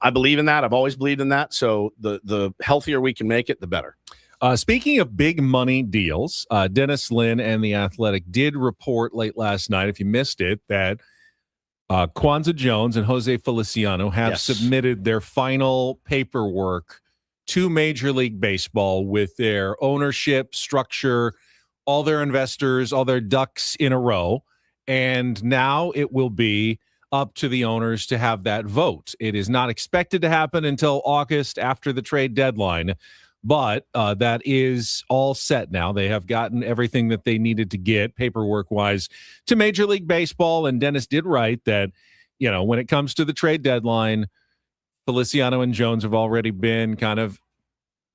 I believe in that. I've always believed in that. So the healthier we can make it, the better. Speaking of big money deals, Dennis Lynn and The Athletic did report late last night, if you missed it, that Kwanzaa Jones and Jose Feliciano have submitted their final paperwork to Major League Baseball with their ownership structure, all their investors, all their ducks in a row. And now it will be up to the owners to have that vote. It is not expected to happen until August after the trade deadline, but that is all set now. They have gotten everything that they needed to get paperwork-wise to Major League Baseball, and Dennis did write that, when it comes to the trade deadline, Feliciano and Jones have already been kind of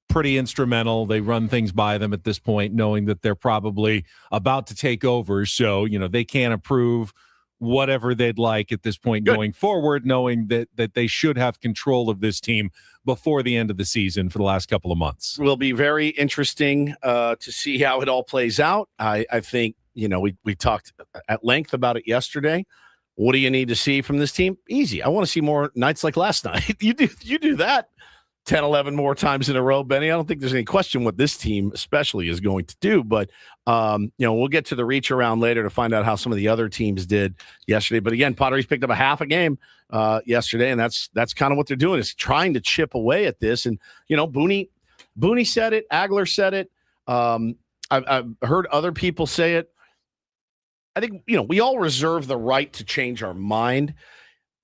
pretty instrumental. They run things by them at this point, knowing that they're probably about to take over, so, they can't approve whatever they'd like at this point going forward, knowing that they should have control of this team before the end of the season for the last couple of months. Will be very interesting to see how it all plays out. I think, we talked at length about it yesterday. What do you need to see from this team? Easy. I want to see more nights like last night. You do that 10, 11 more times in a row, Benny. I don't think there's any question what this team especially is going to do, but we'll get to the reach around later to find out how some of the other teams did yesterday. But again, Padres picked up a half a game yesterday, and that's kind of what they're doing, is trying to chip away at this. And Boone said it, Agler said it. I've heard other people say it. I think we all reserve the right to change our mind.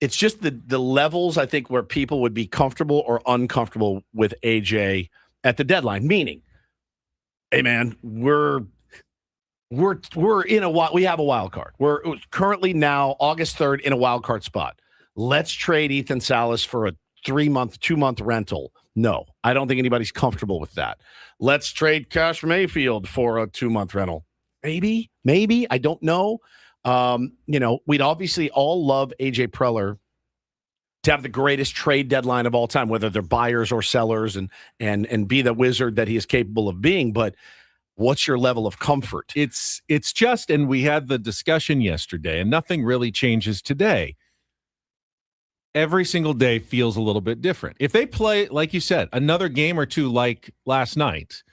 It's just the levels, I think, where people would be comfortable or uncomfortable with AJ at the deadline. Meaning, hey man, we're in we have a wild card. We're currently now August 3rd in a wild card spot. Let's trade Ethan Salas for a 2-month rental. No, I don't think anybody's comfortable with that. Let's trade Cash Mayfield for a 2-month rental. Maybe, I don't know. We'd obviously all love AJ Preller to have the greatest trade deadline of all time, whether they're buyers or sellers, and be the wizard that he is capable of being. But what's your level of comfort? It's just, and we had the discussion yesterday, and nothing really changes today. Every single day feels a little bit different. If they play, like you said, another game or two like last night,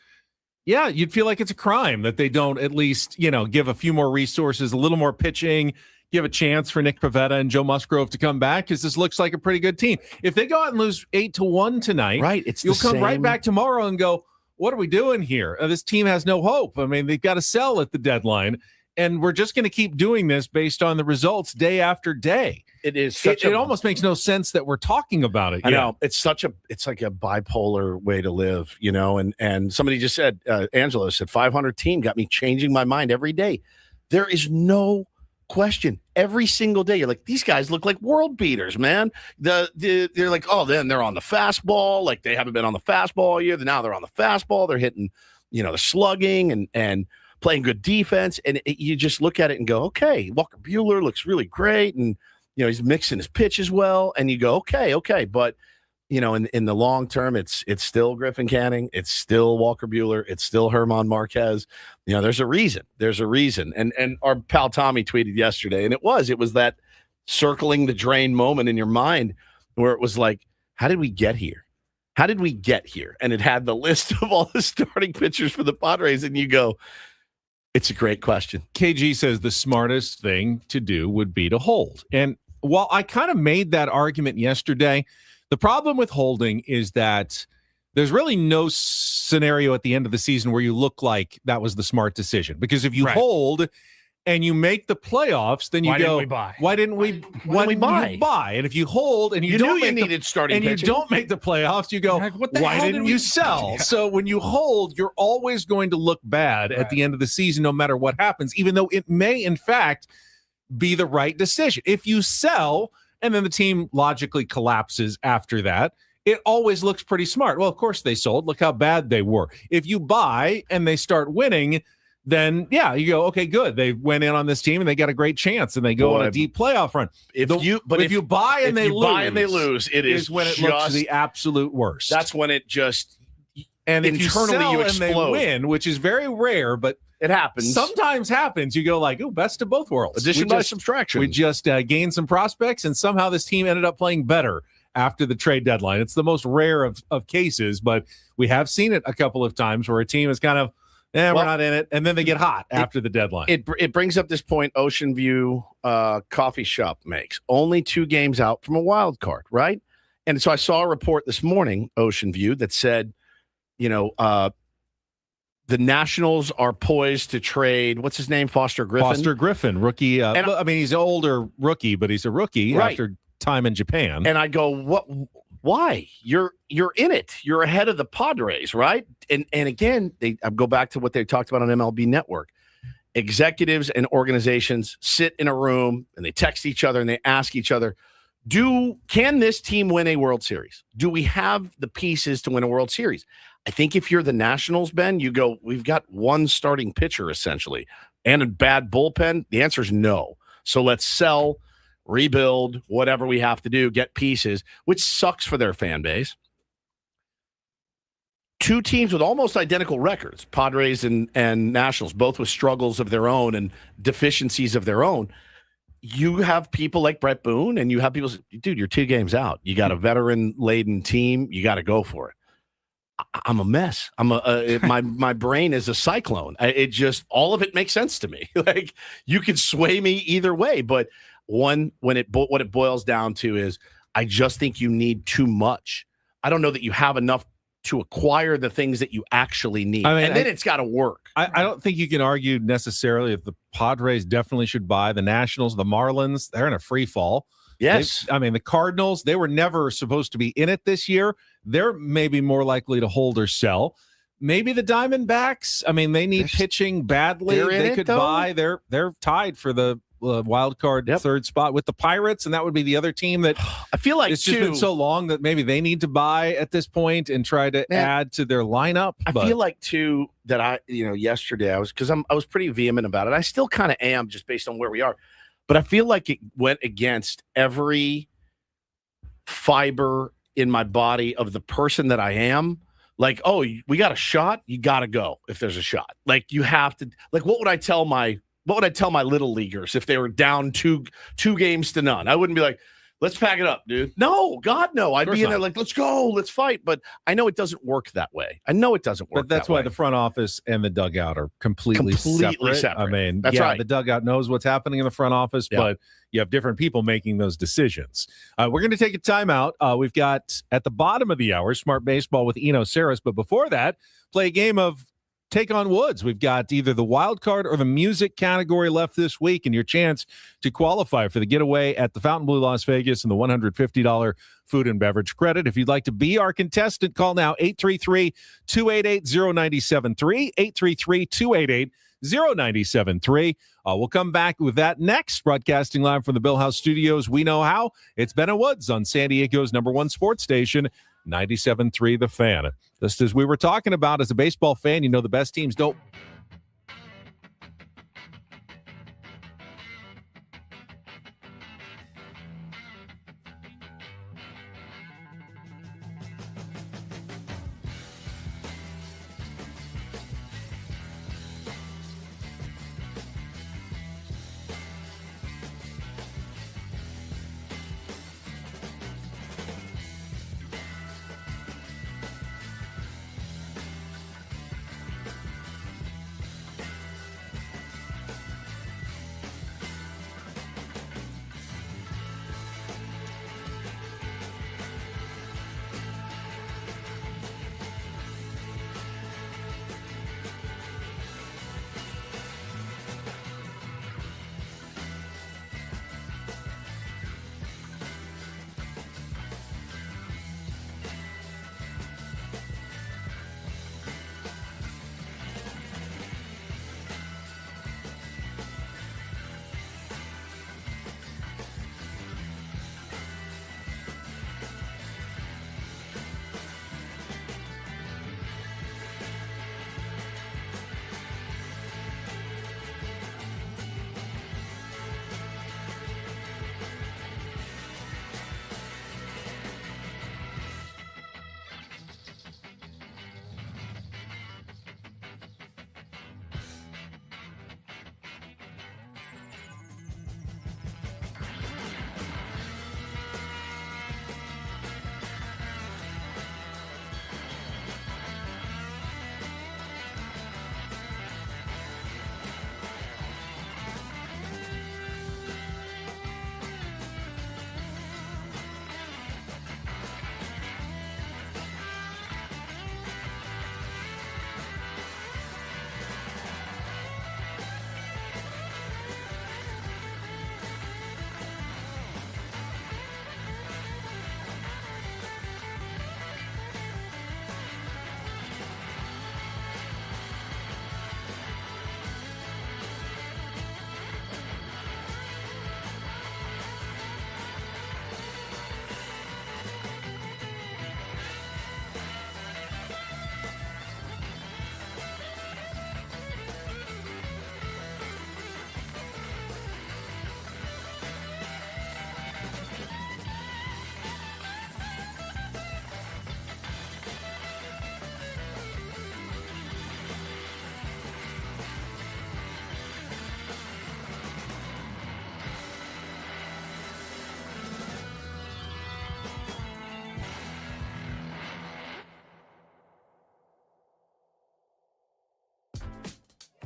yeah, you'd feel like it's a crime that they don't at least, give a few more resources, a little more pitching, give a chance for Nick Pivetta and Joe Musgrove to come back, because this looks like a pretty good team. If they go out and lose 8-1 tonight, right, you'll come right back tomorrow and go, what are we doing here? This team has no hope. I mean, they've got to sell at the deadline, and we're just going to keep doing this based on the results day after day. It is it almost makes no sense that we're talking about it. I know it's like a bipolar way to live, and somebody just said, Angelo said, 500 team got me changing my mind every day. There is no question. Every single day, you're like, these guys look like world beaters, man. They're like, oh, then they're on the fastball. Like, they haven't been on the fastball all year. Now they're on the fastball. They're hitting, the slugging and playing good defense. And you just look at it and go, okay, Walker Buehler looks really great. And, he's mixing his pitches well. And you go, okay. But, in the long term, it's still Griffin Canning. It's still Walker Buehler. It's still Herman Marquez. There's a reason. And our pal Tommy tweeted yesterday, and it was that circling the drain moment in your mind where it was like, how did we get here? How did we get here? And it had the list of all the starting pitchers for the Padres, and you go, it's a great question. KG says the smartest thing to do would be to hold. And while I kind of made that argument yesterday, the problem with holding is that there's really no scenario at the end of the season where you look like that was the smart decision. Because if you hold and you make the playoffs, then you go, why didn't we buy? And if you hold and you don't make the playoffs, you go, why didn't you sell? Yeah. So when you hold, you're always going to look bad at the end of the season, no matter what happens, even though it may, in fact, be the right decision. If you sell and then the team logically collapses after that, it always looks pretty smart. Well, of course they sold. Look how bad they were. If you buy and they start winning, then, you go, okay, good. They went in on this team and they got a great chance and they go on a deep playoff run. If you buy and they lose, it is when it looks the absolute worst. That's when it just and internally if you sell you and explode. they win, which is very rare, but it happens. Sometimes happens. You go like, oh, best of both worlds. Addition by subtraction. We just gained some prospects, and somehow this team ended up playing better after the trade deadline. It's the most rare of cases, but we have seen it a couple of times where a team is kind of, we're not in it, and then they get hot after the deadline. It brings up this point Ocean View Coffee Shop makes. Only 2 games out from a wild card, right? And so I saw a report this morning, Ocean View, that said, the Nationals are poised to trade, what's his name, Foster Griffin, rookie. He's an older rookie, but he's a rookie after time in Japan. And I go, what? Why? You're in it. You're ahead of the Padres, right? And again, I go back to what they talked about on MLB Network. Executives and organizations sit in a room and they text each other and they ask each other, can this team win a World Series? Do we have the pieces to win a World Series? I think if you're the Nationals, Ben, you go, we've got one starting pitcher essentially and a bad bullpen. The answer is no. So let's sell, rebuild, whatever we have to do, get pieces, which sucks for their fan base. 2 teams with almost identical records, Padres and Nationals, both with struggles of their own and deficiencies of their own. You have people like Bret Boone, and you have people say, dude, you're 2 games out. You got a veteran-laden team. You got to go for it. I'm a mess. My brain is a cyclone. It just, all of it makes sense to me. Like, you could sway me either way, but what it boils down to is I just think you need too much. I don't know that you have enough to acquire the things that you actually need. And then it's got to work. I don't think you can argue necessarily if the Padres definitely should buy. The Nationals, the Marlins, they're in a free fall. Yes. The Cardinals, they were never supposed to be in it this year. They're maybe more likely to hold or sell. Maybe the Diamondbacks, they need pitching badly. They could buy. They're tied for the wild card third spot with the Pirates, and that would be the other team that I feel like it's just been so long that maybe they need to buy at this point and try to add to their lineup. I feel like too that yesterday I was pretty vehement about it. I still kind of am just based on where we are, but I feel like it went against every fiber in my body of the person that I am. Like, oh, we got a shot. You got to go if there's a shot. Like you have to. Like, what would I tell my little leaguers if they were down two games to none? I wouldn't be like, let's pack it up, dude. No, God, no. I'd be in there like, let's go, let's fight. But I know it doesn't work that way. But that's why the front office and the dugout are completely separate. I mean, that's right. The dugout knows what's happening in the front office, but you have different people making those decisions. We're going to take a timeout. We've got at the bottom of the hour, Smart Baseball with Eno Sarris. But before that, play a game of Take on Woods. We've got either the wild card or the music category left this week, and your chance to qualify for the getaway at the Fontainebleau Las Vegas and the $150 food and beverage credit. If you'd like to be our contestant, call now 833-288-0973, 833-288-0973. We'll come back with that next. Broadcasting live from the Bill House Studios. We know how. It's Ben and Woods on San Diego's #1 sports station, 97.3 The Fan. Just as we were talking about, as a baseball fan, you know the best teams don't.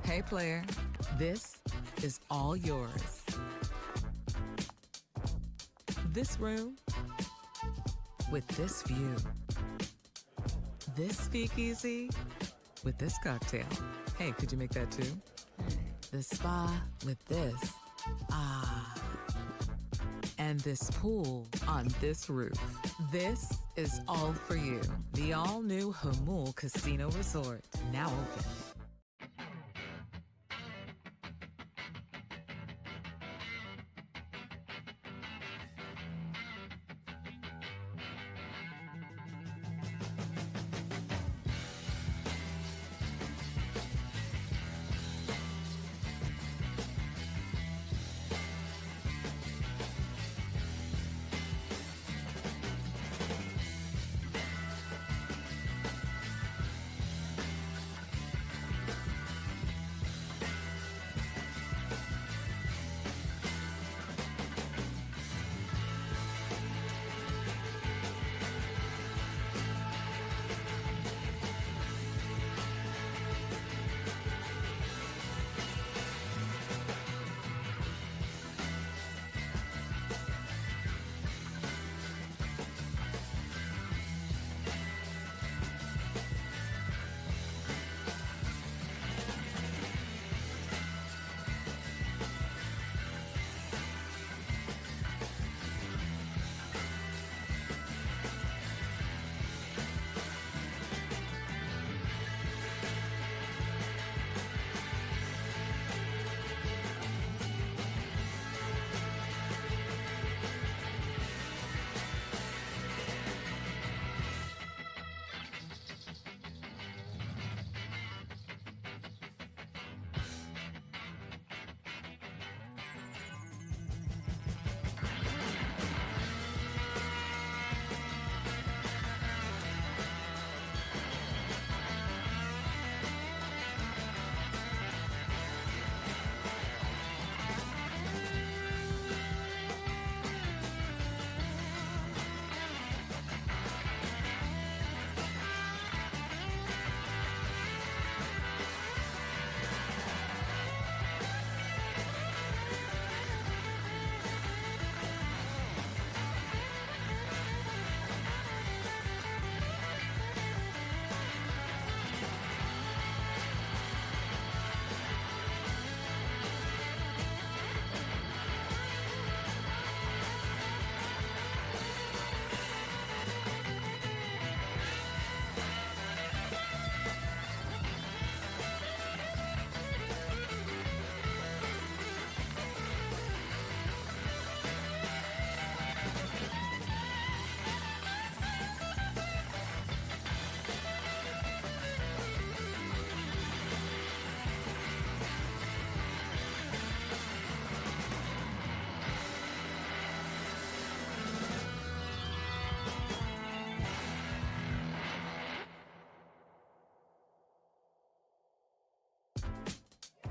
Hey player, this is all yours. This room with this view. This speakeasy with this cocktail. Hey, could you make that too? The spa with this. Ah. And this pool on this roof. This is all for you. The all-new Hamul Casino Resort, now open.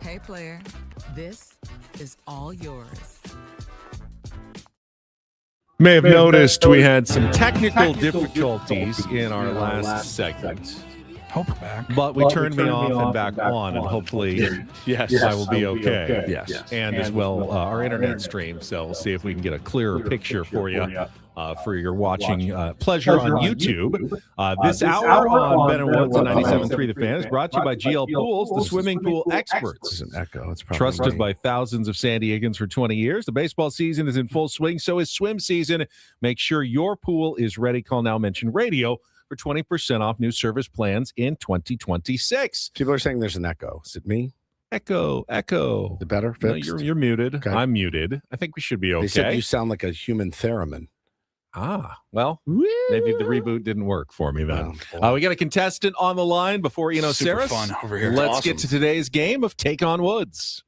Hey, player, this is all yours. May have noticed we had some technical difficulties in our last segment. Hope we're back. But we turned me off and back on, and hopefully, yes, I will be okay. Yes. And as well, our internet stream. So we'll see if we can get a clearer picture for you for your watching pleasure on YouTube. This hour on Ben and Woods on 97.3 The Fan is brought to you by GL Pools, the swimming pool experts. It's an echo. It's probably Trusted by thousands of San Diegans for 20 years. The baseball season is in full swing. So is swim season. Make sure your pool is ready. Call Now Mention Radio for 20% off new service plans in 2026. People are saying there's an echo. Is it me? Echo. The better fixed? No, you're muted. Okay. I'm muted. I think we should be okay. They said you sound like a human theremin. Well, maybe the reboot didn't work for me then. We got a contestant on the line before Eno Super Sarris. fun over here. Let's Awesome. get to today's game of Take on Woods.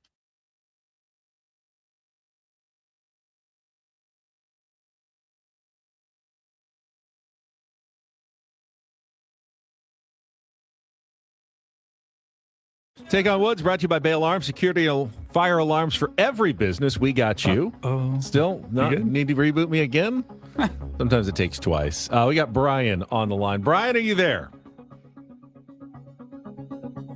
Take on Woods, brought to you by Bay Alarm Security Fire Alarms for every business. We got you. Still need to reboot me again? Sometimes it takes twice. We got Brian on the line. Brian, are you there?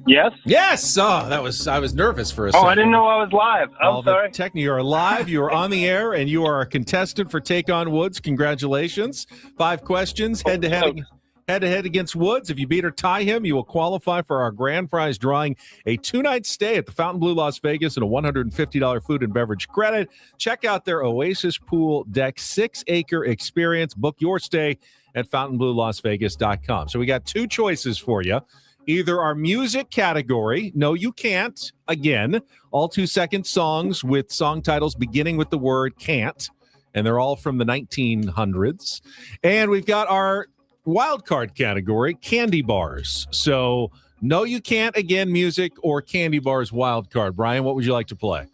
Yes. Yes. I was nervous for a Oh, second. I didn't know I was live. I'm sorry. You are live. You are on the air, and you are a contestant for Take on Woods. Congratulations. 5 questions, head-to-head against Woods. If you beat or tie him, you will qualify for our grand prize drawing, a 2-night stay at the Fontainebleau Las Vegas and a $150 food and beverage credit. Check out their Oasis Pool Deck 6-acre experience. Book your stay at FontainebleauLasVegas.com. So we got 2 choices for you. Either our music category, No You Can't, again, all 2-second songs with song titles beginning with the word can't, and they're all from the 1900s. And we've got our wild card category, candy bars. So No You Can't, again, music, or candy bars wild card. Brian, what would you like to play?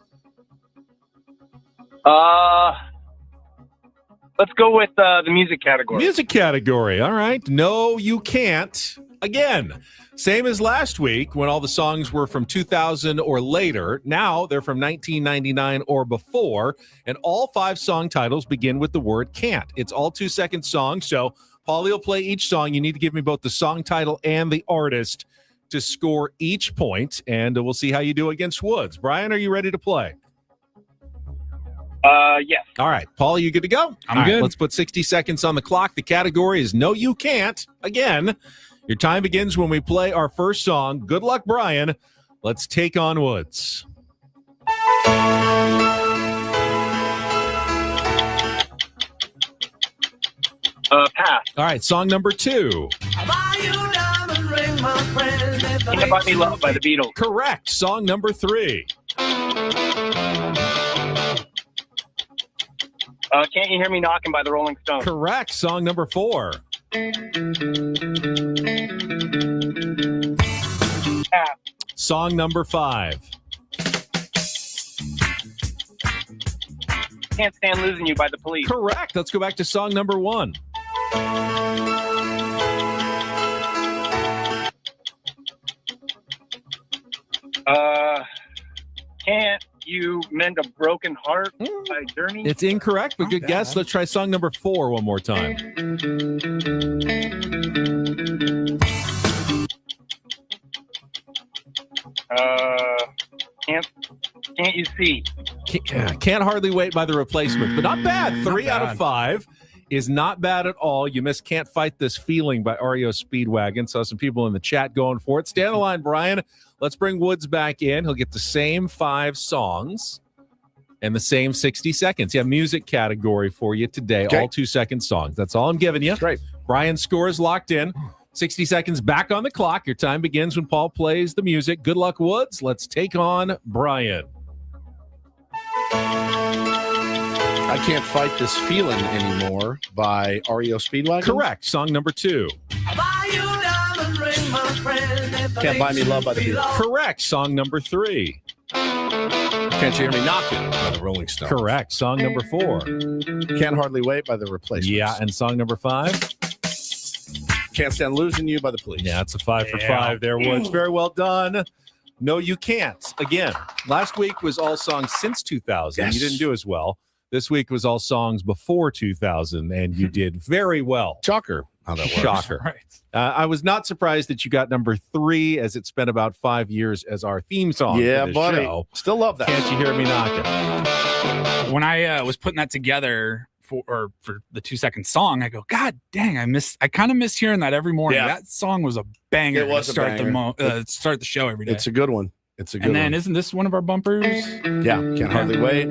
Let's go with the music category. Music category. All right. No You Can't. Again, same as last week when all the songs were from 2000 or later. Now they're from 1999 or before, and all 5 song titles begin with the word can't. It's all 2-second songs, so Paulie will play each song. You need to give me both the song title and the artist to score each point, and we'll see how you do against Woods. Brian, are you ready to play? Yes. All right. Paul, you good to go? I'm good. Let's put 60 seconds on the clock. The category is No You Can't. Again, your time begins when we play our first song. Good luck, Brian. Let's take on Woods. Pass. All right. Song number 2. Can't Buy Me Love by the Beatles. Correct. Song number 3. Can't You Hear Me Knocking by the Rolling Stones. Correct. Song number 4. Pass. Song number 5. Can't Stand Losing You by the Police. Correct. Let's go back to song number 1. Can't You Mend a Broken Heart by Journey. It's incorrect, but good guess. Let's try song number 4 one more time. Can't You See? Can't Hardly Wait by the Replacements, but not bad. 3 out of 5 is not bad at all. You missed Can't Fight This Feeling by REO Speedwagon. Saw some people in the chat going for it. Stay on the line, Brian. Let's bring Woods back in. He'll get the same 5 songs and the same 60 seconds. Yeah, music category for you today. Okay. All 2-second songs. That's all I'm giving you. Great. Brian's score is locked in. 60 seconds back on the clock. Your time begins when Paul plays the music. Good luck, Woods. Let's take on Brian. I Can't Fight This Feeling Anymore by REO Speedwagon. Correct. Song number 2. Can't Buy Me Love by the Beatles. Correct. Song number 3. Can't You Hear Me Knocking by the Rolling Stones. Correct. Song number 4. Can't Hardly Wait by the Replacements. Yeah, and song number 5. Can't Stand Losing You by the Police. Yeah, it's a 5 for 5 there, Woods. Very well done. No, you can't. Again, last week was all songs since 2000. Yes. You didn't do as well. This week was all songs before 2000, and you did very well. Shocker. How that works. Shocker. Right. I was not surprised that you got number 3, as it's been about 5 years as our theme song. Yeah, for this buddy. show. Still love that. Can't you hear me knocking? When I was putting that together for the 2-second song, I go, God dang, I kind of miss hearing that every morning. Yeah. That song was a banger. It was to a start banger. start the show every day. It's a good one. It's a good and then one. isn't this one of our bumpers? Yeah, can't hardly wait.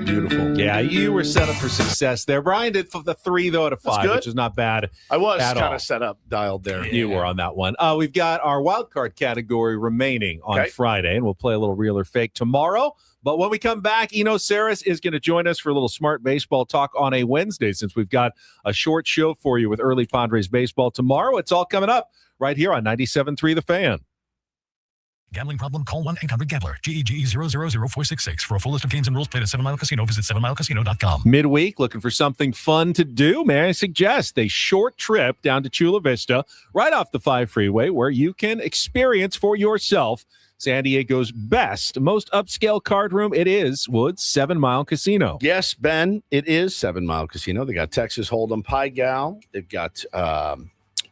Beautiful. Yeah, you were set up for success there. Brian did the 3 though out of 5, which is not bad. I was at kind all. of set up, dialed there. You were on that one. We've got our wild card category remaining on Friday, and we'll play a little real or fake tomorrow. But when we come back, Eno Sarris is going to join us for a little smart baseball talk on a Wednesday, since we've got a short show for you with early Padres baseball tomorrow. It's all coming up right here on 97.3 The Fan. Gambling problem? Call 1-800-GAMBLER. GEGE 000-466. For a full list of games and rules, played at 7 Mile Casino. Visit 7milecasino.com. Midweek, looking for something fun to do? May I suggest a short trip down to Chula Vista, right off the 5 freeway, where you can experience for yourself San Diego's best, most upscale card room. It is Woods 7 Mile Casino. Yes, Ben, it is 7 Mile Casino. They got Texas Hold'em Pie Gal. They've got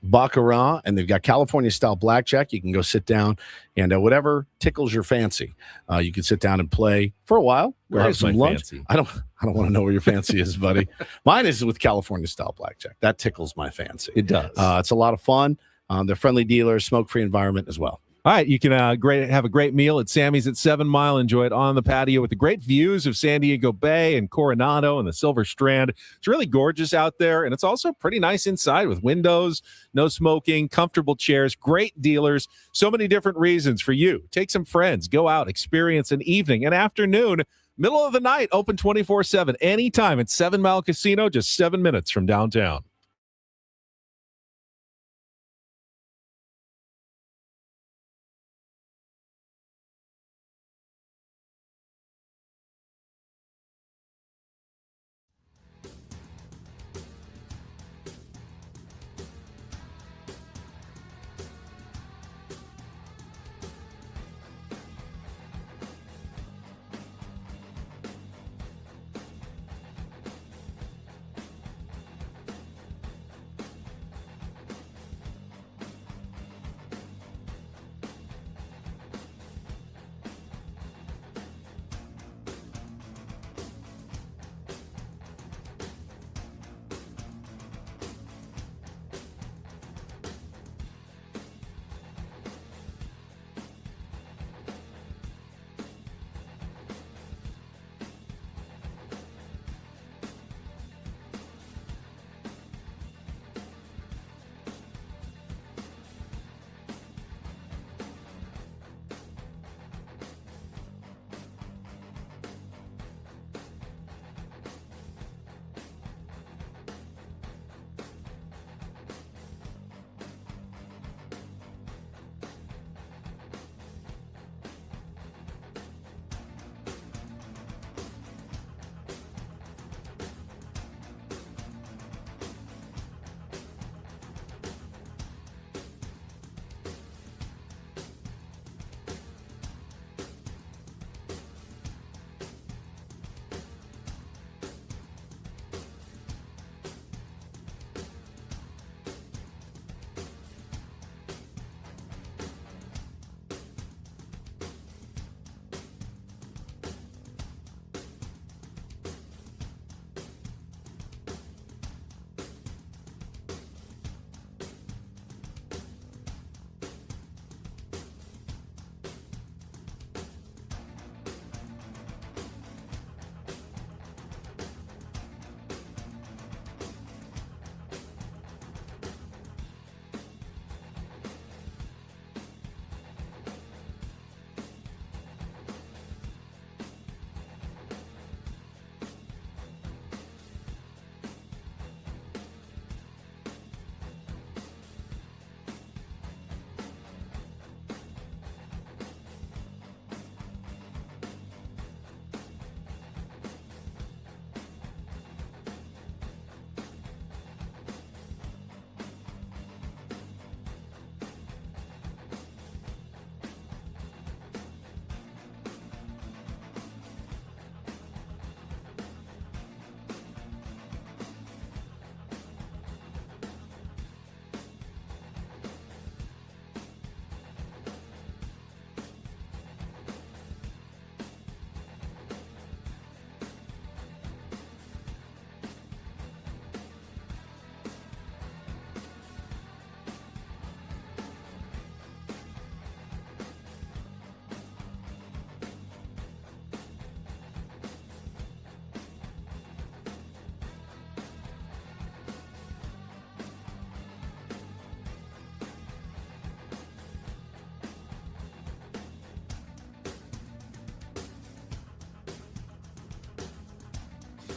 Baccarat, and they've got California-style blackjack. You can go sit down and whatever tickles your fancy. You can sit down and play for a while. Where have is some my lunch. fancy? I don't want to know where your fancy is, buddy. Mine is with California-style blackjack. That tickles my fancy. It does. It's a lot of fun. They're friendly dealers, smoke-free environment as well. All right, you can have a great meal at Sammy's at 7 Mile. Enjoy it on the patio with the great views of San Diego Bay and Coronado and the Silver Strand. It's really gorgeous out there, and it's also pretty nice inside with windows, no smoking, comfortable chairs, great dealers, so many different reasons for you. Take some friends, go out, experience an evening, an afternoon, middle of the night, open 24/7, anytime at 7 Mile Casino, just 7 minutes from downtown.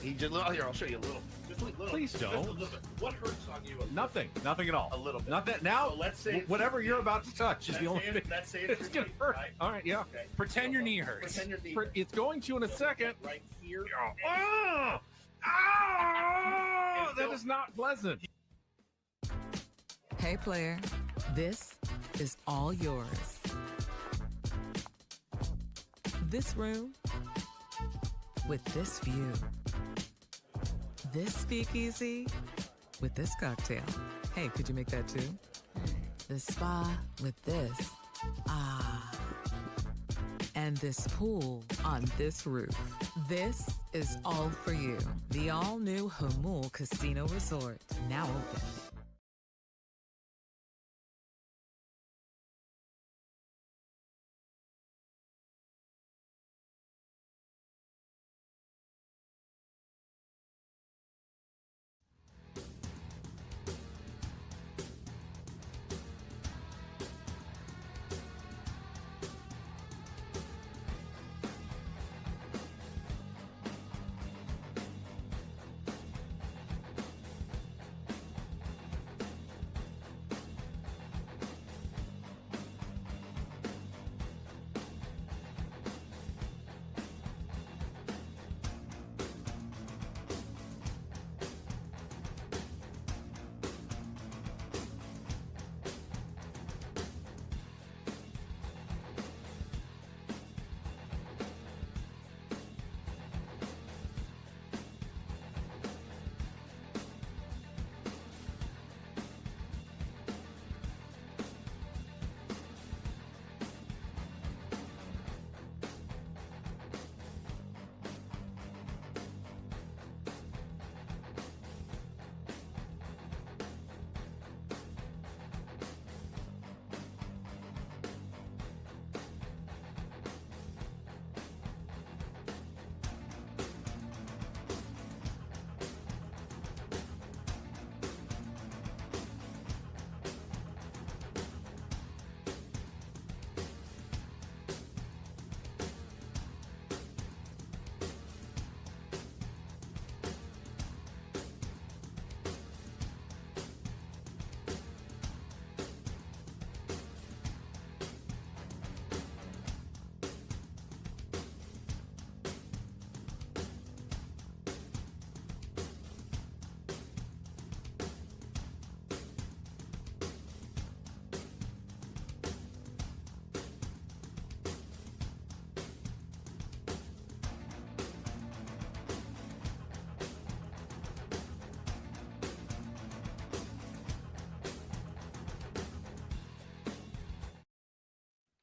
He just here. I'll show you a little. Just a little. Please don't. Just a little bit. What hurts on you? Nothing at all. A little bit. Not that now. So let's say whatever you're about to touch is the only thing. Let's say it's gonna hurt. Right? All right, yeah. Okay. Pretend your knee hurts. Pretend your knee. It's going to in a second. Right here. Oh, that is not pleasant. Hey, player, this is all yours. This room with this view. This speakeasy with this cocktail. Hey, could you make that too? The spa with this. Ah. And this pool on this roof. This is all for you. The all-new Hamul Casino Resort, now open.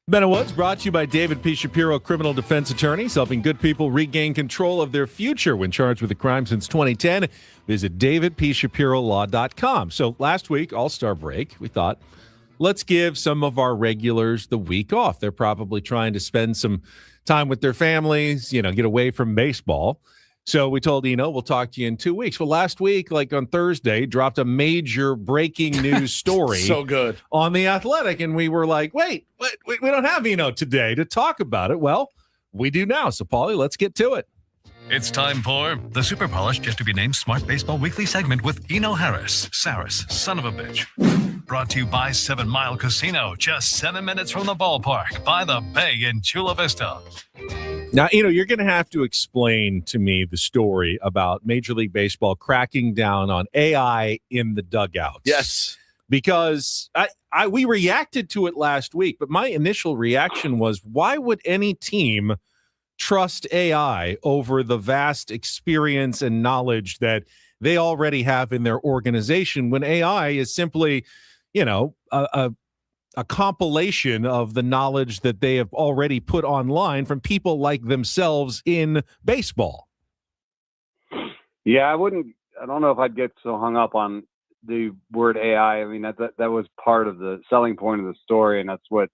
Bennett Woods brought to you by David P. Shapiro, criminal defense attorneys, helping good people regain control of their future when charged with a crime since 2010. Visit davidpshapirolaw.com. So last week, All-Star break, we thought, let's give some of our regulars the week off. They're probably trying to spend some time with their families, get away from baseball. So we told Eno, we'll talk to you in 2 weeks. Well, last week, like on Thursday, dropped a major breaking news story. So good. On The Athletic. And we were like, wait, we don't have Eno today to talk about it. Well, we do now. So, Paulie, let's get to it. It's time for the super polished, yet to be named Smart Baseball Weekly segment with Eno Sarris, son of a bitch. Brought to you by 7 Mile Casino, just 7 minutes from the ballpark, by the bay in Chula Vista. Now, you're going to have to explain to me the story about Major League Baseball cracking down on AI in the dugouts. Yes. Because we reacted to it last week, but my initial reaction was, why would any team trust AI over the vast experience and knowledge that they already have in their organization when AI is simply, a compilation of the knowledge that they have already put online from people like themselves in baseball? Yeah, I don't know if I'd get so hung up on the word AI. I mean, that was part of the selling point of the story, and that's what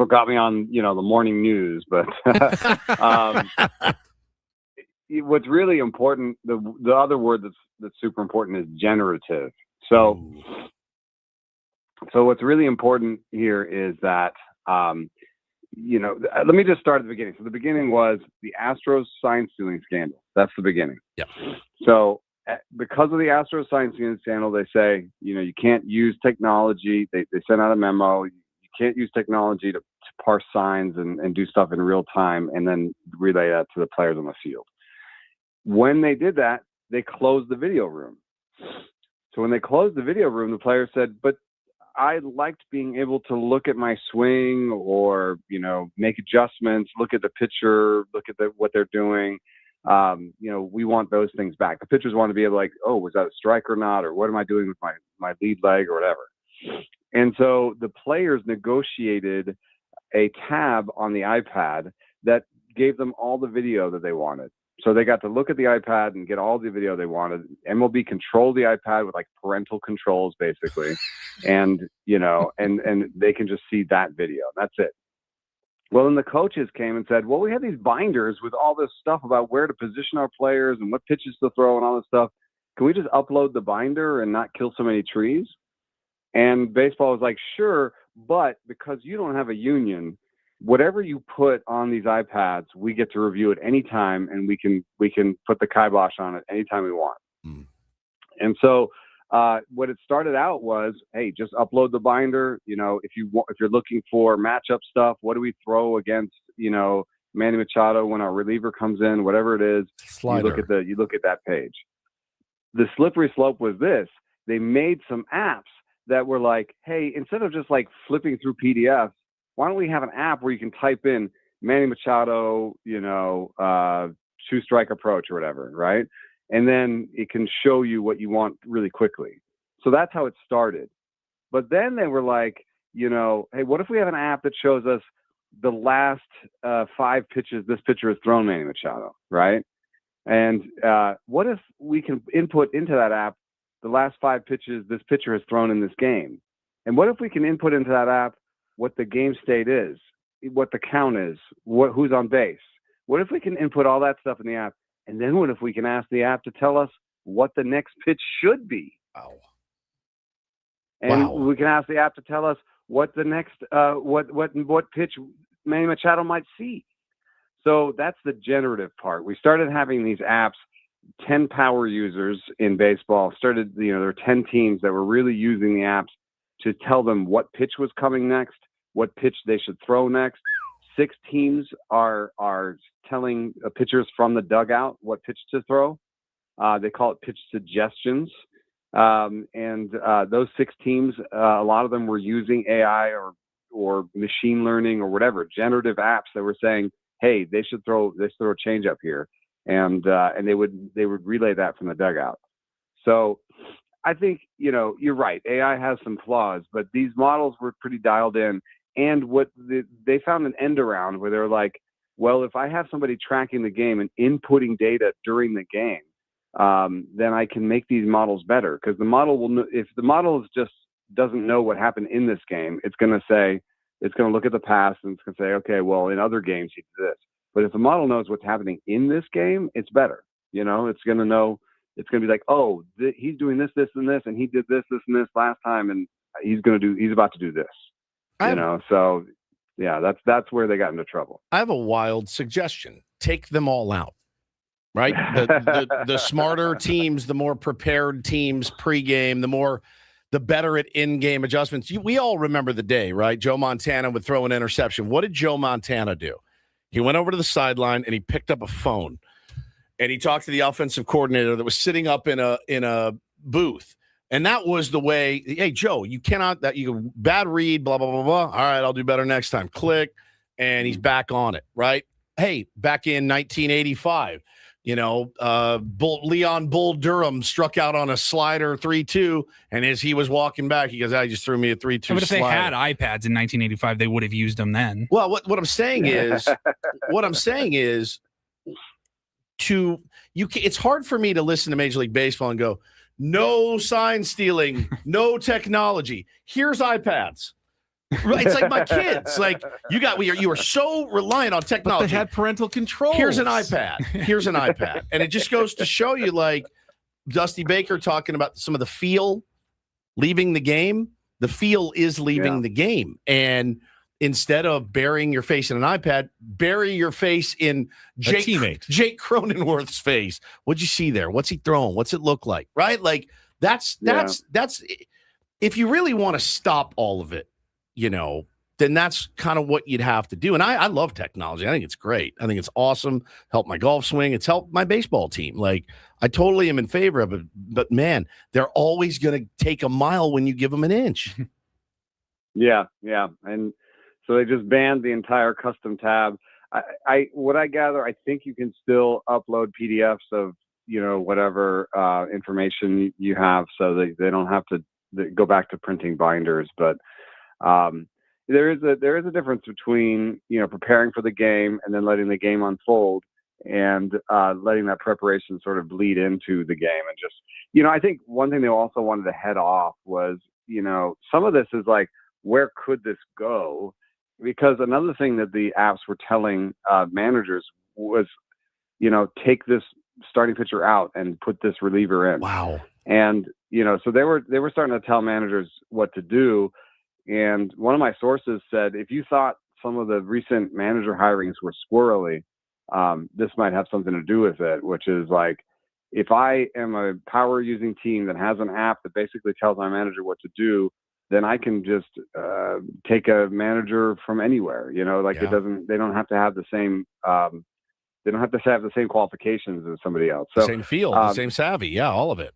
got me on, the morning news. But what's really important, the other word that's super important is generative. So what's really important here is that let me just start at the beginning. So the beginning was the Astros sign stealing scandal. That's the beginning. Yeah. So because of the Astros sign stealing scandal, they say, you can't use technology. They sent out a memo. You can't use technology to parse signs and do stuff in real time and then relay that to the players on the field. When they did that, they closed the video room. So when they closed the video room, the players said, but I liked being able to look at my swing or, make adjustments, look at the pitcher, look at what they're doing. We want those things back. The pitchers want to be able to oh, was that a strike or not? Or what am I doing with my lead leg or whatever? And so the players negotiated a tab on the iPad that gave them all the video that they wanted. So they got to look at the iPad and get all the video they wanted. MLB controlled the iPad with parental controls, basically. And, and they can just see that video. That's it. Well, then the coaches came and said, well, we have these binders with all this stuff about where to position our players and what pitches to throw and all this stuff. Can we just upload the binder and not kill so many trees? And baseball was like, sure, but because you don't have a union, whatever you put on these iPads, we get to review it anytime, and we can put the kibosh on it anytime we want. And so what it started out was, hey, just upload the binder. If you're looking for matchup stuff, what do we throw against Manny Machado when our reliever comes in, whatever it is. Slider. You look at that page. The slippery slope was this: they made some apps that were like, hey, instead of just flipping through PDFs, why don't we have an app where you can type in Manny Machado, two strike approach or whatever, right? And then it can show you what you want really quickly. So that's how it started. But then they were like, hey, what if we have an app that shows us the last 5 pitches this pitcher has thrown Manny Machado, right? And what if we can input into that app the last 5 pitches this pitcher has thrown in this game? And what if we can input into that app what the game state is, what the count is, who's on base? What if we can input all that stuff in the app? And then what if we can ask the app to tell us what the next pitch should be? Wow. And we can ask the app to tell us what the next what pitch Manny Machado might see. So that's the generative part. We started having these apps. 10 power users in baseball started. There were 10 teams that were really using the apps to tell them what pitch was coming next, what pitch they should throw next. 6 teams are telling pitchers from the dugout what pitch to throw. They call it pitch suggestions. And those 6 teams, a lot of them were using AI or machine learning or whatever, generative apps that were saying, hey, they should throw a change up here. And they would relay that from the dugout. So I think, you're right. AI has some flaws, but these models were pretty dialed in. And they found an end around where they're like, well, if I have somebody tracking the game and inputting data during the game, then I can make these models better. Because the model will, if the model just doesn't know what happened in this game, it's going to look at the past and it's going to say, okay, well, in other games he did this. But if the model knows what's happening in this game, it's better. It's going to know. It's going to be like, oh, he's doing this, this, and this, and he did this, this, and this last time, and he's about to do this. So yeah, that's where they got into trouble. I have a wild suggestion. Take them all out. Right? The smarter teams, the more prepared teams pregame, the better at in-game adjustments. We all remember the day, right? Joe Montana would throw an interception. What did Joe Montana do? He went over to the sideline and he picked up a phone and he talked to the offensive coordinator that was sitting up in a booth. And that was the way, hey, Joe, you bad read, blah, blah, blah, blah. All right, I'll do better next time. Click. And he's back on it, right? Hey, back in 1985, Leon Bull Durham struck out on a slider 3-2. And as he was walking back, he goes, I just threw me a 3-2 But if slider. they had iPads in 1985, they would have used them then. Well, what I'm saying is, it's hard for me to listen to Major League Baseball and go, no sign stealing, no technology. Here's iPads. It's like my kids. Like you are so reliant on technology. But they had parental control. Here's an iPad. And it just goes to show you, like Dusty Baker talking about some of the feel leaving the game. The feel is leaving the game. And instead of burying your face in an iPad, bury your face in Jake Cronenworth's face. What'd you see there? What's he throwing? What's it look like? Right? Like that's if you really want to stop all of it, then that's kind of what you'd have to do. And I love technology. I think it's great. I think it's awesome. Helped my golf swing. It's helped my baseball team. Like, I totally am in favor of it. But man, they're always going to take a mile when you give them an inch. Yeah. And so they just banned the entire custom tab. What I gather, I think you can still upload PDFs of, whatever information you have, so they don't have to go back to printing binders. But there is a difference between preparing for the game and then letting the game unfold, and letting that preparation sort of bleed into the game. And just I think one thing they also wanted to head off was some of this is like, where could this go? Because another thing that the apps were telling managers was take this starting pitcher out and put this reliever in. Wow. And so they were starting to tell managers what to do. And one of my sources said, if you thought some of the recent manager hirings were squirrely, this might have something to do with it, which is like, if I am a power using team that has an app that basically tells my manager what to do, then I can just take a manager from anywhere, they don't have to have the same, they don't have to have the same qualifications as somebody else. So, same field, the same savvy. Yeah. All of it.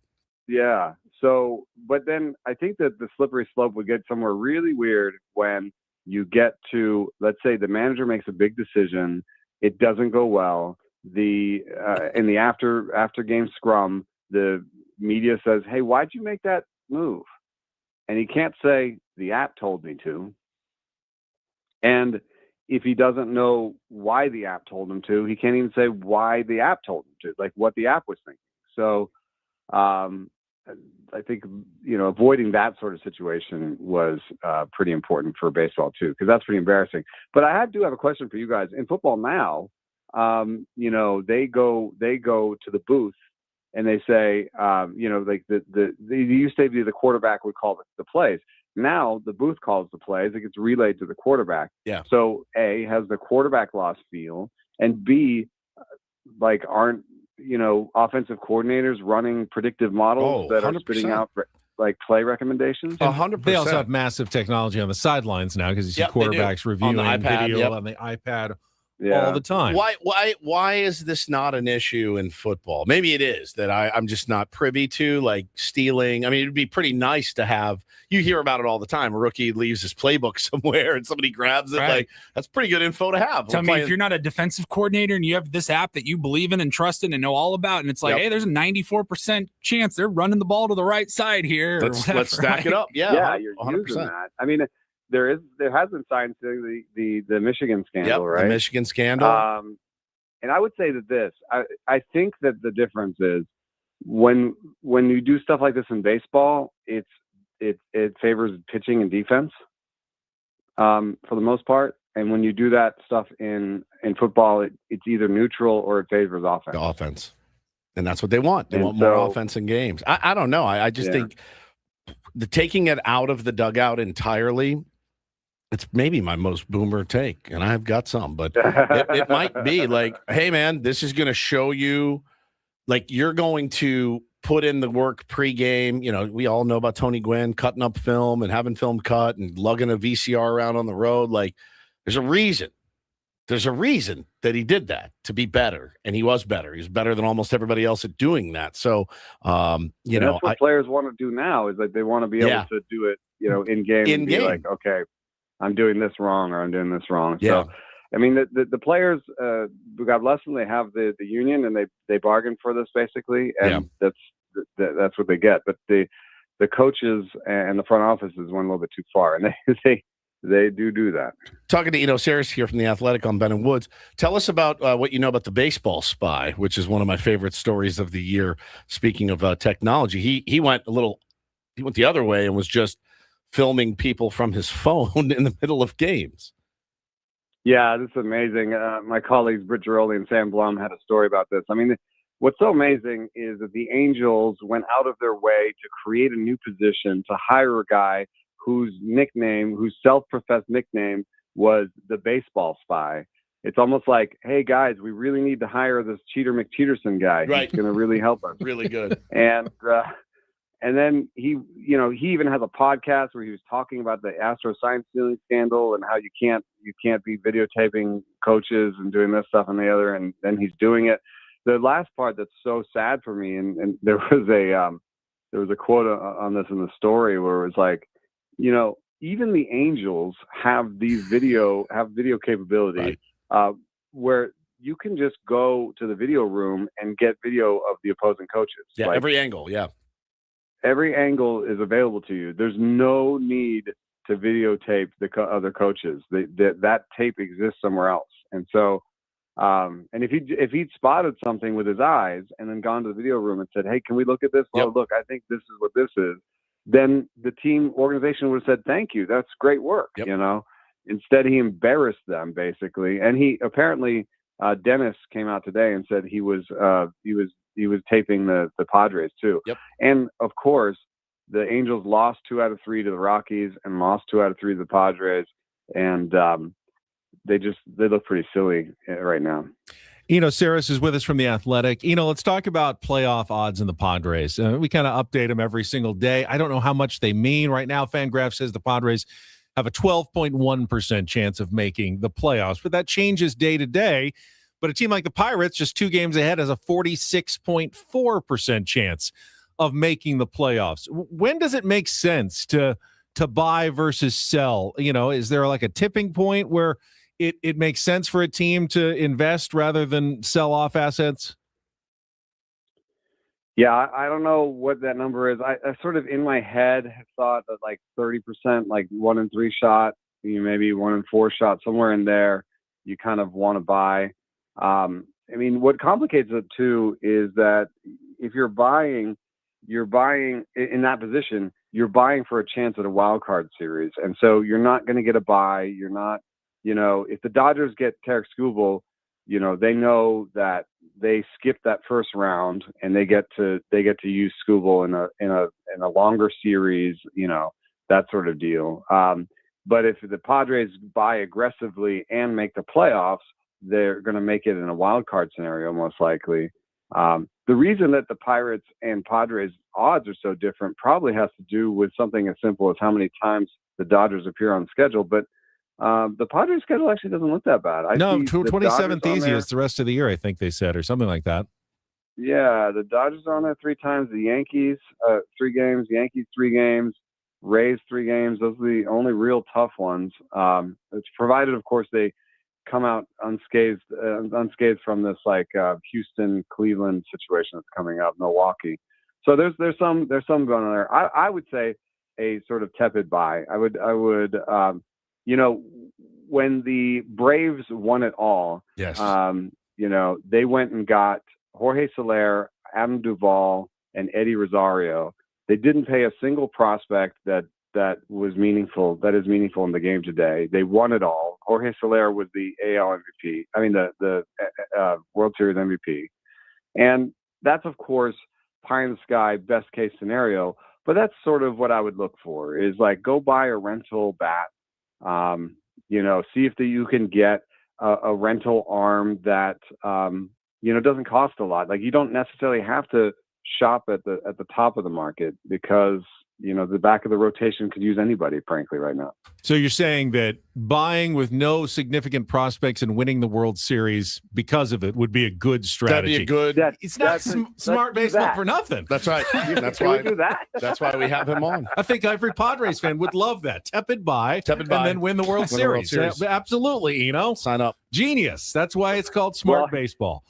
Yeah. So, but then I think that the slippery slope would get somewhere really weird when you get to, let's say the manager makes a big decision. It doesn't go well. In the after game scrum, the media says, "Hey, why'd you make that move?" And he can't say, "The app told me to." And if he doesn't know why the app told him to, he can't even say why the app told him to, like what the app was thinking. So I think, avoiding that sort of situation was pretty important for baseball too, because that's pretty embarrassing. But I do have a question for you guys. In football now, they go to the booth and they say, like they used to be the quarterback would call the plays. Now the booth calls the plays. It gets relayed to the quarterback. Yeah. So A, has the quarterback lost feel, and B, like aren't offensive coordinators running predictive models that 100%. Are spitting out like play recommendations? 100%. They also have massive technology on the sidelines now, because you see quarterbacks reviewing on the iPad, video on the iPad all the time. Why is this not an issue in football? Maybe it is that I'm just not privy to, like stealing. I mean, it'd be pretty nice to have. You hear about it all the time. A rookie leaves his playbook somewhere and somebody grabs it. Right. Like, that's pretty good info to have. Tell me, if you're not a defensive coordinator and you have this app that you believe in and trust in and know all about, and it's like, hey, there's a 94% chance they're running the ball to the right side here. Let's stack it up. Yeah, you're 100%. Using that. I mean, there has been signs to the Michigan scandal, right? The Michigan scandal. And I would say that I think that the difference is when you do stuff like this in baseball, it favors pitching and defense for the most part. And when you do that stuff in football, it's either neutral or it favors offense. The offense. And that's what they want. They want more offense in games. I don't know. I just think taking it out of the dugout entirely, it's maybe my most boomer take, and I've got some, but it might be like, hey, man, this is going to show you, like, you're going to put in the work pregame. We all know about Tony Gwynn cutting up film and having film cut and lugging a VCR around on the road. Like, there's a reason. There's a reason that he did that, to be better, and he was better. He was better than almost everybody else at doing that. So, that's what players want to do now, is like they want to be able to do it, in game. And be like, okay, I'm doing this wrong, or I'm doing this wrong. Yeah. So, I mean, the players, God bless them, they have the union, and they bargain for this basically, and that's what they get. But the coaches and the front offices went a little bit too far, and they do that. Talking to Eno Sarris here from The Athletic on Ben and Woods. Tell us about what you know about the baseball spy, which is one of my favorite stories of the year. Speaking of technology, he went the other way and was just filming people from his phone in the middle of games. Yeah, this is amazing. My colleagues Bret Boone and Sam Blum had a story about this. I mean, what's so amazing is that the Angels went out of their way to create a new position to hire a guy whose self-professed nickname was the baseball spy. It's almost like, hey guys, we really need to hire this Cheater McCheaterson guy. Right. He's going to really help us. Really good. And then he even has a podcast where he was talking about the Astro sign stealing scandal and how you can't be videotaping coaches and doing this stuff and the other. And then he's doing it. The last part that's so sad for me, and there was a quote on this in the story where it was like, even the Angels have video capability, right, where you can just go to the video room and get video of the opposing coaches. Yeah, every angle. Yeah. Every angle is available to you. There's no need to videotape the other coaches. That tape exists somewhere else. And so, and if he'd spotted something with his eyes and then gone to the video room and said, "Hey, can we look at this? Yep. Oh, look, I think this is what this is." Then the team organization would have said, "Thank you. That's great work." Yep. Instead, he embarrassed them basically. And he apparently, Dennis came out today and said he was taping the Padres too. Yep. And of course, the Angels lost 2 out of 3 to the Rockies and lost 2 out of 3 to the Padres. And they look pretty silly right now. Eno Sarris is with us from The Athletic. Let's talk about playoff odds in the Padres. We kind of update them every single day. I don't know how much they mean. Right now, FanGraph says the Padres have a 12.1% chance of making the playoffs, but that changes day to day. But a team like the Pirates, just 2 games ahead, has a 46.4% chance of making the playoffs. When does it make sense to buy versus sell? Is there like a tipping point where it makes sense for a team to invest rather than sell off assets? Yeah, I don't know what that number is. I sort of in my head have thought that like 30%, like 1 in 3 shot, maybe 1 in 4 shot, somewhere in there, you kind of want to buy. What complicates it too is that if you're buying in that position, you're buying for a chance at a wild card series. And so you're not going to get a buy. You're not, if the Dodgers get Tarek Skubal, they know that they skip that first round and they get to use Skubal in a longer series, that sort of deal. But if the Padres buy aggressively and make the playoffs, they're going to make it in a wild card scenario, most likely. The reason that the Pirates and Padres odds are so different probably has to do with something as simple as how many times the Dodgers appear on the schedule. But the Padres schedule actually doesn't look that bad. 27th easiest the rest of the year, I think they said, or something like that. Yeah, the Dodgers are on there 3 times. The Yankees, 3 games. Yankees, 3 games. Rays, 3 games. Those are the only real tough ones. It's provided, of course, they come out unscathed from this Houston, Cleveland situation that's coming up, Milwaukee. So there's some going on there. I would say a sort of tepid buy. I would when the Braves won it all, yes, they went and got Jorge Soler, Adam Duvall, and Eddie Rosario. They didn't pay a single prospect that was meaningful. That is meaningful in the game today. They won it all. Jorge Soler was the AL MVP. I mean, the World Series MVP. And that's, of course, pie in the sky, best case scenario. But that's sort of what I would look for is like go buy a rental bat. See if you can get a rental arm that, doesn't cost a lot. Like you don't necessarily have to shop at the top of the market because, the back of the rotation could use anybody, frankly, right now. So you're saying that buying with no significant prospects and winning the World Series because of it would be a good strategy. That'd be a good. It's not smart baseball for nothing. That's right. That's why we do that. That's why we have him on. I think every Padres fan would love that. Tepid buy, and then win the World Series. Absolutely, sign up. Genius. That's why it's called smart baseball.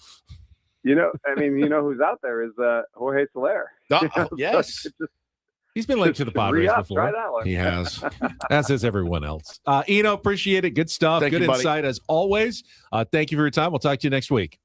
Who's out there is Jorge Soler. Yes. He's been linked to the Padres before. Try that one. He has. As has everyone else. Eno, appreciate it. Good stuff. Good insight as always. Thank you for your time. We'll talk to you next week.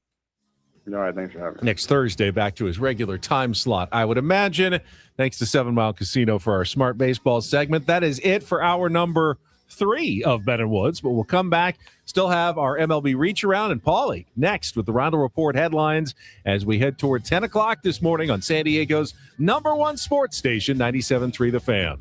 All right. Thanks for having me. Next Thursday, back to his regular time slot, I would imagine. Thanks to 7 Mile Casino for our Smart Baseball segment. That is it for hour number 3 of Ben and Woods, but we'll come back. Still have our MLB Reacharound and Paulie next with the Reindl Report headlines as we head toward 10 o'clock this morning on San Diego's #1 sports station, 97.3 The Fan.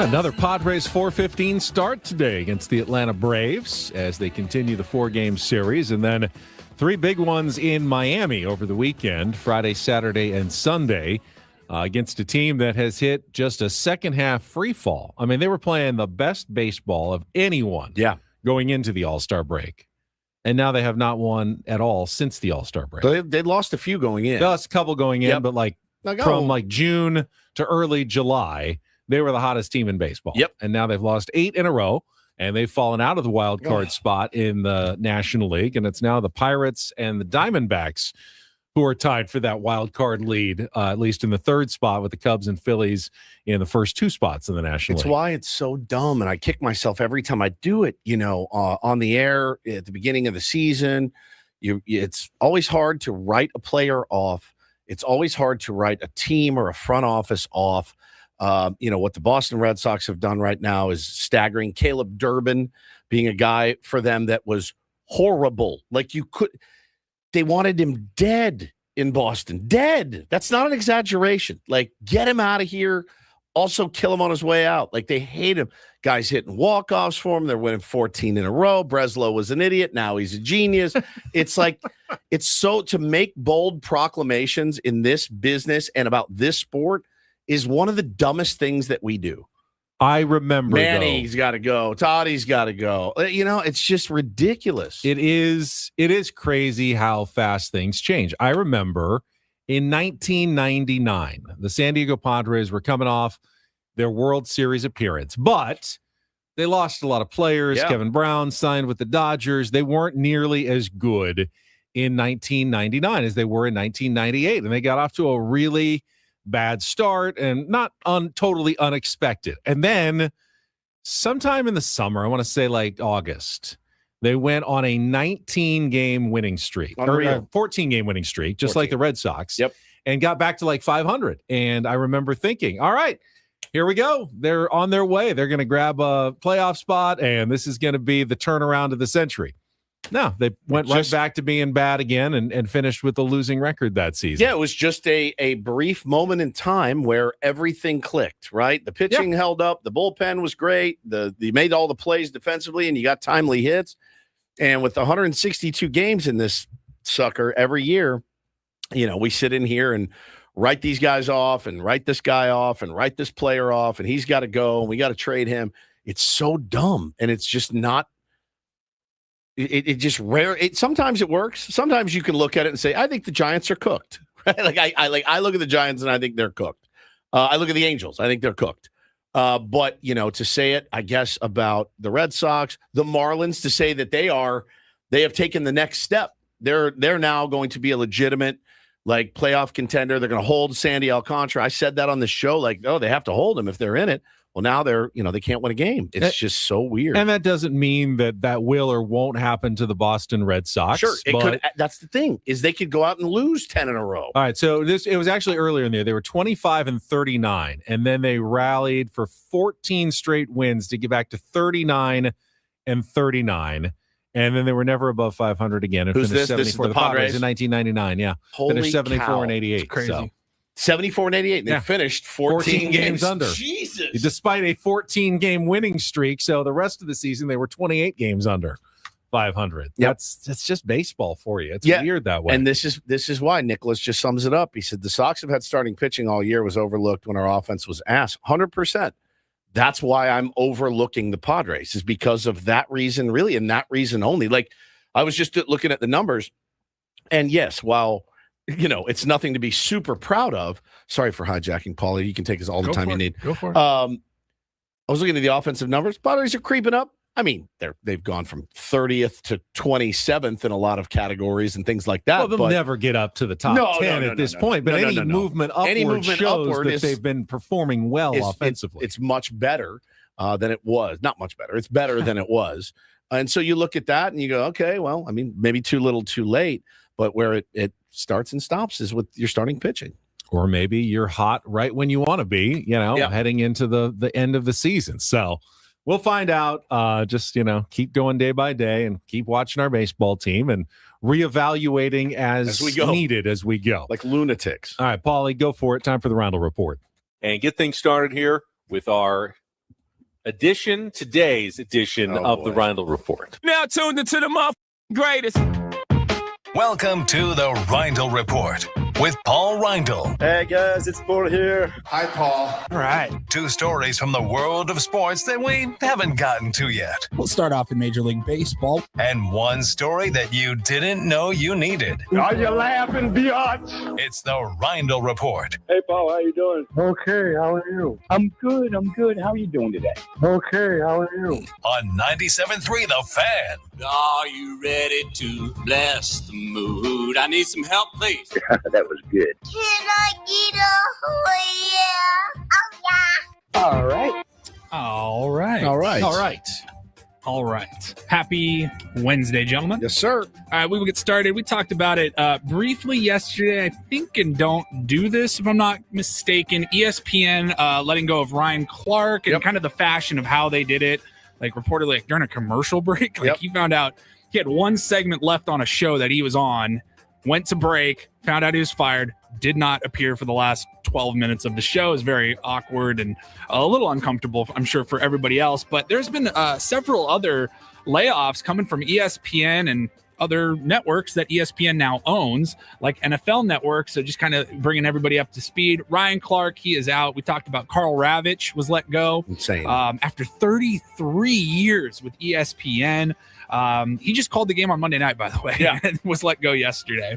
Another Padres 4:15 start today against the Atlanta Braves as they continue the 4-game series. And then 3 big ones in Miami over the weekend, Friday, Saturday, and Sunday, against a team that has hit just a second-half free fall. I mean, they were playing the best baseball of anyone going into the All-Star break. And now they have not won at all since the All-Star break. So they lost a few going in. They lost a couple going in, but from June to early July, they were the hottest team in baseball. Yep. And now they've lost 8 in a row, and they've fallen out of the wild card spot in the National League. And it's now the Pirates and the Diamondbacks who are tied for that wild card lead, at least in the 3rd spot, with the Cubs and Phillies in the first 2 spots in the National League. It's why it's so dumb, and I kick myself every time I do it, on the air at the beginning of the season. It's always hard to write a player off. It's always hard to write a team or a front office off. What the Boston Red Sox have done right now is staggering. Caleb Durbin being a guy for them that was horrible. They wanted him dead in Boston. Dead. That's not an exaggeration. Get him out of here. Also kill him on his way out. They hate him. Guys hitting walk-offs for him. They're winning 14 in a row. Breslow was an idiot. Now he's a genius. It's it's so to make bold proclamations in this business and about this sport is one of the dumbest things that we do. I remember Manny's got to go. Toddy's got to go. It's just ridiculous. It is crazy how fast things change. I remember in 1999, the San Diego Padres were coming off their World Series appearance, but they lost a lot of players. Yeah. Kevin Brown signed with the Dodgers. They weren't nearly as good in 1999 as they were in 1998, and they got off to a really bad start and not totally unexpected. And then sometime in the summer, I want to say August, they went on a 19-game winning streak, or a 14-game winning streak, just like the Red Sox. Yep. And got back to 500. And I remember thinking, all right, here we go. They're on their way. They're going to grab a playoff spot, and this is going to be the turnaround of the century. No, they went right back to being bad again and finished with a losing record that season. Yeah, it was just a brief moment in time where everything clicked, right? The pitching held up. The bullpen was great. You made all the plays defensively, and you got timely hits. And with 162 games in this sucker every year, we sit in here and write these guys off and write this guy off and write this player off, and he's got to go, and we got to trade him. It's so dumb, and it's just not. It just rare. Sometimes it works. Sometimes you can look at it and say, "I think the Giants are cooked." Right? I look at the Giants and I think they're cooked. I look at the Angels. I think they're cooked. But to say it, I guess about the Red Sox, the Marlins, to say that they have taken the next step. They're now going to be a legitimate playoff contender. They're going to hold Sandy Alcantara. I said that on the show. They have to hold him if they're in it. Well, now they can't win a game. It's just so weird. And that doesn't mean that will or won't happen to the Boston Red Sox. Sure, it could. That's the thing, is they could go out and lose 10 in a row. All right, so it was actually earlier in the year. They were 25-39, and then they rallied for 14 straight wins to get back to 39-39. And then they were never above 500 again. And Who's finished this? 74. This is the The Padres Padres? in 1999, yeah. Holy finished 74 cow. and 88. It's crazy. So. 74 and 88. They finished 14 games under. Jesus. Despite a 14-game winning streak. So the rest of the season, they were 28 games under 500. Yep. That's just baseball for you. It's weird that way. And this is why Nicholas just sums it up. He said the Sox have had starting pitching all year, was overlooked when our offense was ass. 100%. That's why I'm overlooking the Padres, is because of that reason, really, and that reason only. I was just looking at the numbers, and yes, while it's nothing to be super proud of. Sorry for hijacking, Paulie. You can take us all the time you need. Go for it. I was looking at the offensive numbers. Padres are creeping up. I mean, they've gone from 30th to 27th in a lot of categories and things like that. Well, they'll never get up to the top 10 at this point. But any movement upward shows that they've been performing well offensively. It's much better than it was. Not much better. It's better than it was. And so you look at that and you go, okay, well, I mean, maybe too little, too late. But where it starts and stops is with your starting pitching. Or maybe you're hot right when you want to be, heading into the end of the season. So we'll find out. Just, keep going day by day and keep watching our baseball team and reevaluating as we go. Needed as we go. Like lunatics. All right, Paulie, go for it. Time for the Reindl Report. And get things started here with our Today's edition of the Reindl Report. Now tuned into the greatest. Welcome to the Reindl Report with Paul Reindl. Hey guys, it's Paul here. Hi, Paul. All right. 2 stories from the world of sports that we haven't gotten to yet. We'll start off in Major League Baseball. And 1 story that you didn't know you needed. Are you laughing, biatch? It's the Reindl Report. Hey, Paul, how you doing? Okay, how are you? I'm good. How are you doing today? Okay, how are you? On 97.3 The Fan. Are you ready to bless the mood? I need some help, please. That was good. Can I get a yeah? Oh, yeah. All right. Happy Wednesday, gentlemen. Yes, sir. All right, we will get started. We talked about it briefly yesterday, I think, and don't do this if I'm not mistaken. ESPN letting go of Ryan Clark and kind of the fashion of how they did it. Like reportedly like during a commercial break, he found out he had 1 segment left on a show that he was on, went to break, found out he was fired, did not appear for the last 12 minutes of the show. It was very awkward and a little uncomfortable, I'm sure, for everybody else. But there's been several other layoffs coming from ESPN and other networks that ESPN now owns, like NFL Network. So just kind of bringing everybody up to speed. Ryan Clark, he is out. We talked about Carl Ravitch was let go. Insane. After 33 years with ESPN. He just called the game on Monday night, by the way, and was let go yesterday.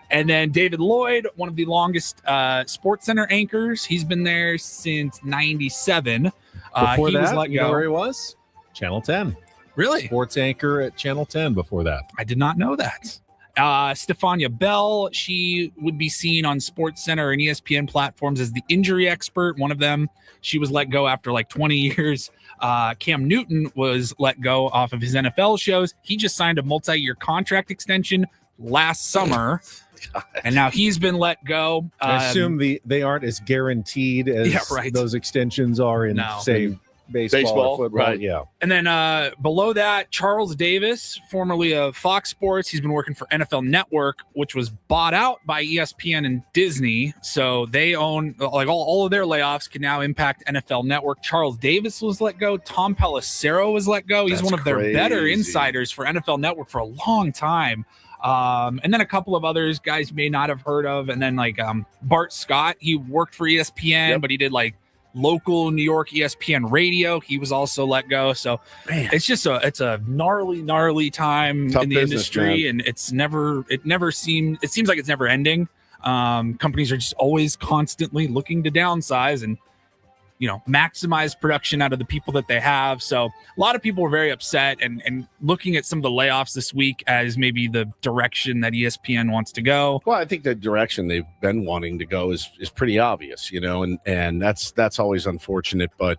And then David Lloyd, one of the longest Sports Center anchors. He's been there since 97. Before he that, was let you go. know where he was? Channel 10. Really? Sports anchor at Channel 10 before that. I did not know that. Stefania Bell, she would be seen on Sports Center and ESPN platforms as the injury expert. One of them, she was let go after like 20 years. Cam Newton was let go off of his NFL shows. He just signed a multi-year contract extension last summer. And now he's been let go. I assume they aren't as guaranteed as those extensions are in, say, baseball or football. Right. Yeah. And then below that, Charles Davis, formerly of Fox Sports, he's been working for NFL Network, which was bought out by ESPN and Disney. So they own, like, all of their layoffs can now impact NFL Network. Charles Davis was let go. Tom Pelissero was let go. He's That's one of their crazy. better insiders for NFL Network for a long time. And then a couple of others guys may not have heard of. And then like Bart Scott, he worked for ESPN, but he did like local New York ESPN radio. He was also let go. So it's just it's a gnarly time Tough in the business, industry, man. and it seems like it's never ending. Companies are just always constantly looking to downsize and maximize production out of the people that they have. So a lot of people were very upset and looking at some of the layoffs this week as maybe the direction that ESPN wants to go. Well, I think the direction they've been wanting to go is pretty obvious, and that's always unfortunate. But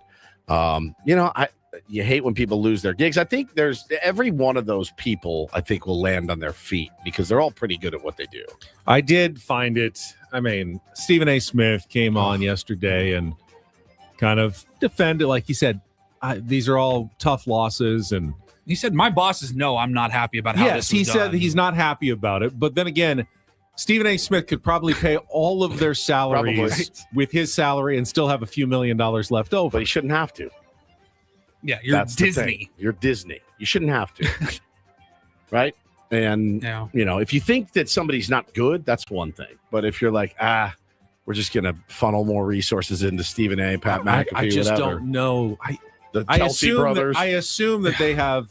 you hate when people lose their gigs. I think there's every one of those people I think will land on their feet because they're all pretty good at what they do. I did find it. I mean, Stephen A. Smith came on yesterday and kind of defended, like he said, these are all tough losses. And he said, my bosses know I'm not happy about how this was said he's not happy about it. But then again, Stephen A. Smith could probably pay all of their salaries with his salary and still have a few $1 million left over. But he shouldn't have to. Yeah, you're Disney. You're Disney. You shouldn't have to. Right? And, if you think that somebody's not good, that's one thing. But if you're like, we're just going to funnel more resources into Stephen A., Pat McAfee, I just whatever. don't know. The Kelsey brothers. I assume that they have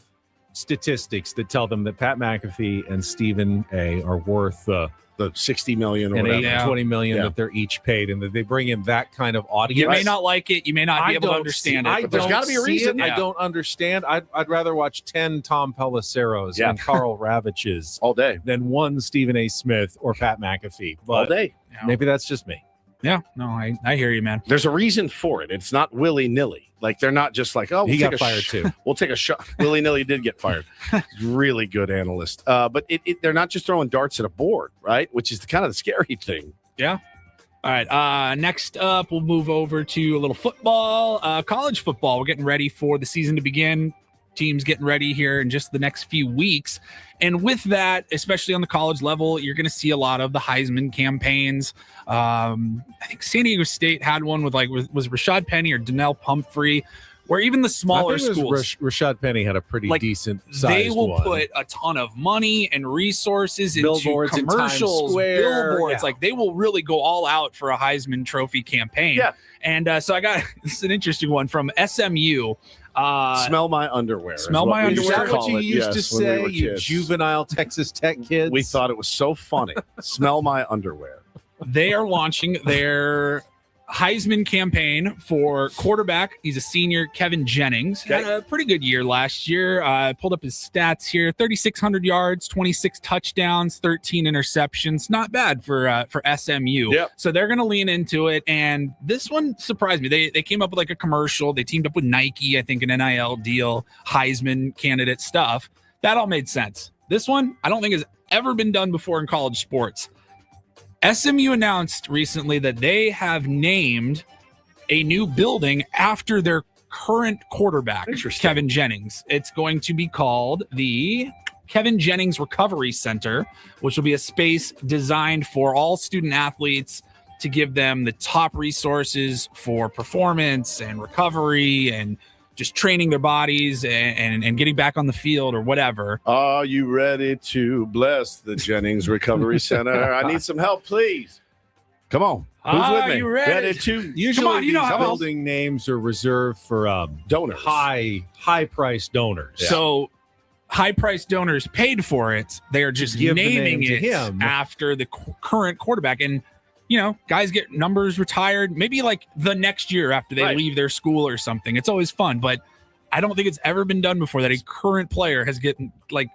statistics that tell them that Pat McAfee and Stephen A. are worth the $60 million or and whatever. $20 million that they're each paid, and that they bring in that kind of audience. You may not like it. You may not be able to understand it. But there's got to be a reason. I don't understand. I'd rather watch 10 Tom Pelisseros and Carl Ravitches all day than one Stephen A. Smith or Pat McAfee. But all day. Maybe that's just me. Yeah, no, I hear you, man. There's a reason for it. It's not willy-nilly. Like, they're not just like, he got fired too. We'll take a shot. Willy-nilly did get fired. Really good analyst. But they're not just throwing darts at a board, right? Which is kind of the scary thing. Yeah. All right. Next up, we'll move over to a little football, college football. We're getting ready for the season to begin. Teams getting ready here in just the next few weeks. And with that, especially on the college level, you're going to see a lot of the Heisman campaigns. I think San Diego State had one with was Rashad Penny or Donnell Pumphrey, where even the smaller schools, Rashad Penny had a pretty decent size. They will put a ton of money and resources Billboards into commercials, billboards. Yeah. Like they will really go all out for a Heisman Trophy campaign. Yeah. And so I got this is an interesting one from SMU. Smell my underwear. Smell my underwear. Is that what you used to say, you kids. juvenile Texas Tech kids? We thought it was so funny. Smell my underwear. They are launching their Heisman campaign for quarterback. He's a senior, Kevin Jennings. Had a pretty good year last year. I pulled up his stats here: 3,600 yards, 26 touchdowns, 13 interceptions. Not bad for SMU. Yep. So they're going to lean into it. And this one surprised me. They came up with like a commercial. They teamed up with Nike, I think, an NIL deal, Heisman candidate stuff. That all made sense. This one, I don't think has ever been done before in college sports. SMU announced recently that they have named a new building after their current quarterback, Kevin Jennings. It's going to be called the Kevin Jennings Recovery Center, which will be a space designed for all student athletes to give them the top resources for performance and recovery and just training their bodies and getting back on the field or whatever. Are you ready to bless the Jennings Recovery Center? I need some help, please. Come on. Who's with me? You ready? to? Usually Come on, you know these how building names are reserved for donors, high price donors. So high-priced donors paid for it. They are just Give the naming name to it him. after the current quarterback. And, you know, guys get numbers retired, maybe like the next year after they leave their school or something. It's always fun, but I don't think it's ever been done before that a current player has gotten like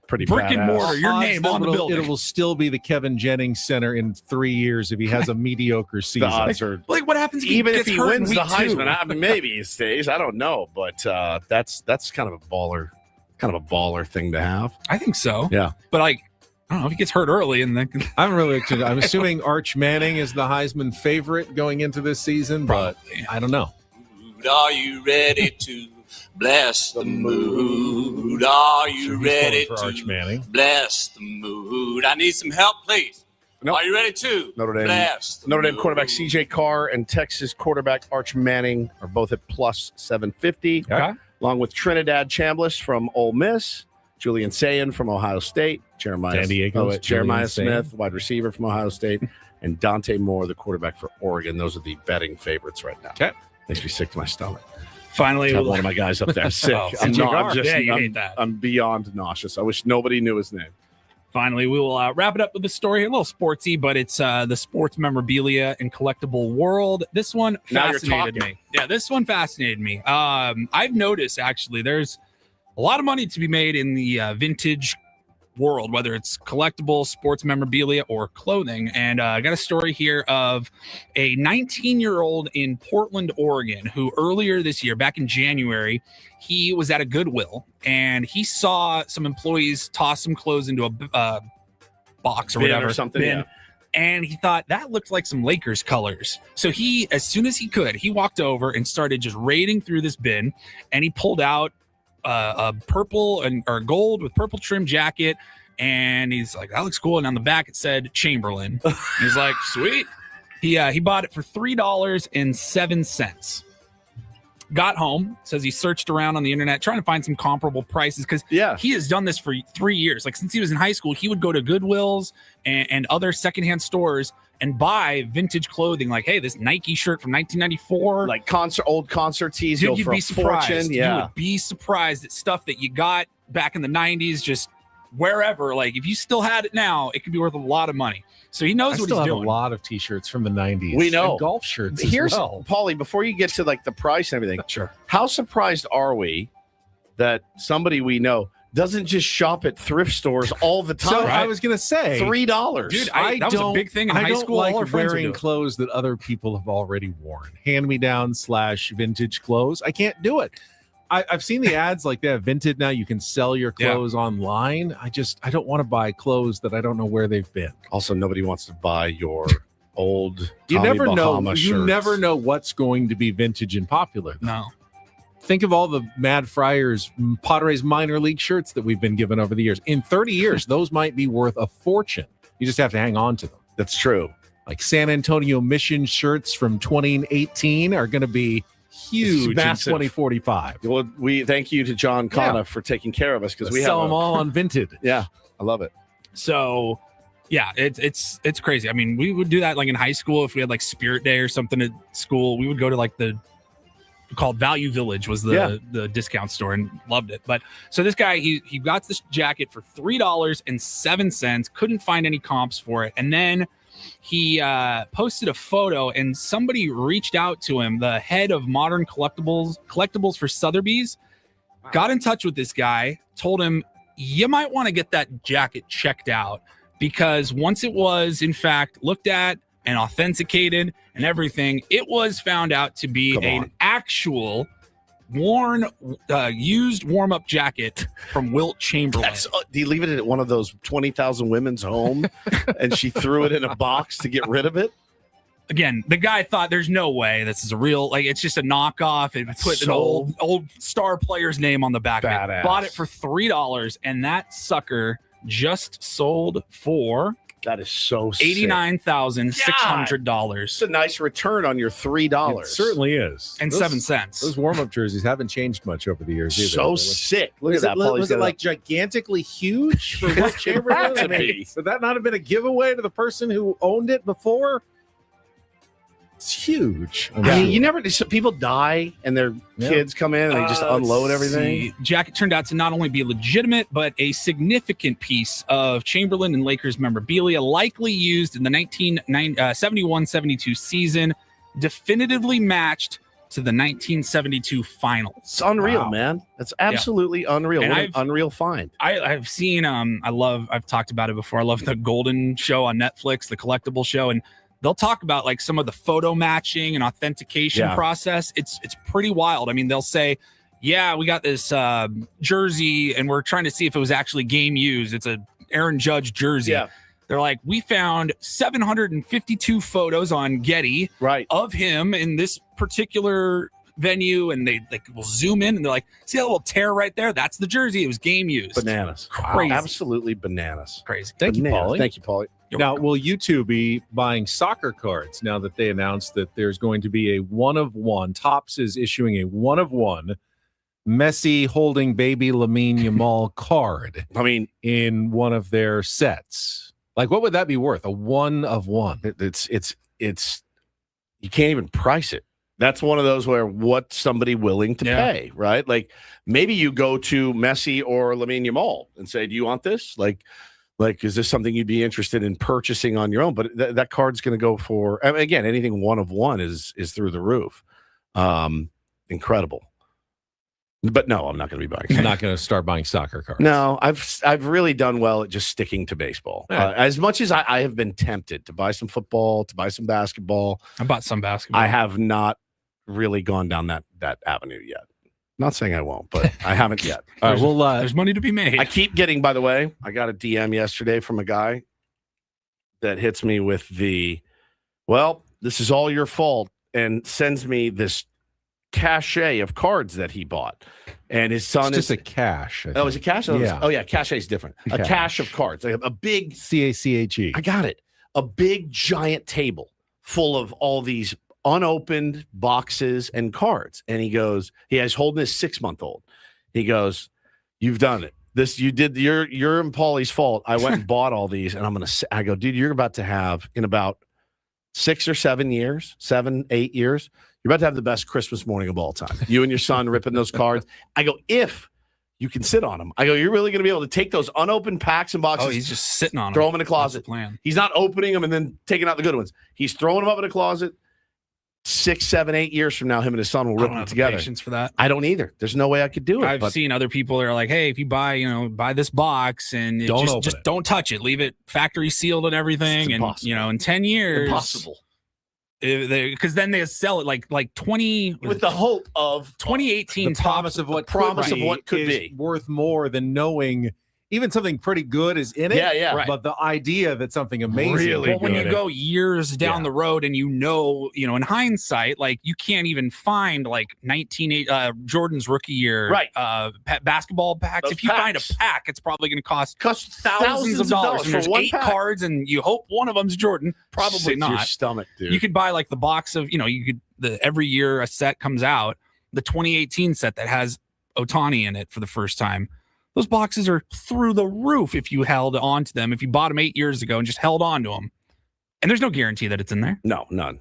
pretty brick and badass. mortar, your Odds name that on the building. It will still be the Kevin Jennings Center in 3 years if he has a mediocre season. The odds are Like what happens if even he if gets he hurt in wins the week two? Heisman. I mean, maybe he stays. I don't know, but that's kind of a baller thing to have. I think so. Yeah, but like I don't know if he gets hurt early and then I'm assuming Arch Manning is the Heisman favorite going into this season, but I don't know. Are you ready to bless the mood? Are you ready for Arch Manning. to bless the mood? I need some help, please. Nope. Are you ready to Notre Dame bless the Notre Dame mood? quarterback C.J. Carr and Texas quarterback Arch Manning are both at plus 750. Okay. Along with Trinidad Chambliss from Ole Miss, Julian Sayin from Ohio State, Jeremiah Smith, wide receiver from Ohio State, and Dante Moore, the quarterback for Oregon. Those are the betting favorites right now. Okay. Makes me sick to my stomach. Finally, Have one of my guys up there sick. Oh, I'm, CJ not, Carr. I'm just, Yeah, you I'm, hate that. I'm beyond nauseous. I wish nobody knew his name. Finally, we will wrap it up with the story. A little sportsy, but it's the sports memorabilia and collectible world. This one Now you're fascinated talking. me. Yeah, this one fascinated me. I've noticed, actually, there's a lot of money to be made in the vintage world, whether it's collectible, sports memorabilia, or clothing. And I got a story here of a 19-year-old in Portland, Oregon, who earlier this year, back in January, he was at a Goodwill and he saw some employees toss some clothes into a box or Bin whatever. or something, bin, yeah. And he thought that looked like some Lakers colors. So he, as soon as he could, he walked over and started just raiding through this bin, and he pulled out a purple or gold with purple trim jacket, and he's like, that looks cool. And on the back it said Chamberlain. He's like, sweet. He bought it for $3.07. Got home, says he searched around on the internet trying to find some comparable prices because he has done this for 3 years. Like since he was in high school, he would go to Goodwills and other secondhand stores and buy vintage clothing. Like, hey, this Nike shirt from 1994, like old concert tees. Dude, go you'd for be a surprised. fortune. You Yeah, would be surprised at stuff that you got back in the 90s, just wherever. Like if you still had it now, it could be worth a lot of money. So he knows I what still he's have doing. a lot of T-shirts from the 90s. we know And golf shirts Here's as well. Paulie. Before you get to like the price and everything, sure. How surprised are we that somebody we know doesn't just shop at thrift stores all the time? So I was going to say $3, Dude, that was a big thing in I high don't school. like All our friends would wearing do it. clothes that other people have already worn. Hand-me-down / vintage clothes. I can't do it. I've seen the ads like they have Vinted now. You can sell your clothes online. I don't want to buy clothes that I don't know where they've been. Also, nobody wants to buy your old You Tommy never Bahama know. shirts. You never know what's going to be vintage and popular. No. Think of all the Mad Friars Padres minor league shirts that we've been given over the years. In 30 years, those might be worth a fortune. You just have to hang on to them. That's true. Like San Antonio Mission shirts from 2018 are going to be huge in massive. 2045. Well, we thank you to John Conna for taking care of us because we sell have them all unvented. Yeah, I love it. So, yeah, it's crazy. I mean, we would do that like in high school if we had like Spirit Day or something at school. We would go to like called Value Village was the discount store and loved it. But so this guy, he got this jacket for $3.07. Couldn't find any comps for it, and then he posted a photo, and somebody reached out to him, the head of modern collectibles for Sotheby's, got in touch with this guy, told him, you might want to get that jacket checked out, because once it was, in fact, looked at and authenticated and everything, it was found out to be an actual worn, used warm-up jacket from Wilt Chamberlain. Do you leave it at one of those 20,000 women's home and she threw it in a box to get rid of it? Again, the guy thought there's no way this is a real, like, it's just a knockoff. It put an old star player's name on the back of it. Bought it for $3, and that sucker just sold for that is so $89,600. It's a nice return on your $3. It certainly is. And 7 cents. Those warm-up jerseys haven't changed much over the years either. So sick. Look at that. Was it like gigantically huge for Wilt Chamberlain? Would that not have been a giveaway to the person who owned it before? It's huge. I mean, you never people die and their kids come in and they just unload everything. Jacket turned out to not only be legitimate, but a significant piece of Chamberlain and Lakers memorabilia, likely used in the 1971-72 season, definitively matched to the 1972 finals. It's unreal, man. It's absolutely unreal. And what an unreal find. I've seen, I've talked about it before. I love the Golden Show on Netflix, the collectible show, and they'll talk about like some of the photo matching and authentication process. It's pretty wild. I mean, they'll say, yeah, we got this jersey and we're trying to see if it was actually game used. It's a Aaron Judge jersey. Yeah. They're like, we found 752 photos on Getty of him in this particular venue, and they will zoom in and they're like, see that little tear right there? That's the jersey. It was game used. Bananas. Crazy. Wow, absolutely bananas. Crazy. Thank you, Paulie. Thank you, Paulie. Now, will you two be buying soccer cards now that they announced that there's going to be a one-of-one? Topps is issuing a one-of-one Messi holding baby Lamine Yamal card. I mean, in one of their sets. Like, what would that be worth? A one-of-one? It's you can't even price it. That's one of those where what's somebody willing to pay, right? Like maybe you go to Messi or Lamine Yamal and say, do you want this? Like, is this something you'd be interested in purchasing on your own? But that card's going to go for, I mean, again, anything one of one is through the roof. Incredible. But no, I'm not going to be buying. I'm not going to start buying soccer cards. No, I've really done well at just sticking to baseball. As much as I have been tempted to buy some football, to buy some basketball. I bought some basketball. I have not really gone down that avenue yet. Not saying I won't, but I haven't yet. All right, well, there's money to be made. I keep getting, by the way, I got a DM yesterday from a guy that hits me with well, this is all your fault, and sends me this cachet of cards that he bought. And his son is just a cache. Oh, is it cache? Yeah. Oh, yeah, cachet is different. A cache of cards. Like a big CACHE. I got it. A big giant table full of all these unopened boxes and cards. And he goes, he has holding his 6-month-old. He goes, you've done it. You're and Paulie's fault. I went and bought all these, and I go, dude, you're about to have in about 6 or 7 years, 7, 8 years, you're about to have the best Christmas morning of all time. You and your son ripping those cards. I go, if you can sit on them. I go, you're really going to be able to take those unopened packs and boxes. Oh, he's just sitting on them. Throw them in a closet. That's the plan. He's not opening them and then taking out the good ones. He's throwing them up in a closet. 6, 7, 8 years from now, him and his son will rip them together. Patience for that. I don't either. There's no way I could do it. I've seen other people that are like, hey, if you buy this box and don't touch it, leave it factory sealed and everything, and in 10 years, impossible. Because then they sell it like 20 with the hope of 2018 the promise of what could be worth more than knowing even something pretty good is in it. Yeah. Right. But the idea that something amazing really when you go years down the road and in hindsight, like you can't even find like Jordan's rookie year basketball packs. If you find a pack, it's probably going to cost thousands of dollars. And there's 8 cards, and you hope one of them's Jordan. Probably not. Your stomach, dude. You could buy like the box of you could every year a set comes out, the 2018 set that has Ohtani in it for the first time, those boxes are through the roof if you held on to them, if you bought them 8 years ago and just held on to them. And there's no guarantee that it's in there. No, none.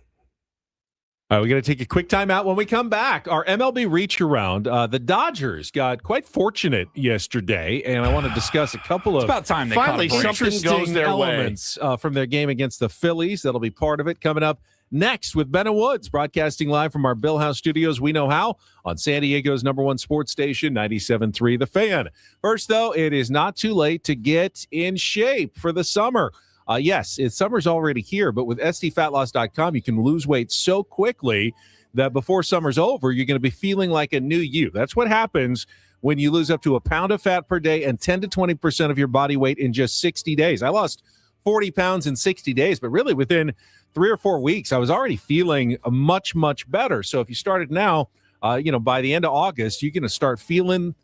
All right, we're going to take a quick time out. When we come back, our MLB Reacharound, the Dodgers got quite fortunate yesterday, and I want to discuss a couple of about time they finally something goes their elements from their game against the Phillies. That'll be part of it coming up next with Ben and Woods, broadcasting live from our Bill House studios. We know how on San Diego's #1 sports station, 97.3 The Fan. First, though, it is not too late to get in shape for the summer. Yes, summer's already here, but with SDFatLoss.com, you can lose weight so quickly that before summer's over, you're going to be feeling like a new you. That's what happens when you lose up to a pound of fat per day and 10 to 20% of your body weight in just 60 days. I lost 40 pounds in 60 days, but really within 3 or 4 weeks, I was already feeling much, much better. So if you started now, by the end of August, you're going to start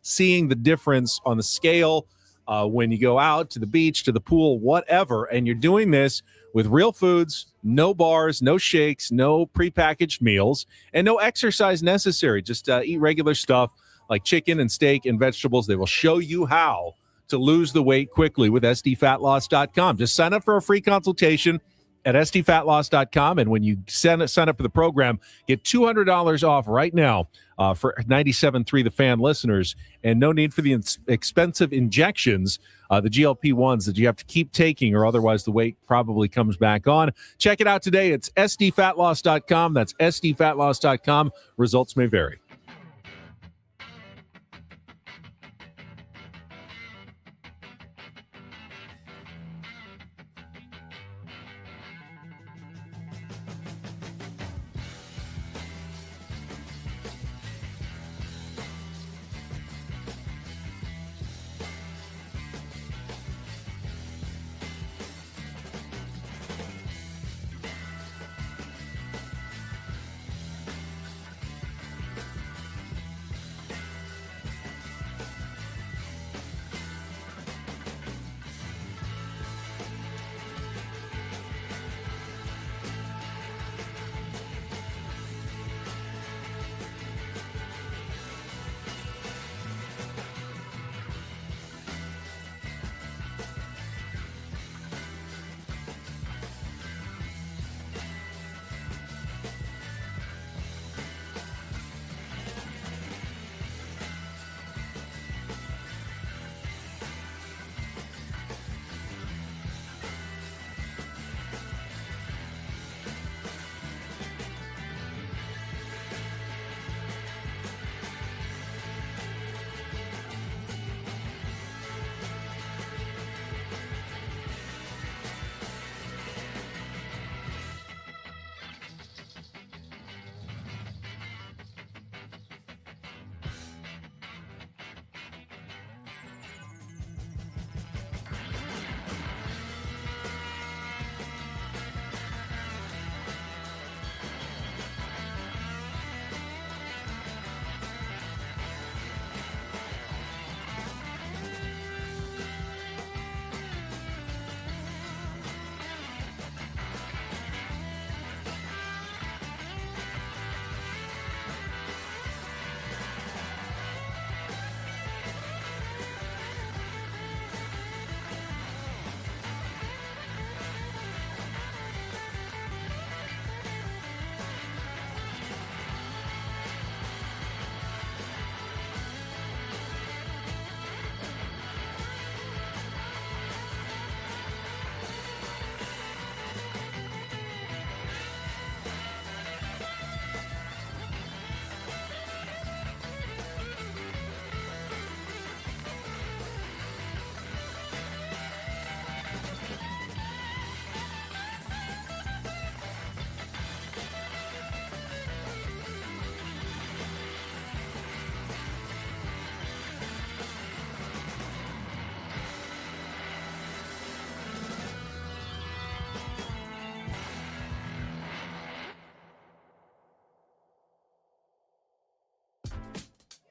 seeing the difference on the scale when you go out to the beach, to the pool, whatever, and you're doing this with real foods, no bars, no shakes, no prepackaged meals, and no exercise necessary. Just eat regular stuff like chicken and steak and vegetables. They will show you how to lose the weight quickly with SDFatLoss.com. Just sign up for a free consultation at SDFatLoss.com, and when you sign up for the program, get $200 off right now for 97.3 The Fan listeners, and no need for the expensive injections, the GLP-1s that you have to keep taking, or otherwise the weight probably comes back on. Check it out today. It's SDFatLoss.com. That's SDFatLoss.com. Results may vary.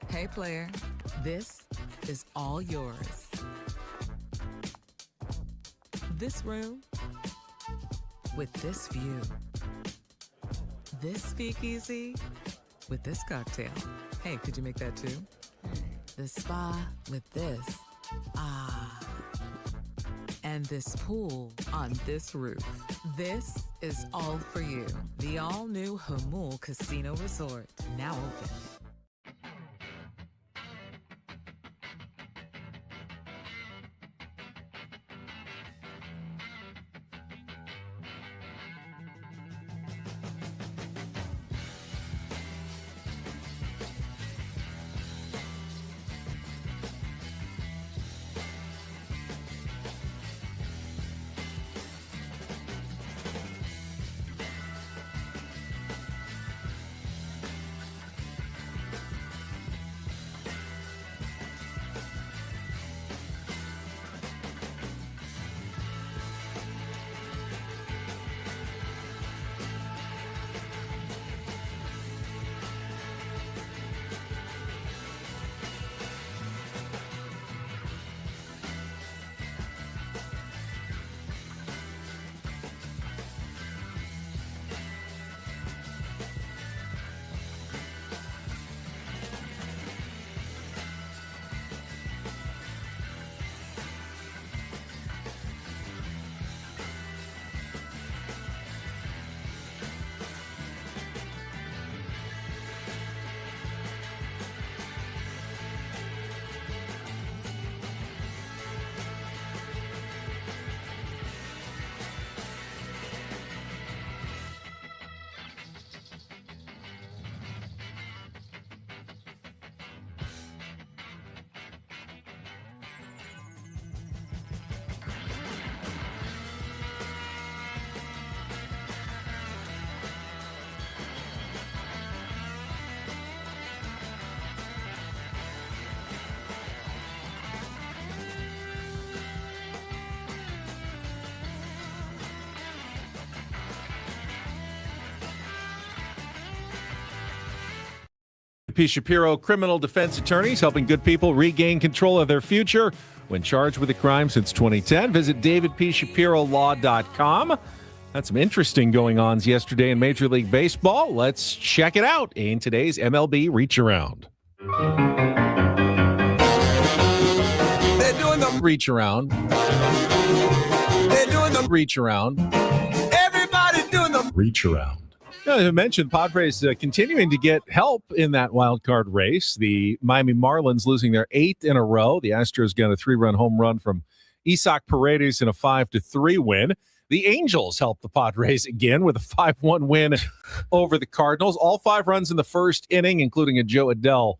Hey, player, this is all yours. This room with this view. this speakeasy with this cocktail. Hey, could you make that too? The spa with this. Ah. And this pool on this roof. This is all for you. The all-new Hamul Casino Resort, now open. P. Shapiro, criminal defense attorneys helping good people regain control of their future when charged with a crime since 2010. Visit davidpshapirolaw.com. Had some interesting going-ons yesterday in Major League Baseball. Let's check it out in today's MLB Reach-Around. They're doing the Reach-Around. They're doing the Reach-Around. Everybody's doing the Reach-Around. As I mentioned, Padres continuing to get help in that wild card race. The Miami Marlins losing their 8th in a row. The Astros got a 3-run home run from Isaac Paredes in a 5-3 win. The Angels helped the Padres again with a 5-1 win over the Cardinals. All 5 runs in the first inning, including a Joe Adell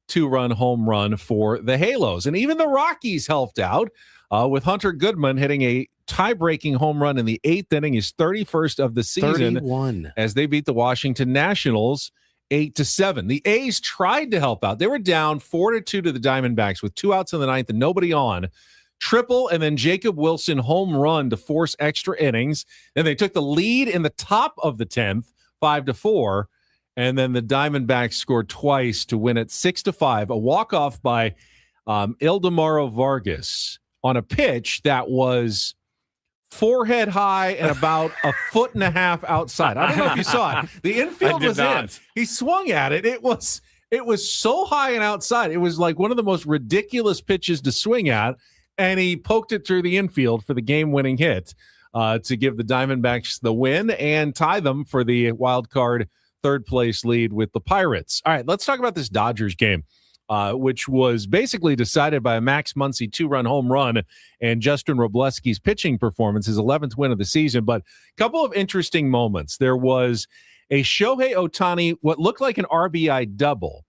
2-run home run for the Halos. And even the Rockies helped out with Hunter Goodman hitting a tie-breaking home run in the 8th inning, his 31st of the season, 31. as they beat the Washington Nationals 8-7. The A's tried to help out. They were down 4-2 to the Diamondbacks with 2 outs in the 9th and nobody on. Triple and then Jacob Wilson home run to force extra innings. Then they took the lead in the top of the 10th, 5-4. And then the Diamondbacks scored twice to win it 6-5. A walk-off by Ildemaro Vargas on a pitch that was forehead high and about a foot and a half outside. I don't know if you saw it. The infield was in. He swung at it. It was so high and outside. It was like one of the most ridiculous pitches to swing at, and he poked it through the infield for the game-winning hit to give the Diamondbacks the win and tie them for the wild card third-place lead with the Pirates. All right, let's talk about this Dodgers game. Which was basically decided by a Max Muncy 2-run home run and Justin Robleski's pitching performance, his 11th win of the season. But a couple of interesting moments. There was a Shohei Ohtani, what looked like an RBI double.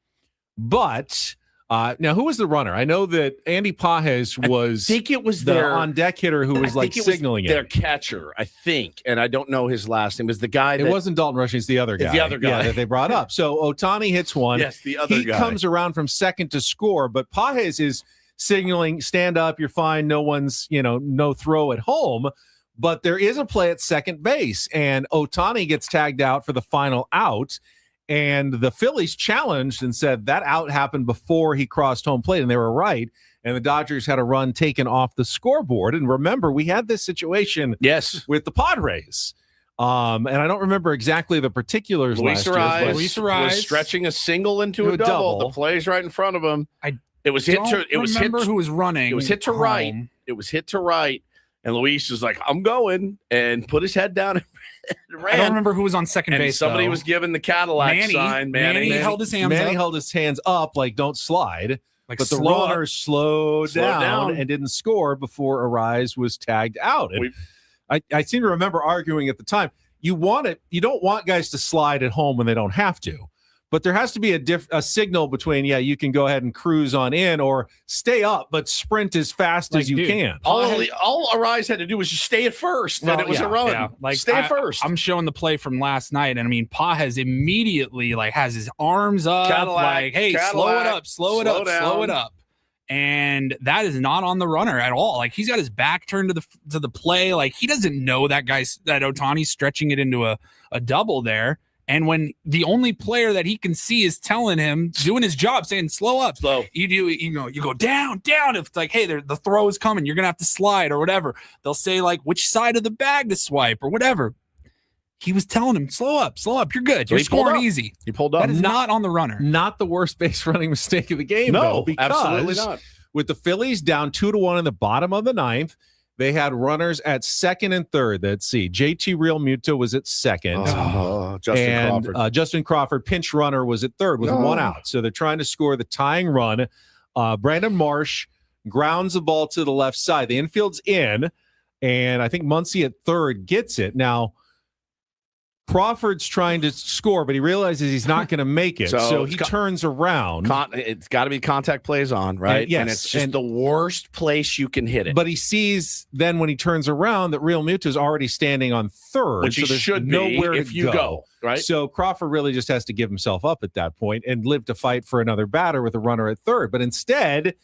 But now, who was the runner? I know that Andy Pages was, I think it was the their on-deck hitter who was like signaling it. Their catcher, I think, and I don't know his last name. It was the guy that... It wasn't Dalton Rushing, it's the other guy. It's the other guy. Yeah, that they brought up. So Ohtani hits one. Yes, the other guy. He comes around from second to score, but Pages is signaling, stand up, you're fine, no one's, no throw at home. But there is a play at second base, and Ohtani gets tagged out for the final out. And the Phillies challenged and said that out happened before he crossed home plate, and they were right. And the Dodgers had a run taken off the scoreboard. And remember, we had this situation with the Padres. And I don't remember exactly the particulars Luis last year. Luis was stretching a single into a double. The play's right in front of him. It was hit to. It was hit. Who was running? It was hit to right. It was hit to right, and Luis was like, "I'm going," and put his head down and ran. I don't remember who was on second and base. Somebody though. was giving the Cadillac sign. Manny held his hands. Manny up. held his hands up, like don't slide. Like but the slow runner slowed down and didn't score before Arise was tagged out. And I seem to remember arguing at the time. You don't want guys to slide at home when they don't have to. But there has to be a signal between, you can go ahead and cruise on in or stay up, but sprint as fast as you can. All Arise had to do was just stay at first, and it was a run. Yeah. Like stay at first. I'm showing the play from last night, and I mean, Pa has immediately has his arms up, Cadillac, hey, Cadillac, slow it up. And that is not on the runner at all. Like he's got his back turned to the play. Like he doesn't know that Ohtani's stretching it into a double there. And when the only player that he can see is telling him, doing his job, saying, slow up, you go down. If it's like, hey, the throw is coming, you're going to have to slide or whatever. They'll say like which side of the bag to swipe or whatever. He was telling him, slow up. You're good. You're scoring easy. He pulled up. That is not on the runner. Not the worst base running mistake of the game, though. Because absolutely not. With the Phillies down 2-1 in the bottom of the ninth, they had runners at second and third. Let's see. JT Realmuto was at second. Justin Crawford, pinch runner, was at third with one out. So they're trying to score the tying run. Brandon Marsh grounds the ball to the left side. The infield's in, and I think Muncy at third gets it. Now, Crawford's trying to score, but he realizes he's not going to make it. so he turns around. It's got to be contact plays on, right? And it's just the worst place you can hit it. But he sees then when he turns around that Realmuto is already standing on third. Which he should be nowhere if to you go, right? So Crawford really just has to give himself up at that point and live to fight for another batter with a runner at third. But instead,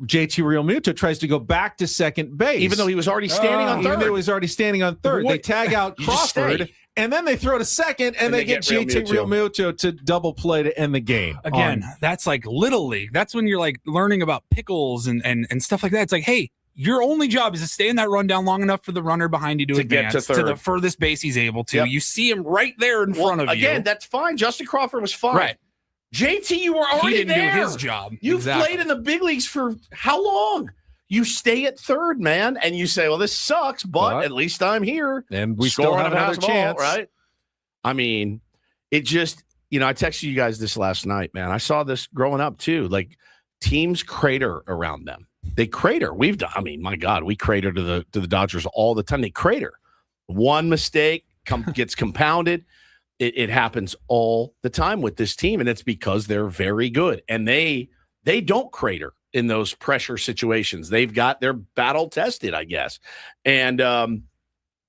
JT Realmuto tries to go back to second base. Even though he was already standing on third. They tag out Crawford, and then they throw to second, and they get JT Realmuto to double play to end the game. Again, that's like Little League. That's when you're like learning about pickles and stuff like that. It's like, hey, your only job is to stay in that rundown long enough for the runner behind you to advance get to the furthest base he's able to. Yep. You see him right there in front of you. Again, that's fine. Justin Crawford was fine. Right. JT, you were already he didn't there. do his job. You've played in the big leagues for how long? You stay at third, man, and you say, well, this sucks, but at least I'm here. And we still have another chance. Right? I mean, it just, I texted you guys this last night, man. I saw this growing up, too. Like, teams crater around them. They crater. We've done, my God, we crater to the Dodgers all the time. They crater. One mistake gets compounded. It happens all the time with this team, and it's because they're very good. And they don't crater in those pressure situations. They're battle tested, I guess. And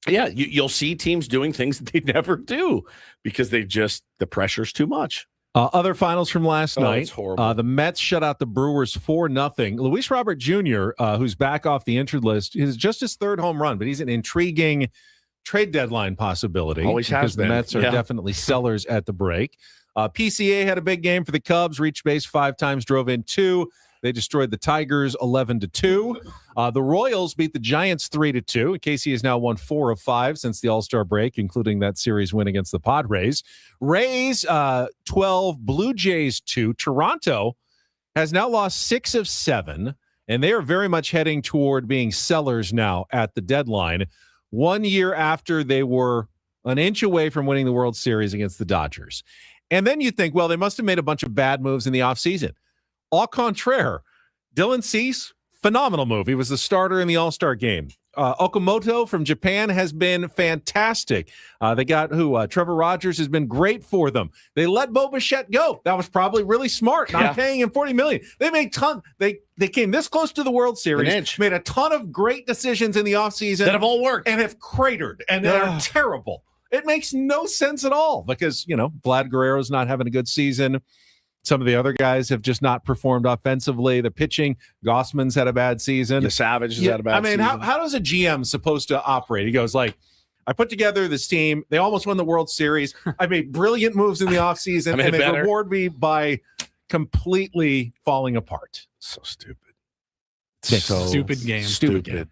you'll see teams doing things that they never do because the pressure's too much. Other finals from last night. It's horrible. The Mets shut out the Brewers 4-0. Luis Robert Jr., who's back off the injured list, is just his third home run, but he's an intriguing trade deadline possibility. Always has because been. The Mets are definitely sellers at the break. PCA had a big game for the Cubs, reached base 5 times, drove in 2. They destroyed the Tigers 11-2. The Royals beat the Giants 3-2. Casey has now won 4 of 5 since the All-Star break, including that series win against the Padres. Rays 12, Blue Jays 2. Toronto has now lost 6 of 7, and they are very much heading toward being sellers now at the deadline. 1 year after they were an inch away from winning the World Series against the Dodgers. And then you think, well, they must have made a bunch of bad moves in the offseason. Au contraire, Dylan Cease, phenomenal move. He was the starter in the All-Star game. Okamoto from Japan has been fantastic. They got Trevor Rogers has been great for them. They let Bo Bichette go. That was probably really smart, not paying him $40 million. They made They came this close to the World Series, made a ton of great decisions in the offseason that have all worked and have cratered, and they're terrible. It makes no sense at all because, Vlad Guerrero's not having a good season. Some of the other guys have just not performed offensively. The pitching, Gossman's had a bad season. The Savage has had a bad season. How does a GM supposed to operate? He goes like, I put together this team. They almost won the World Series. I made brilliant moves in the offseason, and they reward me by completely falling apart. So stupid. Stupid game. Stupid game.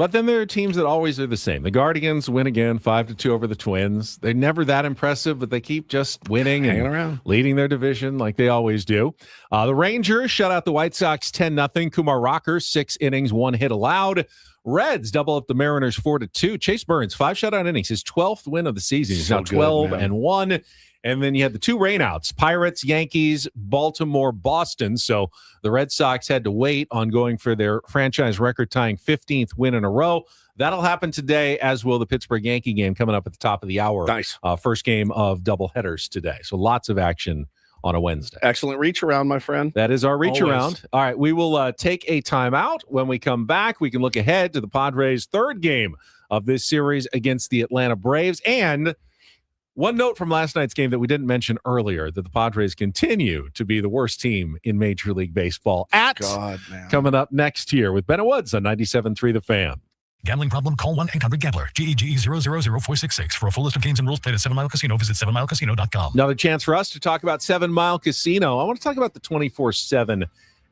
But then there are teams that always are the same. The Guardians win again, 5-2 over the Twins. They're never that impressive, but they keep just winning Hanging and around, leading their division like they always do. The Rangers shut out the White Sox 10-0. Kumar Rocker, 6 innings, 1 hit allowed. Reds double up the Mariners 4-2. Chase Burns, 5 shutout innings, his 12th win of the season. He's now 12-1. And then you had the 2 rainouts, Pirates, Yankees, Baltimore, Boston. So the Red Sox had to wait on going for their franchise record-tying 15th win in a row. That'll happen today, as will the Pittsburgh Yankee game coming up at the top of the hour. Nice. First game of doubleheaders today. So lots of action on a Wednesday. Excellent reach around, my friend. That is our reach Always. around. All right, we will take a timeout. When we come back, we can look ahead to the Padres' third game of this series against the Atlanta Braves. And one note from last night's game that we didn't mention earlier, that the Padres continue to be the worst team in Major League Baseball. Coming up next here with Bennett Woods on 97.3 The Fan. Gambling problem? Call 1-800-GAMBLER. GEGE 000-466. For a full list of games and rules, played at 7 Mile Casino. Visit 7milecasino.com. Another chance for us to talk about 7 Mile Casino. I want to talk about the 24/7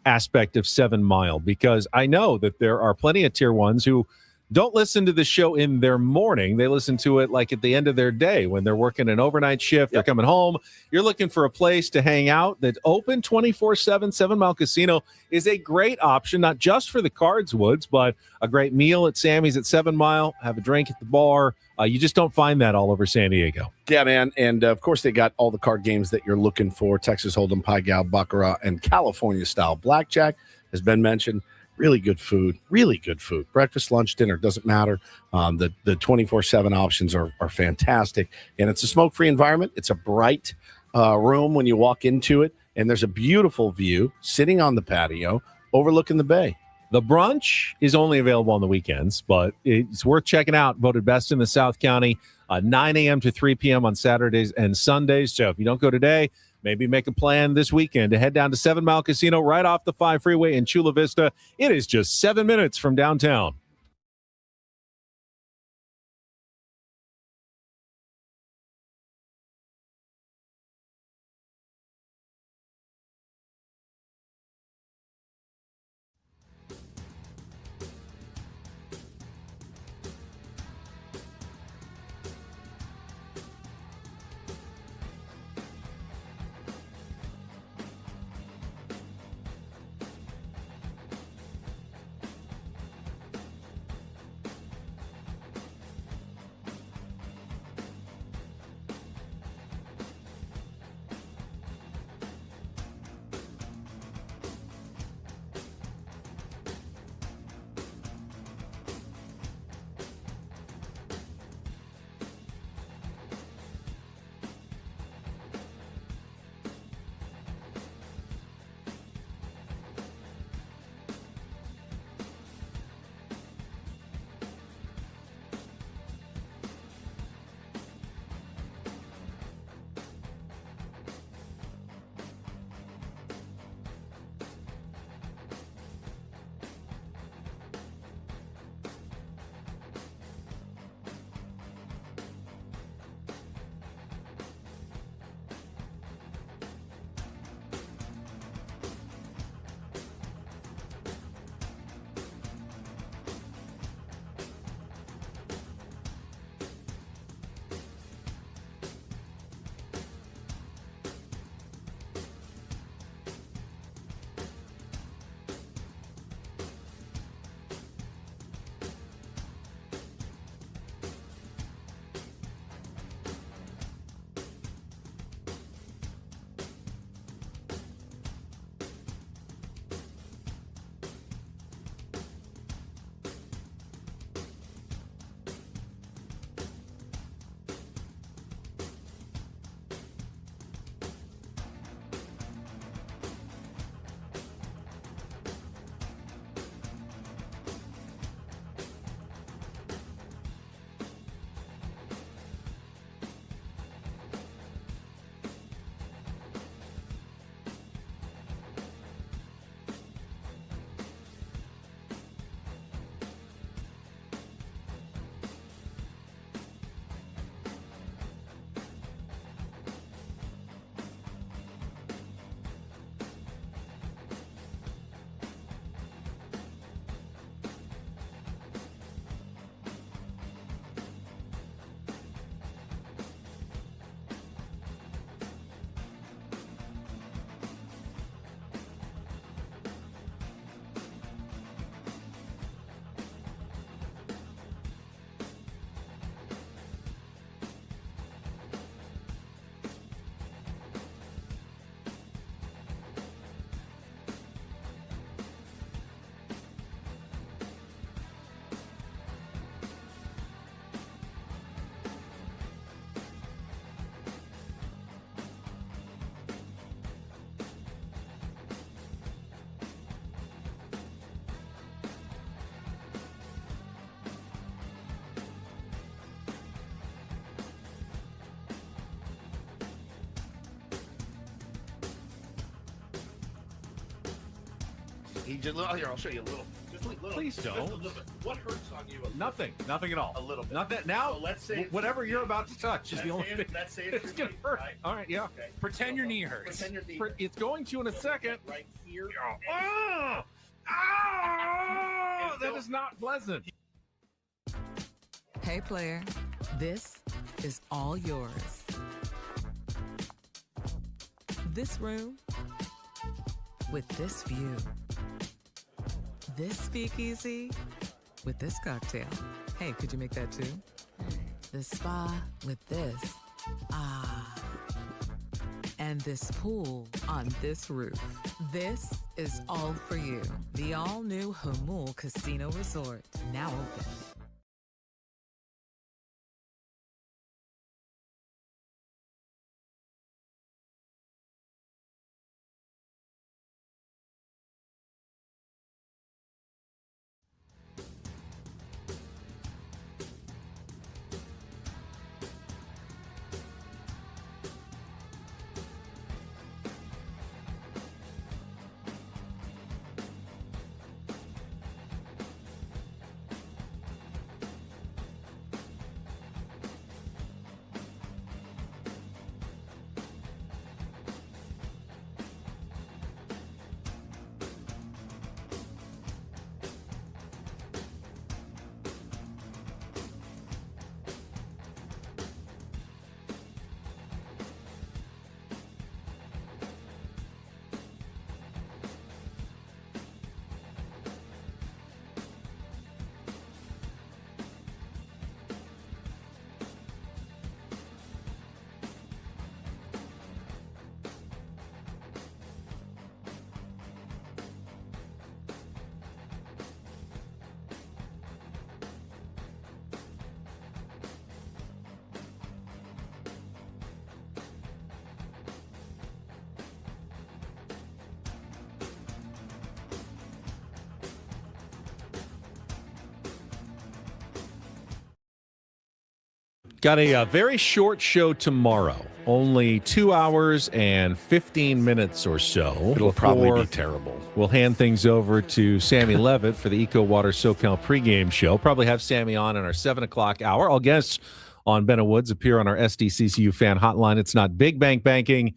aspect of 7 Mile, because I know that there are plenty of tier ones who don't listen to the show in their morning. They listen to it like at the end of their day when they're working an overnight shift. They're coming home. You're looking for a place to hang out that's open 24/7. 7 Mile Casino is a great option, not just for the cards, Woods, but a great meal at Sammy's at 7 Mile, have a drink at the bar. You just don't find that all over San Diego. Yeah, man. And of course, they got all the card games that you're looking for: Texas Hold'em, Pai Gow, Baccarat, and California-style blackjack, has been mentioned. Really good food. Breakfast, lunch, dinner, doesn't matter. The 24/7 options are fantastic. And it's a smoke-free environment. It's a bright room when you walk into it. And there's a beautiful view sitting on the patio overlooking the bay. The brunch is only available on the weekends, but it's worth checking out. Voted best in the South County, 9 a.m. to 3 p.m. on Saturdays and Sundays. So if you don't go today, maybe make a plan this weekend to head down to 7 Mile Casino right off the 5 freeway in Chula Vista. It is just 7 minutes from downtown. He just. Here, I'll show you a little. Just a little. Please don't. Just a little bit. What hurts on you? Nothing at all. A little bit. Nothing. Now, So let's say whatever you're about to touch is the only thing. Let's say It's gonna hurt. Right? All right, yeah. Okay. Pretend your knee hurts. Pretend your knee. It's going to in a second. Right here. Oh, that is not pleasant. Hey, player, this is all yours. This room with this view. This speakeasy with this cocktail. Hey, could you make that too? The spa with this. Ah. And this pool on this roof. This is all for you. The all-new Hamul Casino Resort, now open. Got a very short show tomorrow. Only 2 hours and 15 minutes or so. It'll probably be terrible. We'll hand things over to Sammy Levitt for the Eco Water SoCal pregame show. Probably have Sammy on in our 7 o'clock hour. All guests on Benna Woods appear on our SDCCU fan hotline. It's not big bank banking.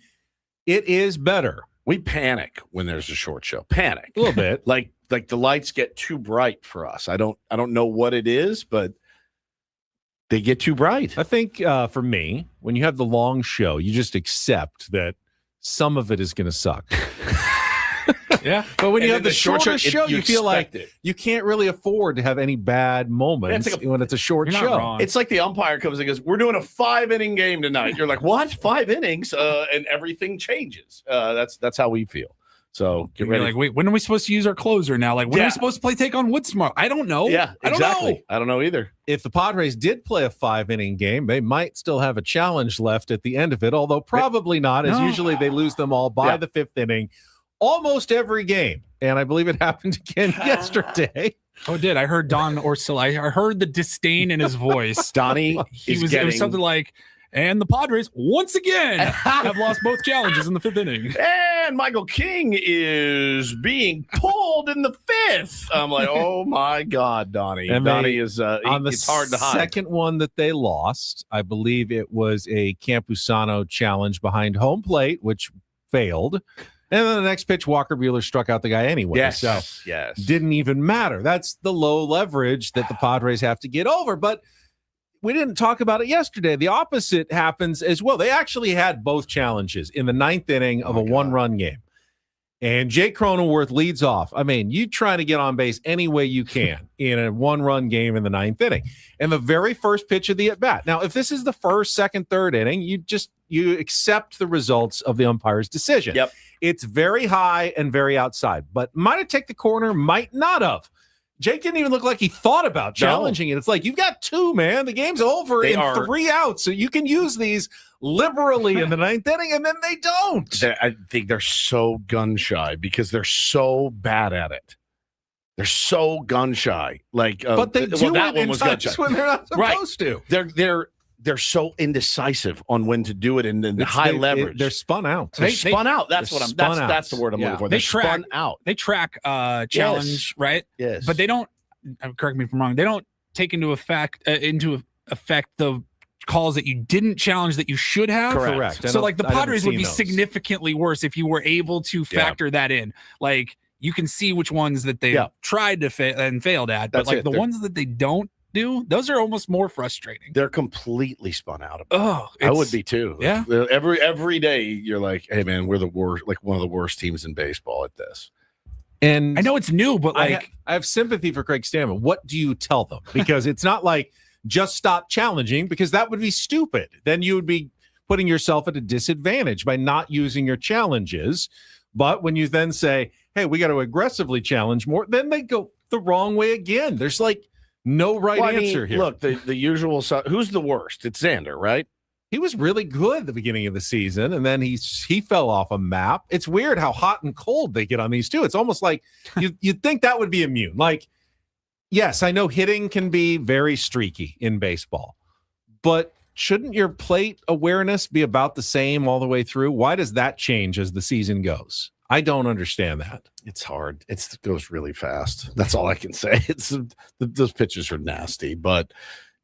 It is better. We panic when there's a short show. Panic. A little bit. like the lights get too bright for us. I don't know what it is, but they get too bright. I think for me, when you have the long show, you just accept that some of it is going to suck. Yeah. But when you have the short shorter show, you feel like it. you can't really afford to have any bad moments when it's a short You're not show. wrong. It's like the umpire comes and goes, "We're doing a 5-inning game tonight." You're like, "What? 5 innings?" And everything changes. That's how we feel. So get ready. Like, wait, when are we supposed to use our closer now? Like, when are we supposed to play take on Woods tomorrow? I don't know. Yeah, I don't exactly. know. I don't know either. If the Padres did play a 5-inning game, they might still have a challenge left at the end of it, although probably not, as usually they lose them all by the 5th inning. Almost every game. And I believe it happened again yesterday. Oh, it did. I heard Don Orsillo. I heard the disdain in his voice. Donnie it was something like, and the Padres once again have lost both challenges in the 5th inning. And Michael King is being pulled in the 5th. I'm like, oh my God, Donnie. And Donnie is on the it's hard to hide. second one that they lost, I believe it was a Campusano challenge behind home plate, which failed. And then the next pitch, Walker Buehler struck out the guy anyway. Yes, So yes. didn't even matter. That's the low leverage that the Padres have to get over. But we didn't talk about it yesterday. The opposite happens as well. They actually had both challenges in the 9th inning of a one-run game. And Jake Cronenworth leads off. I mean, you try to get on base any way you can in a one-run game in the 9th inning. And the very first pitch of the at-bat. Now, if this is the first, second, third inning, you accept the results of the umpire's decision. Yep. It's very high and very outside, but might have taken the corner, might not have. Jake didn't even look like he thought about challenging it. It's like, you've got 2, man. The game's over in 3 outs, so you can use these liberally in the 9th inning, and then they don't. I think they're so gun shy because they're so bad at it. They're so gun shy. Like, But they do that it one in was times gun shy when they're not supposed to. They're they're so indecisive on when to do it and then high leverage. They're spun out. They're spun out. That's the word I'm looking for. They spun out. They track challenge, right? Yes. But they don't. Correct me if I'm wrong. They don't take into effect the calls that you didn't challenge that you should have. Correct. So like the Padres would be significantly worse if you were able to factor that in. Like you can see which ones that they tried to and failed at, but like the ones that they don't do, those are almost more frustrating. They're completely spun out. Oh, I would be too. Yeah. Every day you're like, hey man, we're the worst, like one of the worst teams in baseball at this. And I know it's new, but like I have sympathy for Craig Stammen. What do you tell them? Because it's not like just stop challenging, because that would be stupid. Then you would be putting yourself at a disadvantage by not using your challenges. But when you then say, hey, we got to aggressively challenge more, then they go the wrong way again. There's like no right answer here. Look, the usual. Who's the worst? It's Xander, right? He was really good at the beginning of the season, and then he fell off a map. It's weird how hot and cold they get on these two. It's almost like you'd think that would be immune. Like, yes, I know hitting can be very streaky in baseball, but shouldn't your plate awareness be about the same all the way through? Why does that change as the season goes? I don't understand that. It's hard. It goes really fast. That's all I can say. Those pitches are nasty, but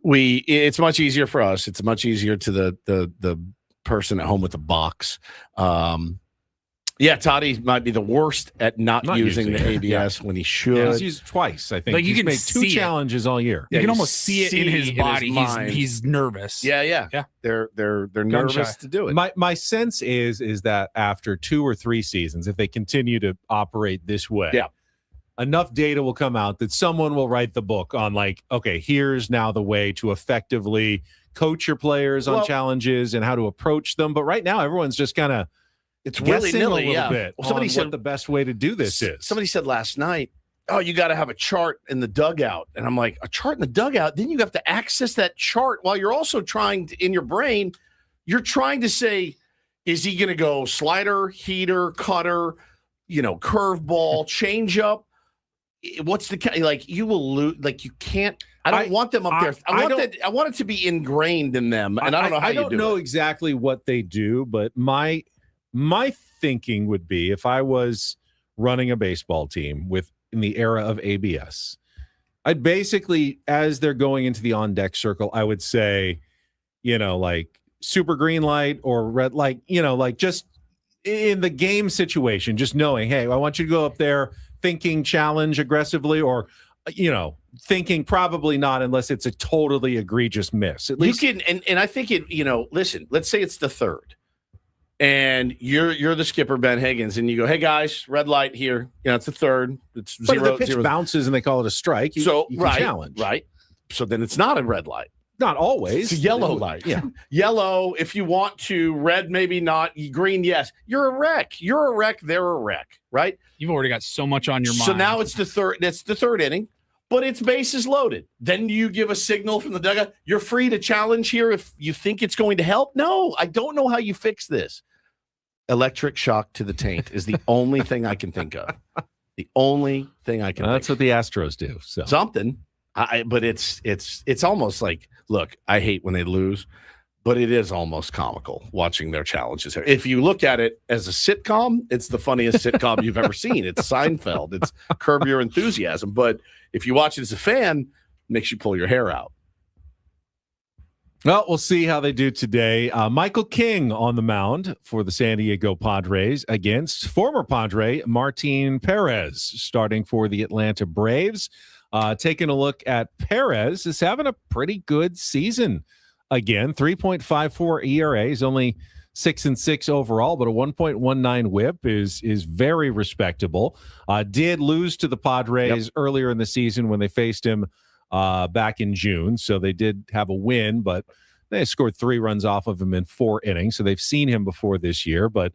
it's much easier for us. It's much easier to the person at home with the box. Toddy might be the worst at not using the ABS when he should. Yeah, he's used twice, I think. Like, you he's can made two challenges all year. You can almost see it in his body. He's nervous. Yeah. They're nervous to do it. My sense is that after 2 or 3 seasons, if they continue to operate this way, enough data will come out that someone will write the book on, like, okay, here's now the way to effectively coach your players on challenges and how to approach them. But right now, everyone's just kind of guessing a little bit. Well, somebody said what the best way to do this is. Somebody said last night, oh, you got to have a chart in the dugout. And I'm like, a chart in the dugout? Then you have to access that chart while you're also trying to, in your brain, you're trying to say, is he going to go slider, heater, cutter, curveball, changeup? What's the, like, you will lose, like, you can't. I don't want them up there. I want it to be ingrained in them. And I don't know how you do it. I don't know exactly what they do, but my thinking would be, if I was running a baseball team in the era of ABS, I'd basically, as they're going into the on-deck circle, I would say, like super green light or red light, like just in the game situation, just knowing, hey, I want you to go up there thinking challenge aggressively, or, thinking probably not unless it's a totally egregious miss. At least you can, and I think listen, let's say it's the third. And you're the skipper, Ben Higgins, and you go, hey guys, red light here. It's the third. It's but zero. If the pitch bounces and they call it a strike, you can challenge. Right. So then it's not a red light. Not always. It's a yellow light. Yeah. Yellow if you want to, red maybe not, green yes. You're a wreck. You're a wreck. They're a wreck. Right. You've already got so much on your mind. So now it's the third. That's the third inning, but it's bases loaded. Then you give a signal from the dugout. You're free to challenge here if you think it's going to help. No, I don't know how you fix this. Electric shock to the taint is the only thing I can think of. The only thing I can. That's what the Astros do. So something. But it's almost like, look, I hate when they lose, but it is almost comical watching their challenges. If you look at it as a sitcom, it's the funniest sitcom you've ever seen. It's Seinfeld. It's Curb Your Enthusiasm. But if you watch it as a fan, it makes you pull your hair out. Well, we'll see how they do today. Michael King on the mound for the San Diego Padres against former Padre Martin Perez, starting for the Atlanta Braves. Taking a look at Perez, is having a pretty good season. Again, 3.54 ERA, is only 6-6 overall, but a 1.19 WHIP is very respectable. Did lose to the Padres earlier in the season when they faced him back in June. So they did have a win, but they scored 3 runs off of him in 4 innings. So they've seen him before this year, but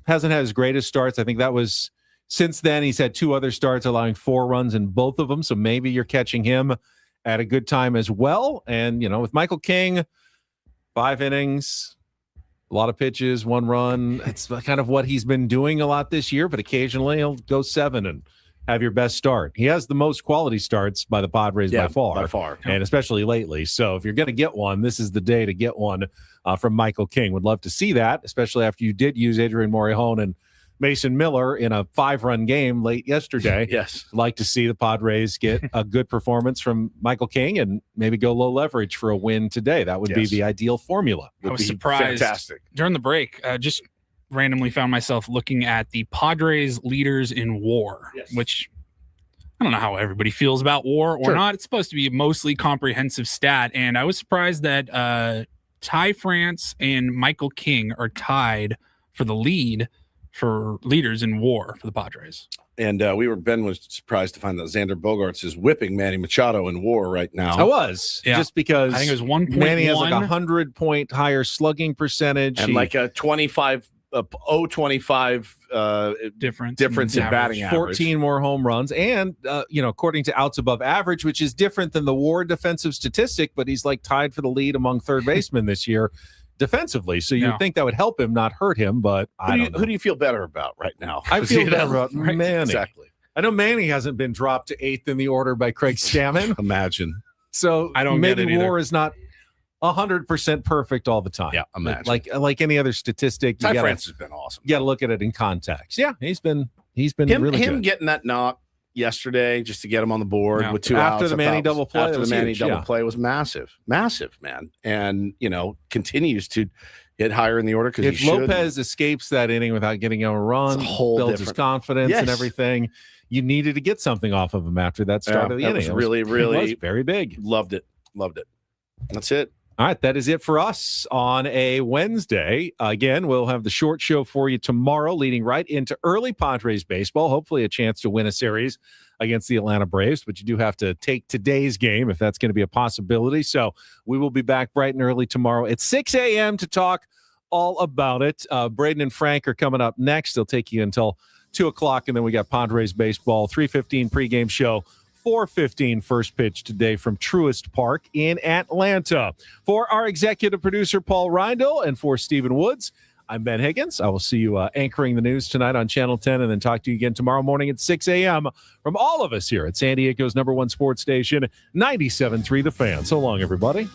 hasn't had his greatest starts. I think that was since then. He's had 2 other starts allowing 4 runs in both of them. So maybe you're catching him at a good time as well. And, with Michael King, 5 innings, a lot of pitches, 1 run. It's kind of what he's been doing a lot this year, but occasionally he'll go 7 and have your best start. He has the most quality starts by the Padres by far. And especially lately. So if you're going to get one, this is the day to get one from Michael King. Would love to see that, especially after you did use Adrian Morejon and Mason Miller in a 5-run game late yesterday. Yes. Like to see the Padres get a good performance from Michael King and maybe go low leverage for a win today. That would be the ideal formula. I was surprised. Fantastic. During the break, just randomly found myself looking at the Padres leaders in WAR, which I don't know how everybody feels about WAR or not. It's supposed to be a mostly comprehensive stat. And I was surprised that Ty France and Michael King are tied for the lead for leaders in WAR for the Padres. And Ben was surprised to find that Xander Bogaerts is whipping Manny Machado in WAR right now. I was. Yeah. Just because I think it was 1.1. Manny has like 100-point higher slugging percentage. And like a 25 difference in batting average. 14 more home runs. And, according to outs above average, which is different than the WAR defensive statistic, but he's like tied for the lead among third basemen this year defensively. So you'd think that would help him, not hurt him, but I don't know. Who do you feel better about right now? I feel better about right? Manny. Exactly. I know Manny hasn't been dropped to 8th in the order by Craig Stammen. Imagine. So I don't maybe get it WAR is not 100% perfect all the time. Yeah, imagine. Like any other statistic, Ty France has been awesome. You got to look at it in context. Yeah, he's been really good. Getting that knock yesterday just to get him on the board with 2 after outs. the Manny double play. After the Manny double play was massive, man, and continues to get higher in the order because if Lopez escapes that inning without getting a run, builds his confidence and everything. You needed to get something off of him after that start of the inning. Was really was very big. Loved it. That's it. All right, that is it for us on a Wednesday. Again, we'll have the short show for you tomorrow, leading right into early Padres baseball. Hopefully a chance to win a series against the Atlanta Braves, but you do have to take today's game if that's going to be a possibility. So we will be back bright and early tomorrow at 6 a.m. to talk all about it. Braden and Frank are coming up next. They'll take you until 2 o'clock, and then we got Padres baseball, 3:15 pregame show, 4:15 first pitch today from Truist Park in Atlanta. For our executive producer, Paul Reindl, and for Stephen Woods, I'm Ben Higgins. I will see you anchoring the news tonight on Channel 10 and then talk to you again tomorrow morning at 6 a.m. from all of us here at San Diego's #1 sports station, 97.3 The Fan. So long, everybody.